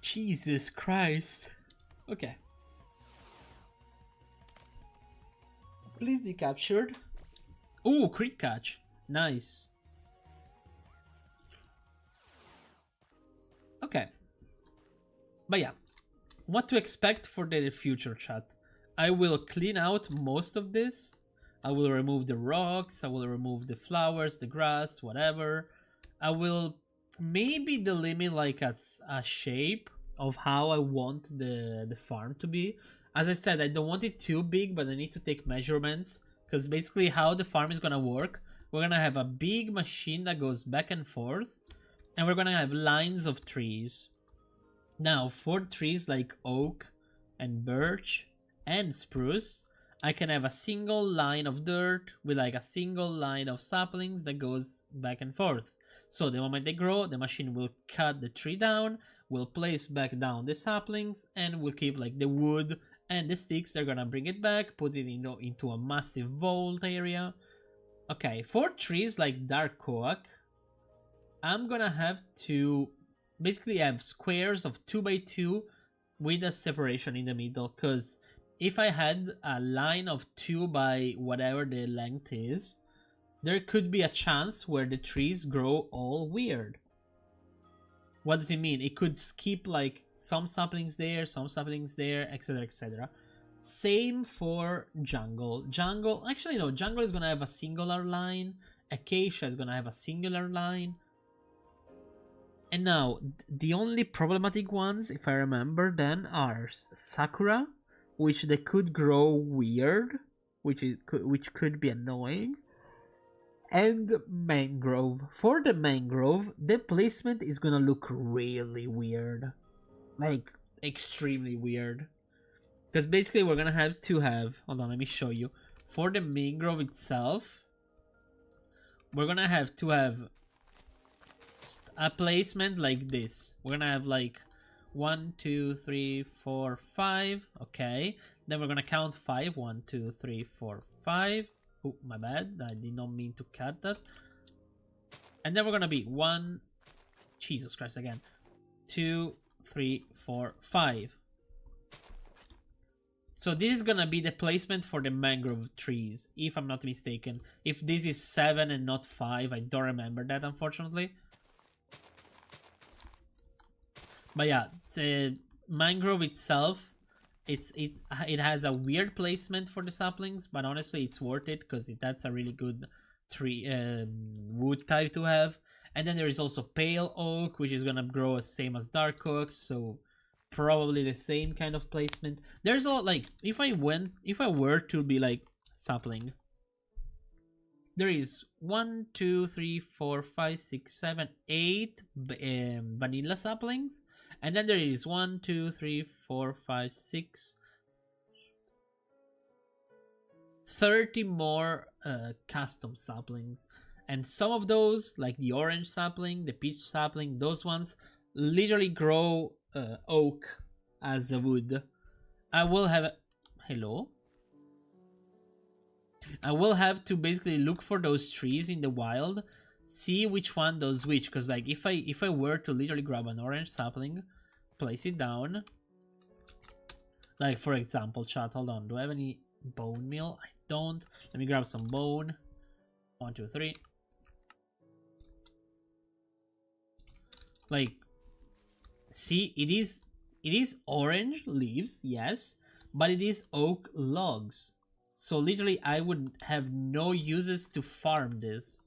Jesus Christ. Okay. Please be captured. Ooh, crit catch. Nice. Okay. But yeah. What to expect for the future, chat. I will clean out most of this. I will remove the rocks, I will remove the flowers, the grass, whatever. I will maybe delimit like a shape of how I want the farm to be. As I said, I don't want it too big, but I need to take measurements. Because basically how the farm is gonna work, we're gonna have a big machine that goes back and forth. And we're gonna have lines of trees. Now, for trees like oak and birch and spruce, I can have a single line of dirt with like a single line of saplings that goes back and forth. So the moment they grow, the machine will cut the tree down, will place back down the saplings, and will keep like the wood and the sticks. They're gonna bring it back, put it into a massive vault area. Okay, for trees like dark oak, I'm gonna have to basically have squares of 2x2 with a separation in the middle, because if I had a line of 2 by whatever the length is, there could be a chance where the trees grow all weird. What does it mean? It could skip like some saplings there, etc, etc. Same for jungle. Actually no, jungle is gonna have a singular line. Acacia is gonna have a singular line. And now, the only problematic ones, if I remember then, are Sakura, which they could grow weird, which could be annoying, and mangrove. For the mangrove, the placement is gonna look really weird, like extremely weird, because basically we're gonna have to have. Hold on, let me show you. For the mangrove itself, we're gonna have to have a placement like this. We're gonna have like 1, 2, 3, 4, 5. Okay. Then we're gonna count 5. 1, 2, 3, 4, 5. Oh, my bad. I did not mean to cut that. And then we're gonna be 1. Jesus Christ again. 2, 3, 4, 5. So this is gonna be the placement for the mangrove trees, if I'm not mistaken. If this is 7 and not 5, I don't remember that, unfortunately. But yeah, the mangrove itself, it has a weird placement for the saplings, but honestly it's worth it because that's a really good tree wood type to have. And then there is also pale oak, which is gonna grow as same as dark oak, so probably the same kind of placement. There's a lot, like, if I were to be like sapling, there is 1, 2, 3, 4, 5, 6, 7, 8 vanilla saplings, and then there is 1, 2, 3, 4, 5, 6, 30 more custom saplings. And some of those, like the orange sapling, the peach sapling, those ones literally grow oak as a wood. I will have hello. I will have to basically look for those trees in the wild, see which one does which. Because like if I were to literally grab an orange sapling, place it down. Like for example, chat. Hold on. Do I have any bone meal? I don't. Let me grab some bone. 1, 2, 3. Like, see, it is orange leaves, yes, but it is oak logs. So literally I would have no uses to farm this,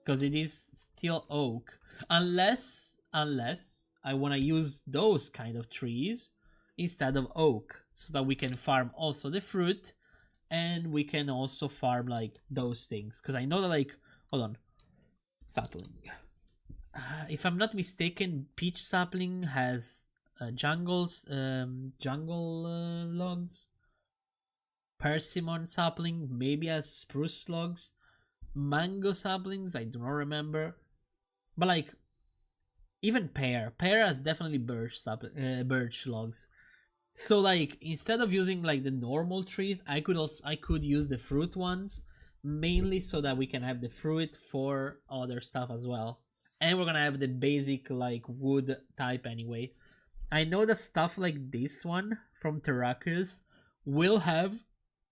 because it is still oak, unless I want to use those kind of trees instead of oak, so that we can farm also the fruit, and we can also farm like those things. Because I know that, like, hold on, sapling. If I'm not mistaken, peach sapling has jungle logs. Persimmon sapling maybe has spruce logs. Mango saplings, I do not remember. But like, even pear has definitely birch logs. So like, instead of using like the normal trees, I could use the fruit ones, mainly so that we can have the fruit for other stuff as well. And we're gonna have the basic like wood type anyway. I know that stuff like this one from Terracus will have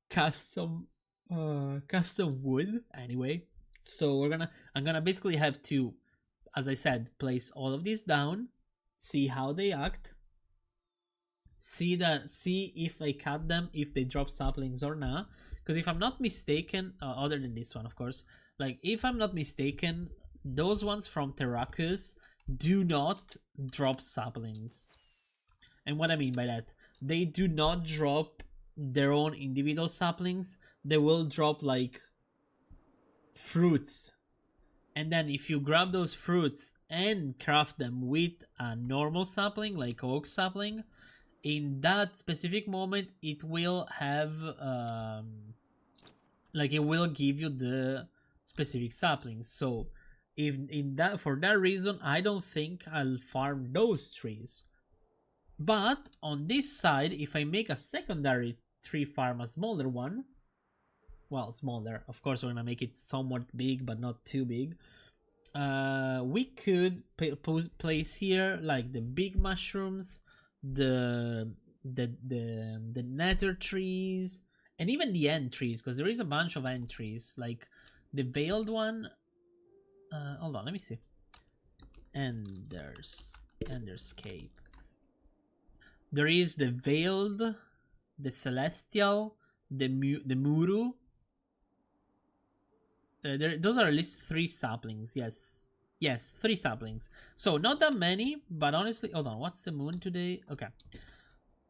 custom wood anyway. So I'm gonna basically have to, as I said, place all of these down, see how they act, see if I cut them, if they drop saplings or not. Because if I'm not mistaken, other than this one of course, like if I'm not mistaken, those ones from Terracus do not drop saplings. And what I mean by that, they do not drop their own individual saplings. They will drop like fruits. And then if you grab those fruits and craft them with a normal sapling, like oak sapling, in that specific moment it will have like it will give you the specific saplings. So if for that reason, I don't think I'll farm those trees. But on this side, if I make a secondary tree farm, a smaller one, well, smaller, of course we're gonna make it somewhat big, but not too big. We could place here like the big mushrooms, the nether trees, and even the end trees, because there is a bunch of end trees, like the veiled one. Hold on, let me see. Enderscape. There is the veiled, the celestial, the muru. Those are at least 3 saplings. Yes, 3 saplings. So not that many, but honestly, hold on. What's the moon today? Okay,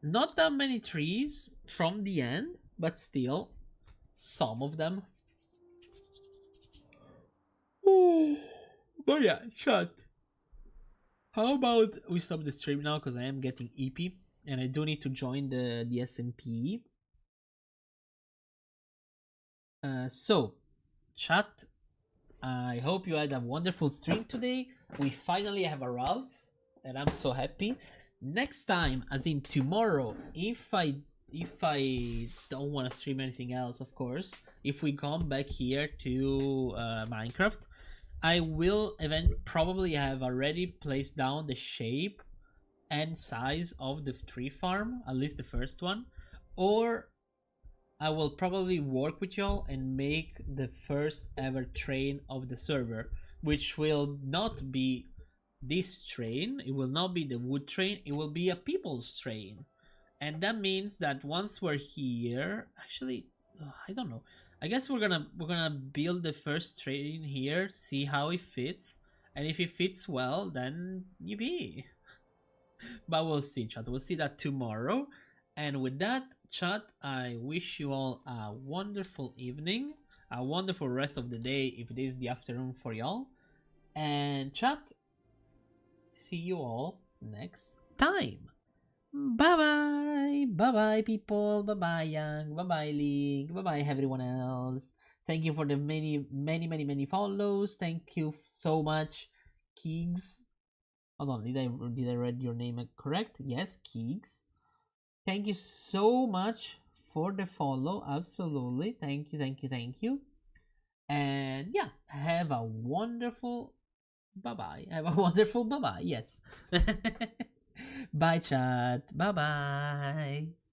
not that many trees from the end, but still some of them. But yeah, chat. How about we stop the stream now, because I am getting EP and I do need to join the SMP. So, chat, I hope you had a wonderful stream today. We finally have a Ralts, and I'm so happy. Next time, as in tomorrow, if I don't want to stream anything else, of course, if we come back here to Minecraft, I will probably have already placed down the shape and size of the tree farm, at least the first one, or I will probably work with y'all and make the first ever train of the server, which will not be this train, it will not be the wood train, it will be a people's train. And that means that once we're here, actually, I don't know, I guess we're gonna build the first train here, see how it fits, And if it fits well, then yippee. But we'll see, chat. We'll see that tomorrow. And with that, chat, I wish you all a wonderful evening, a wonderful rest of the day if it is the afternoon for y'all. And chat, see you all next time. Bye bye. Bye bye, people. Bye bye, Yang. Bye bye, League. Bye bye, everyone else. Thank you for the many follows. Thank you so much, Keegs. Hold on, did I read your name correct? Yes, Keegs. Thank you so much for the follow. Absolutely. Thank you. And yeah, have a wonderful bye-bye. Have a wonderful bye-bye. Yes. Bye, chat. Bye-bye.